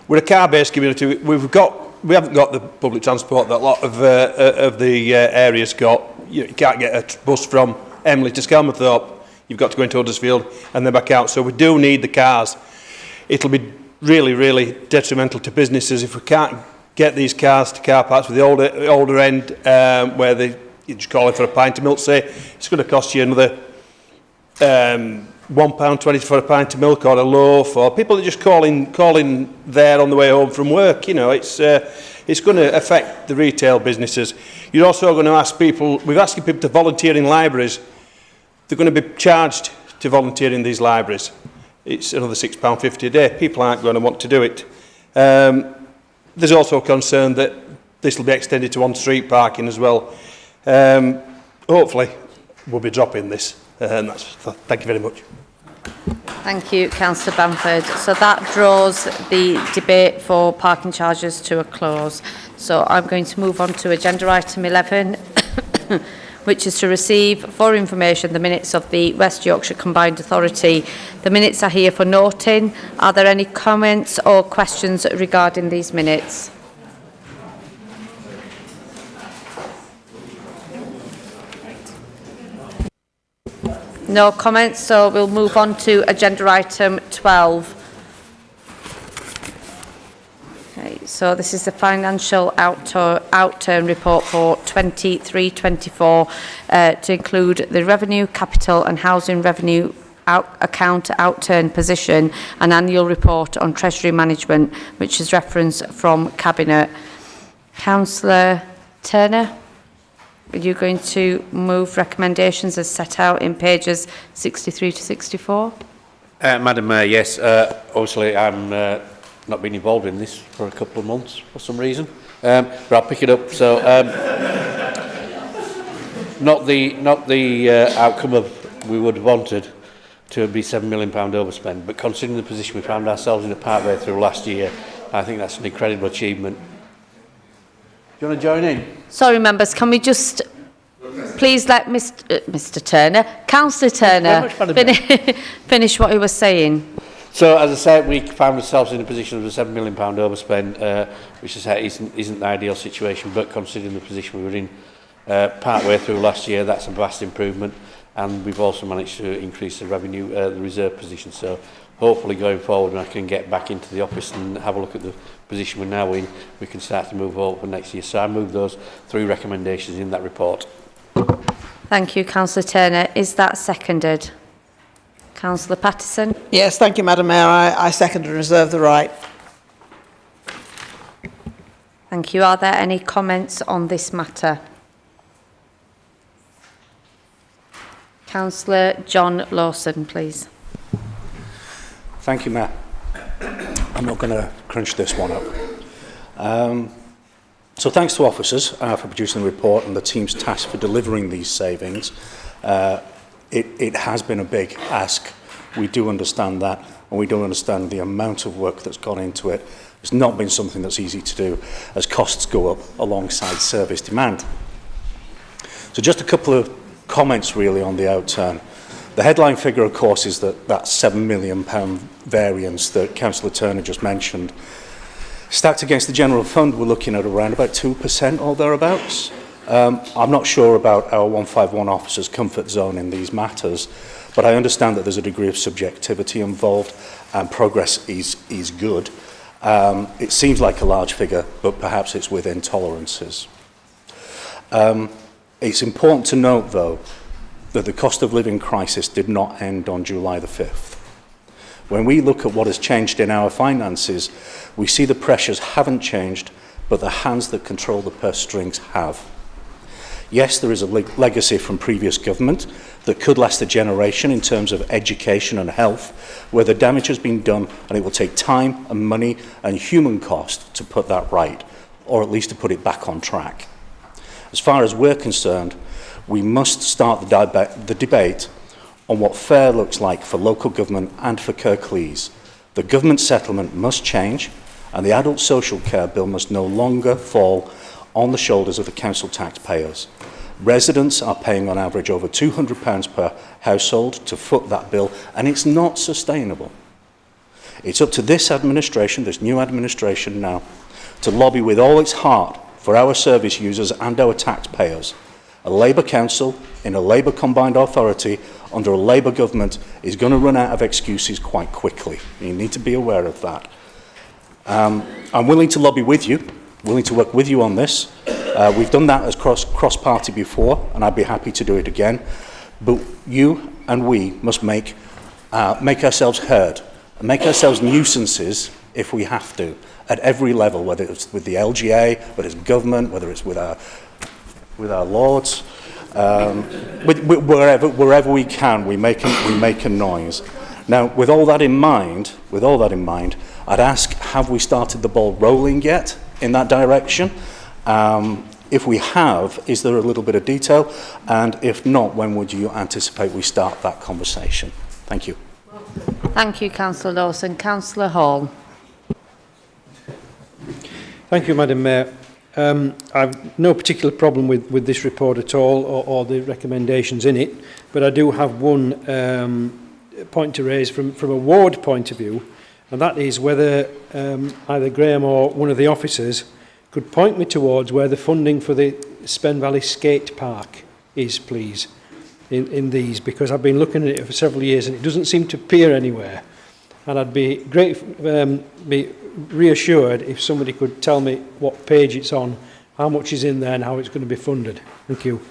We're a car-based community. We haven't got the public transport that a lot of the areas got. You can't get a bus from Emley to Skelmerthorpe. You've got to go into Huddersfield and then back out. So we do need the cars. It'll be really, really detrimental to businesses if we can't get these cars to car parks with the older end, where you just call it for a pint of milk, say. It's going to cost you another £1.20 for a pint of milk or a loaf, or people that just calling there on the way home from work. You know, it's going to affect the retail businesses. You're also going to ask people, we're asking people to volunteer in libraries. They're going to be charged to volunteer in these libraries. It's another £6.50 a day. People aren't going to want to do it. There's also a concern that this will be extended to on-street parking as well. Hopefully, we'll be dropping this. Thank you very much. Thank you, Councillor Bamford. So that draws the debate for parking charges to a close. So I'm going to move on to agenda item 11, which is to receive for information the minutes of the West Yorkshire Combined Authority. The minutes are here for noting. Are there any comments or questions regarding these minutes? No comments, so we'll move on to agenda item 12. Okay, so this is the financial outturn report for 23-24 to include the revenue, capital and housing revenue account outturn position and annual report on treasury management, which is referenced from Cabinet. Councillor Turner? Are you going to move recommendations as set out in pages 63 to 64? Madam Mayor, yes. Obviously, I'm not been involved in this for a couple of months for some reason, but I'll pick it up. So, not the outcome of we would have wanted to be £7 million overspend, but considering the position we found ourselves in a part way through last year, I think that's an incredible achievement. Do you want to join in? Sorry, members, can we just please let Mr Turner, Councillor Turner, finish what he was saying? So, as I said, we found ourselves in a position of a £7 million overspend, which I say isn't the ideal situation, but considering the position we were in part way through last year, that's a vast improvement, and we've also managed to increase the revenue, the reserve position. So, hopefully going forward, when I can get back into the office and have a look at the position we're now in, we can start to move forward for next year. So, I move those 3 recommendations in that report. Thank you, Councillor Turner. Is that seconded? Councillor Pattison? Yes, thank you, Madam Mayor. I second and reserve the right. Thank you. Are there any comments on this matter? Councillor John Lawson, please. Thank you, Mayor. I'm not going to crunch this one up. So thanks to officers for producing the report and the team's task for delivering these savings. It has been a big ask. We do understand that, and we do understand the amount of work that's gone into it. It's not been something that's easy to do as costs go up alongside service demand. So just a couple of comments really on the outturn. The headline figure, of course, is that £7 million variance that Councillor Turner just mentioned. Stacked against the general fund, we're looking at around about 2% or thereabouts. I'm not sure about our 151 officers' comfort zone in these matters, but I understand that there's a degree of subjectivity involved and progress is good. It seems like a large figure, but perhaps it's within tolerances. It's important to note, though, that the cost of living crisis did not end on July the 5th. When we look at what has changed in our finances, we see the pressures haven't changed, but the hands that control the purse strings have. Yes, there is a legacy from previous government that could last a generation in terms of education and health, where the damage has been done, and it will take time and money and human cost to put that right, or at least to put it back on track. As far as we're concerned, we must start the debate on what fair looks like for local government and for Kirklees. The government settlement must change, and the adult social care bill must no longer fall on the shoulders of the council taxpayers. Residents are paying on average over £200 per household to foot that bill, and it's not sustainable. It's up to this administration, this new administration now, to lobby with all its heart for our service users and our taxpayers. A Labour council in a Labour combined authority under a Labour government is going to run out of excuses quite quickly. You need to be aware of that. I'm willing to lobby with you, willing to work with you on this. We've done that as cross-party before, and I'd be happy to do it again. But you and we must make ourselves heard, and make ourselves nuisances if we have to, at every level, whether it's with the LGA, whether it's government, whether it's with our lords, wherever we can, we make a noise. Now, with all that in mind, I'd ask, have we started the ball rolling yet in that direction? If we have, is there a little bit of detail? And if not, when would you anticipate we start that conversation? Thank you. Thank you, Councillor Lawson. Councillor Hall. Thank you, Madam Mayor. I've no particular problem with this report at all, or the recommendations in it, but I do have one point to raise from a ward point of view, and that is whether either Graham or one of the officers could point me towards where the funding for the Spen Valley Skate Park is, please, in these, because I've been looking at it for several years and it doesn't seem to appear anywhere. And I'd be be reassured if somebody could tell me what page it's on, how much is in there and how it's going to be funded. Thank you.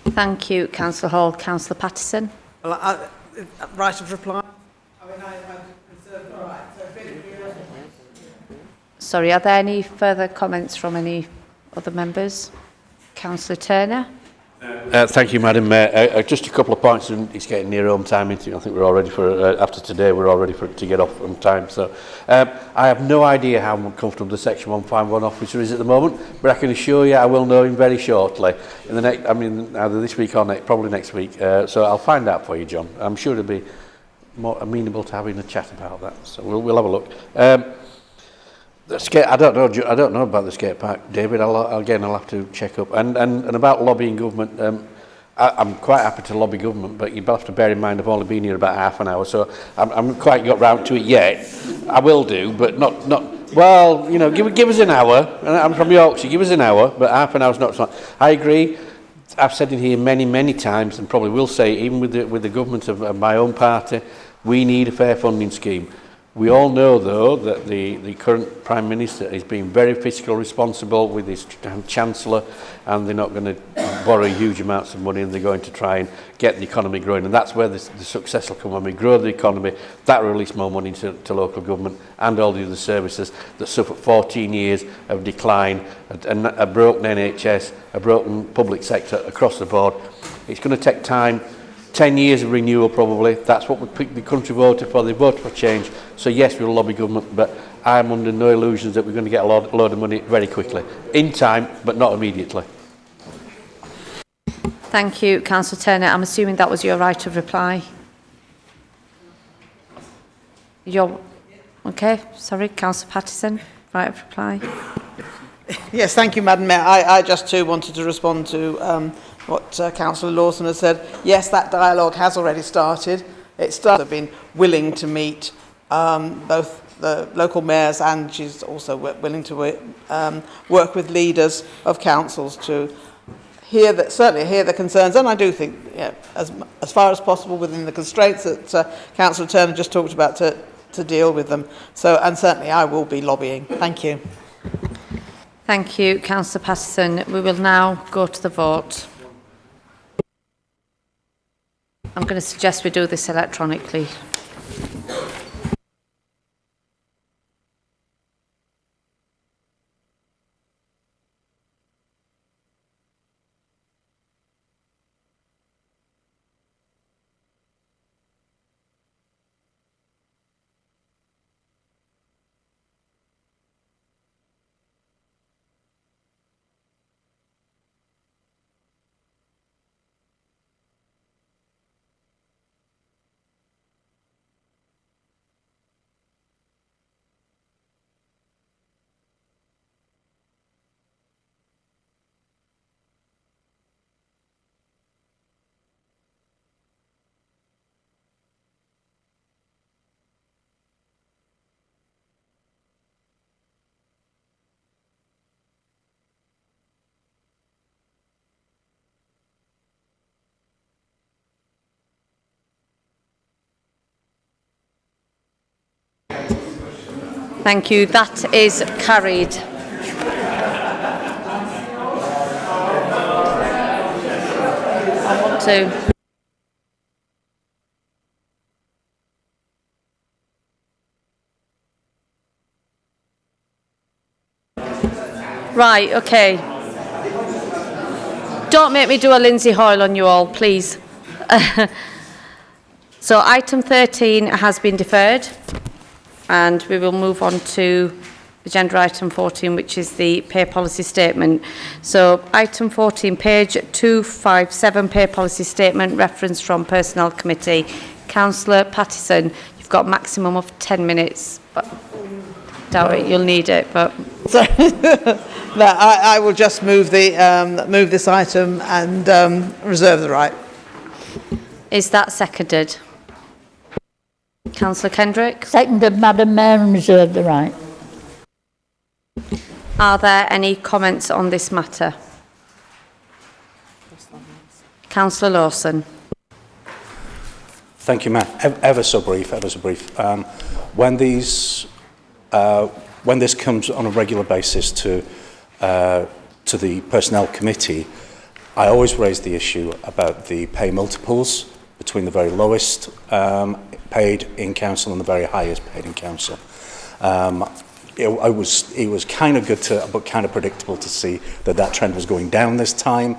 Thank you, Councillor Hall. Councillor Pattison. Well, right of reply. Sorry, are there any further comments from any other members? Councillor Turner. Thank you, Madam Mayor. Just a couple of points, and it's getting near home time. I think we're all ready for, after today, we're all ready for to get off on time. So I have no idea how comfortable the Section 151 officer is at the moment, but I can assure you I will know him very shortly. In the next, I mean, either this week or probably next week. So I'll find out for you, John. I'm sure he'll be more amenable to having a chat about that. So we'll have a look. The skate, I don't know about the skate park, David. I'll have to check up. And about lobbying government, I'm quite happy to lobby government, but you'll have to bear in mind I've only been here about half an hour, so I'm quite got round to it yet. I will do, but not. Well, you know, give us an hour. I'm from Yorkshire. Give us an hour, but half an hour's not. I agree. I've said it here many times, and probably will say it, even with the government of my own party, we need a fair funding scheme. We all know, though, that the current Prime Minister is being very fiscally responsible with his Chancellor, and they're not going to borrow huge amounts of money, and they're going to try and get the economy growing. And that's where the success will come when we grow the economy. That will release more money to local government and all the other services that suffered 14 years of decline, a broken NHS, a broken public sector across the board. It's going to take time. 10 years of renewal probably. That's what the country voted for. They voted for change. So yes, we'll lobby government, but I'm under no illusions that we're going to get a load of money very quickly. In time, but not immediately. Thank you, Councillor Turner. I'm assuming that was your right of reply. Okay, sorry, Councillor Pattison, right of reply. Yes, thank you, Madam Mayor. I just too wanted to respond to what Councillor Lawson has said. Yes, that dialogue has already started. It's started. Been willing to meet both the local mayors, and she's also willing to work with leaders of councils to certainly hear the concerns. And I do think, as far as possible within the constraints that Councillor Turner just talked about, to deal with them. So, and certainly I will be lobbying. Thank you. Thank you, Councillor Pattison. We will now go to the vote. I'm going to suggest we do this electronically. Thank you. That is carried. I want to... Right, okay. Don't make me do a Lindsay Hoyle on you all, please. So item 13 has been deferred, and we will move on to agenda item 14, which is the pay policy statement. So item 14, page 257, pay policy statement, reference from Personnel Committee. Councillor Pattison, you've got maximum of 10 minutes, but doubt it, you'll need it. But so, no, I will just move this item and reserve the right. Is that seconded? Councillor Kendrick? Seconded, Madam Mayor, and reserve the right. Are there any comments on this matter? Councillor Lawson. Thank you, Mayor. Ever so brief. When this comes on a regular basis to the Personnel Committee, I always raise the issue about the pay multiples between the very lowest paid in council and the very highest paid in council. It was kind of good but kind of predictable to see that trend was going down this time.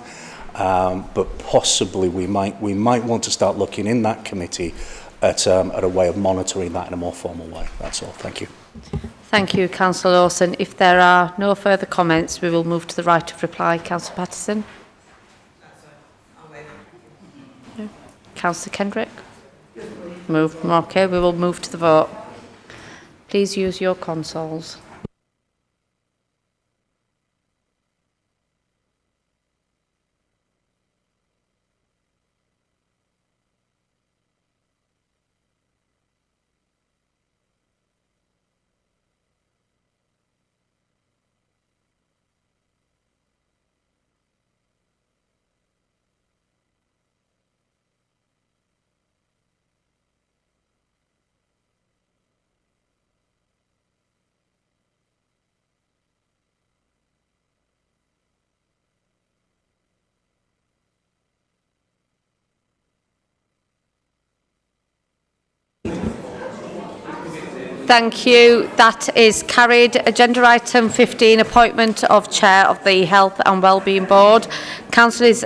but possibly we might want to start looking in that committee at a way of monitoring that in a more formal way. That's all. Thank you. Thank you, Councillor Lawson. If there are no further comments, we will move to the right of reply. Councillor Pattison. No. Councillor Kendrick. Move. Okay, we will move to the vote. Please use your consoles. Thank you. That is carried. Agenda item 15, appointment of Chair of the Health and Wellbeing Board. Council is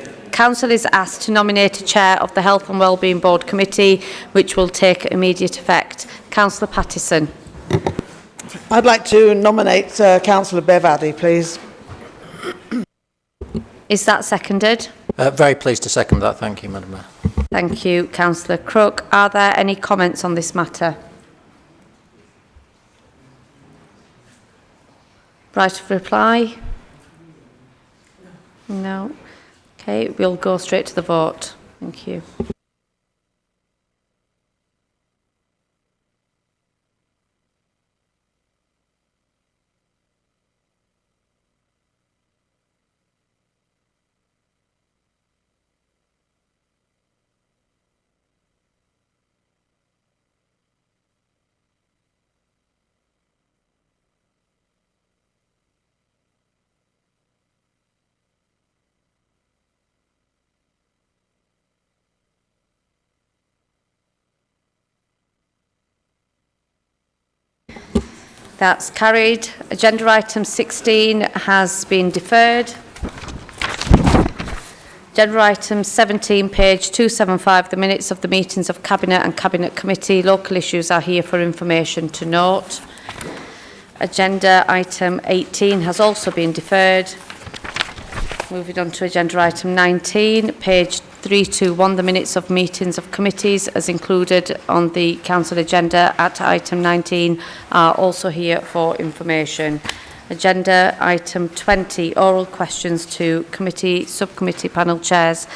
asked to nominate a Chair of the Health and Wellbeing Board Committee, which will take immediate effect. Councillor Pattison. I'd like to nominate Councillor Bev Addy, please. Is that seconded? Very pleased to second that. Thank you, Madam Mayor. Thank you, Councillor Crook. Are there any comments on this matter? Right of reply? No. Okay, we'll go straight to the vote. Thank you. That's carried. Agenda item 16 has been deferred. Agenda item 17, page 275, the minutes of the meetings of Cabinet and Cabinet Committee. Local issues are here for information to note. Agenda item 18 has also been deferred. Moving on to agenda item 19, page 321, the minutes of meetings of committees as included on the council agenda at item 19 are also here for information. Agenda item 20, oral questions to committee, subcommittee panel chairs,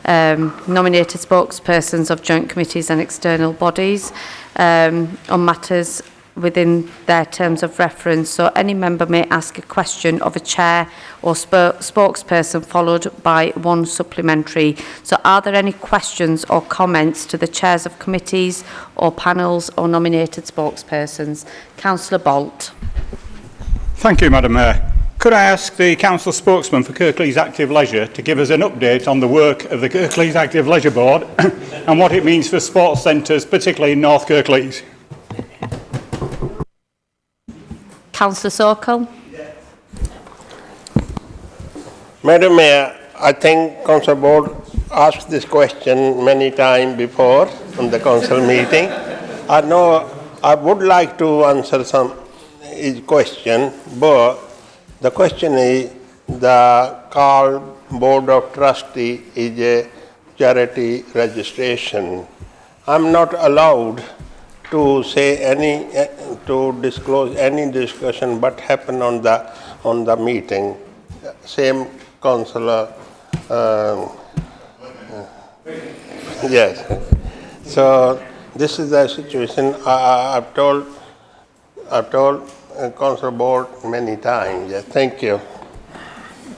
nominated spokespersons of joint committees and external bodies on matters within their terms of reference. So any member may ask a question of a chair or spokesperson followed by one supplementary. So are there any questions or comments to the chairs of committees or panels or nominated spokespersons? Councillor Bolt. Thank you, Madam Mayor. Could I ask the council spokesman for Kirklees Active Leisure to give us an update on the work of the Kirklees Active Leisure Board and what it means for sports centres, particularly in North Kirklees? Councillor Sokol. Madam Mayor, I think Council Board asked this question many times before on the council meeting. I know I would like to answer some question, but the question is the call Board of Trustees is a charity registration. I'm not allowed to say any, to disclose any discussion but happened on the meeting. Same councillor, yes. So this is the situation. I've told council board many times. Yes, thank you.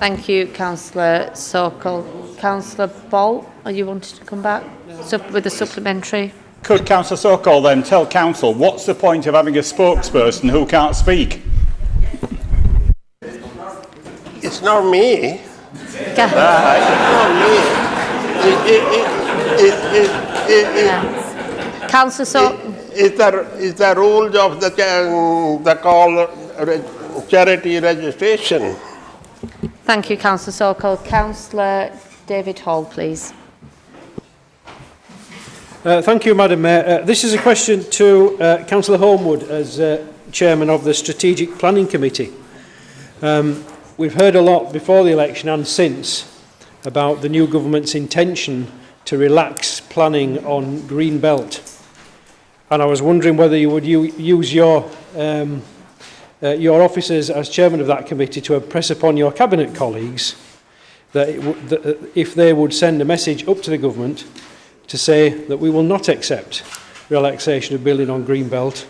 Thank you, Councillor Sokol. Councillor Bolt, are you wanting to come back with a supplementary? Could Councillor Sokol then tell council what's the point of having a spokesperson who can't speak? It's not me. It's not me. Councillor Sokol. It's the rules of the call charity registration. Thank you, Councillor Sokol. Councillor David Hall, please. Thank you, Madam Mayor. This is a question to Councillor Homewood as Chairman of the Strategic Planning Committee. We've heard a lot before the election and since about the new government's intention to relax planning on Green Belt. And I was wondering whether you would use your officers as Chairman of that committee to impress upon your Cabinet colleagues that if they would send a message up to the government to say that we will not accept relaxation of building on Greenbelt,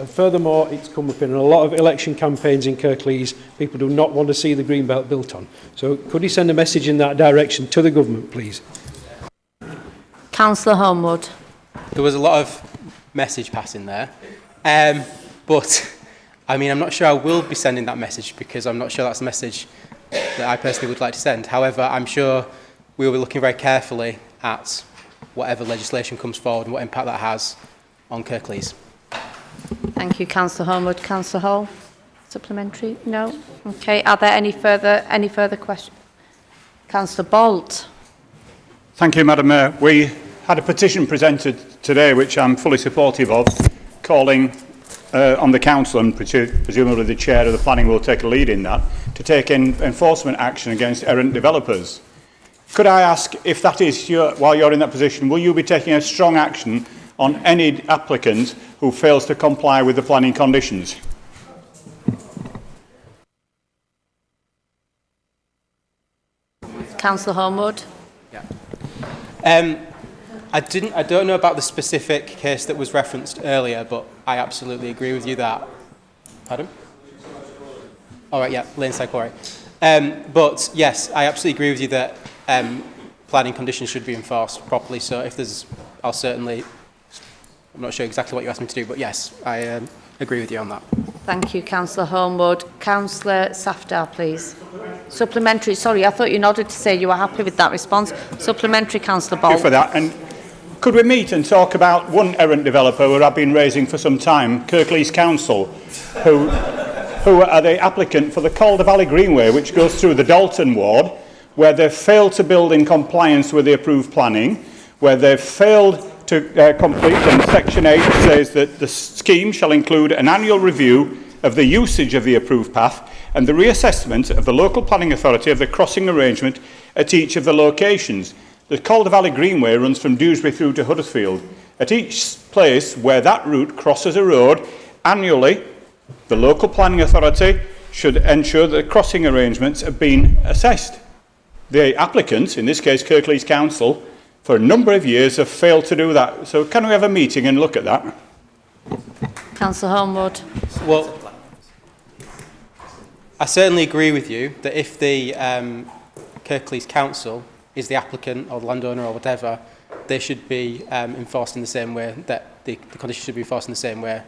furthermore it's come up in a lot of election campaigns in Kirklees. People do not want to see the Greenbelt built on. So could you send a message in that direction to the government, please? Councillor Homewood. There was a lot of message passing there, but I mean I'm not sure I will be sending that message because I'm not sure that's a message that I personally would like to send. However, I'm sure we will be looking very carefully at whatever legislation comes forward and what impact that has on Kirklees. Thank you, Councillor Homewood. Councillor Hall, supplementary? No? Okay, are there any further questions? Councillor Bolt. Thank you, Madam Mayor. We had a petition presented today, which I'm fully supportive of, calling on the Council, and presumably the Chair of the Planning will take a lead in that, to take enforcement action against errant developers. Could I ask if that is, while you're in that position, will you be taking a strong action on any applicant who fails to comply with the planning conditions? Councillor Homewood. Yeah. I don't know about the specific case that was referenced earlier, but I absolutely agree with you that. Pardon? All right, yeah, Laneside Quarry. But yes, I absolutely agree with you that planning conditions should be enforced properly. So if there's, I'm not sure exactly what you asked me to do, but yes, I agree with you on that. Thank you, Councillor Homewood. Councillor Safdar, please. Supplementary. Sorry, I thought you nodded to say you were happy with that response. Supplementary, Councillor Bolt. Thank you for that. And could we meet and talk about one errant developer who I've been raising for some time, Kirklees Council, who are the applicant for the Calder Valley Greenway, which goes through the Dalton ward, where they've failed to build in compliance with the approved planning, where they've failed to complete, and Section 8 says that the scheme shall include an annual review of the usage of the approved path and the reassessment of the local planning authority of the crossing arrangement at each of the locations. The Calder Valley Greenway runs from Dewsbury through to Huddersfield. At each place where that route crosses a road, annually, the local planning authority should ensure that the crossing arrangements have been assessed. The applicants, in this case Kirklees Council, for a number of years have failed to do that. So can we have a meeting and look at that? Councillor Homewood. Well, I certainly agree with you that if the Kirklees Council is the applicant or the landowner or whatever, they should be enforced in the same way, that the conditions should be enforced in the same way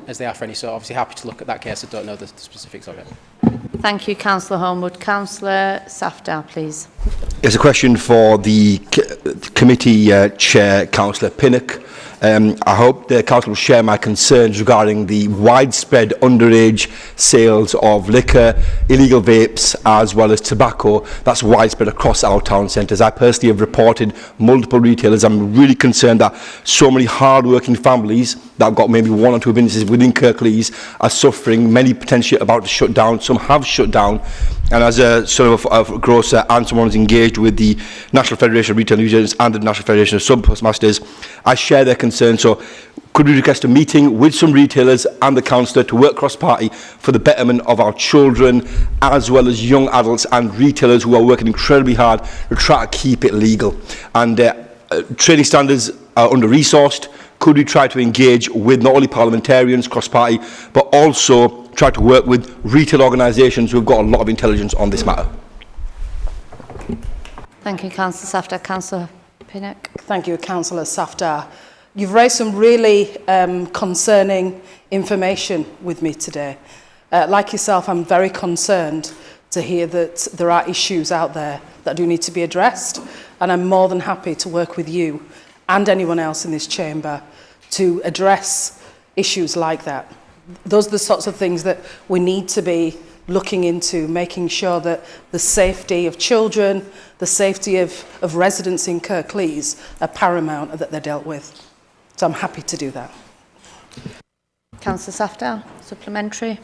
as they are for any. So obviously happy to look at that case. I don't know the specifics of it. Thank you, Councillor Homewood. Councillor Safdar, please. It's a question for the committee chair, Councillor Pinnock. I hope the council will share my concerns regarding the widespread underage sales of liquor, illegal vapes, as well as tobacco. That's widespread across our town centres. I personally have reported multiple retailers. I'm really concerned that so many hard-working families that have got maybe one or two businesses within Kirklees are suffering. Many potentially about to shut down. Some have shut down. And as a sort of grocer and someone who's engaged with the National Federation of Retail Agents and the National Federation of Sub-Postmasters, I share their concerns. So could we request a meeting with some retailers and the councillor to work cross-party for the betterment of our children, as well as young adults and retailers who are working incredibly hard to try to keep it legal. And trading standards are under-resourced. Could we try to engage with not only parliamentarians cross-party, but also try to work with retail organisations who have got a lot of intelligence on this matter? Thank you, Councillor Safdar. Councillor Pinnock. Thank you, Councillor Safdar. You've raised some really concerning information with me today. Like yourself, I'm very concerned to hear that there are issues out there that do need to be addressed, and I'm more than happy to work with you and anyone else in this chamber to address issues like that. Those are the sorts of things that we need to be looking into making sure that the safety of children, the safety of residents in Kirklees are paramount, that they're dealt with. So I'm happy to do that. Councillor Safdar, supplementary.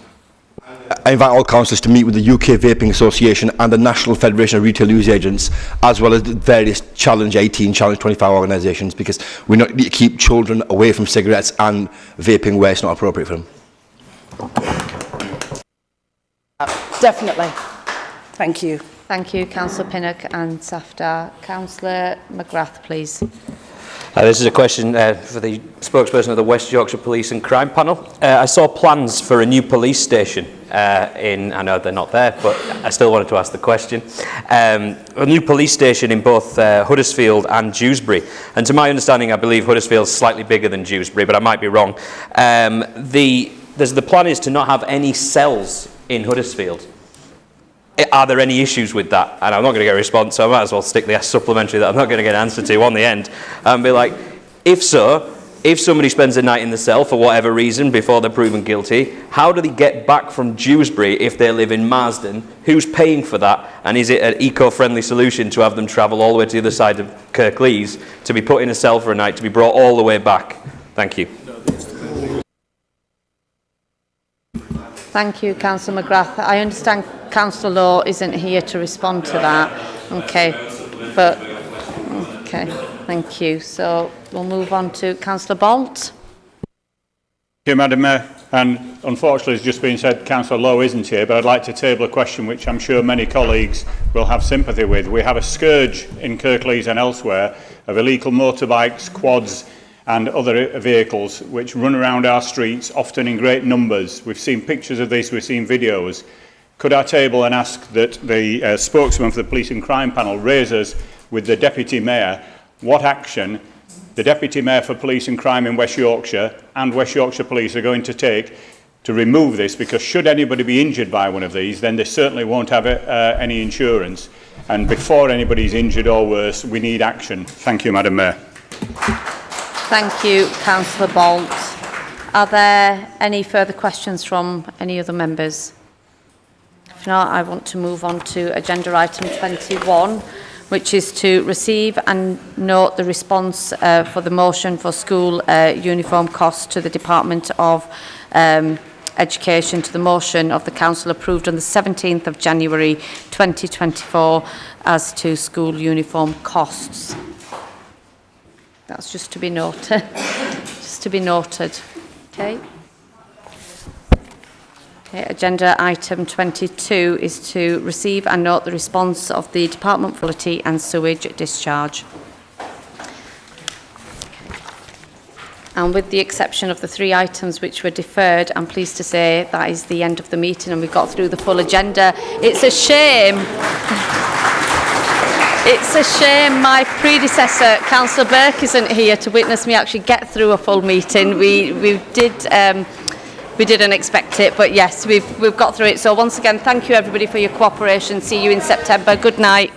I invite all councillors to meet with the UK Vaping Association and the National Federation of Retail News Agents, as well as the various Challenge 18, Challenge 25 organisations, because we need to keep children away from cigarettes and vaping where it's not appropriate for them. Definitely. Thank you. Thank you, Councillor Pinnock and Safdar. Councillor McGrath, please. This is a question for the spokesperson of the West Yorkshire Police and Crime Panel. I saw plans for a new police station I know they're not there, but I still wanted to ask the question. A new police station in both Huddersfield and Dewsbury. And to my understanding, I believe Huddersfield's slightly bigger than Dewsbury, but I might be wrong. The plan is to not have any cells in Huddersfield. Are there any issues with that? And I'm not going to get a response, so I might as well stick the supplementary that I'm not going to get an answer to on the end. And be like, if so, if somebody spends a night in the cell for whatever reason before they're proven guilty, how do they get back from Dewsbury if they live in Marsden? Who's paying for that? And is it an eco-friendly solution to have them travel all the way to the other side of Kirklees, to be put in a cell for a night, to be brought all the way back? Thank you. Thank you, Councillor McGrath. I understand Councillor Law isn't here to respond to that. Okay, but okay, thank you. So we'll move on to Councillor Bolt. Thank you, Madam Mayor. And unfortunately, it's just been said Councillor Lowe isn't here, but I'd like to table a question which I'm sure many colleagues will have sympathy with. We have a scourge in Kirklees and elsewhere of illegal motorbikes, quads and other vehicles which run around our streets, often in great numbers. We've seen pictures of this, we've seen videos. Could I table and ask that the spokesman for the Police and Crime Panel raises with the Deputy Mayor what action the Deputy Mayor for Police and Crime in West Yorkshire and West Yorkshire Police are going to take to remove this, because should anybody be injured by one of these, then they certainly won't have any insurance. And before anybody's injured or worse, we need action. Thank you, Madam Mayor. Thank you, Councillor Bolt. Are there any further questions from any other members? If not, I want to move on to agenda item 21, which is to receive and note the response for the motion for school uniform costs to the Department of Education, to the motion of the Council approved on the 17th of January 2024 as to school uniform costs. That's just to be noted. Just to be noted. Okay. Okay. Agenda item 22 is to receive and note the response of the Department for Quality and Sewage Discharge. And with the exception of the 3 items which were deferred, I'm pleased to say that is the end of the meeting and we've got through the full agenda. It's a shame. It's a shame my predecessor, Councillor Burke, isn't here to witness me actually get through a full meeting. We didn't expect it, but yes, we've got through it. So once again, thank you everybody for your cooperation. See you in September. Good night.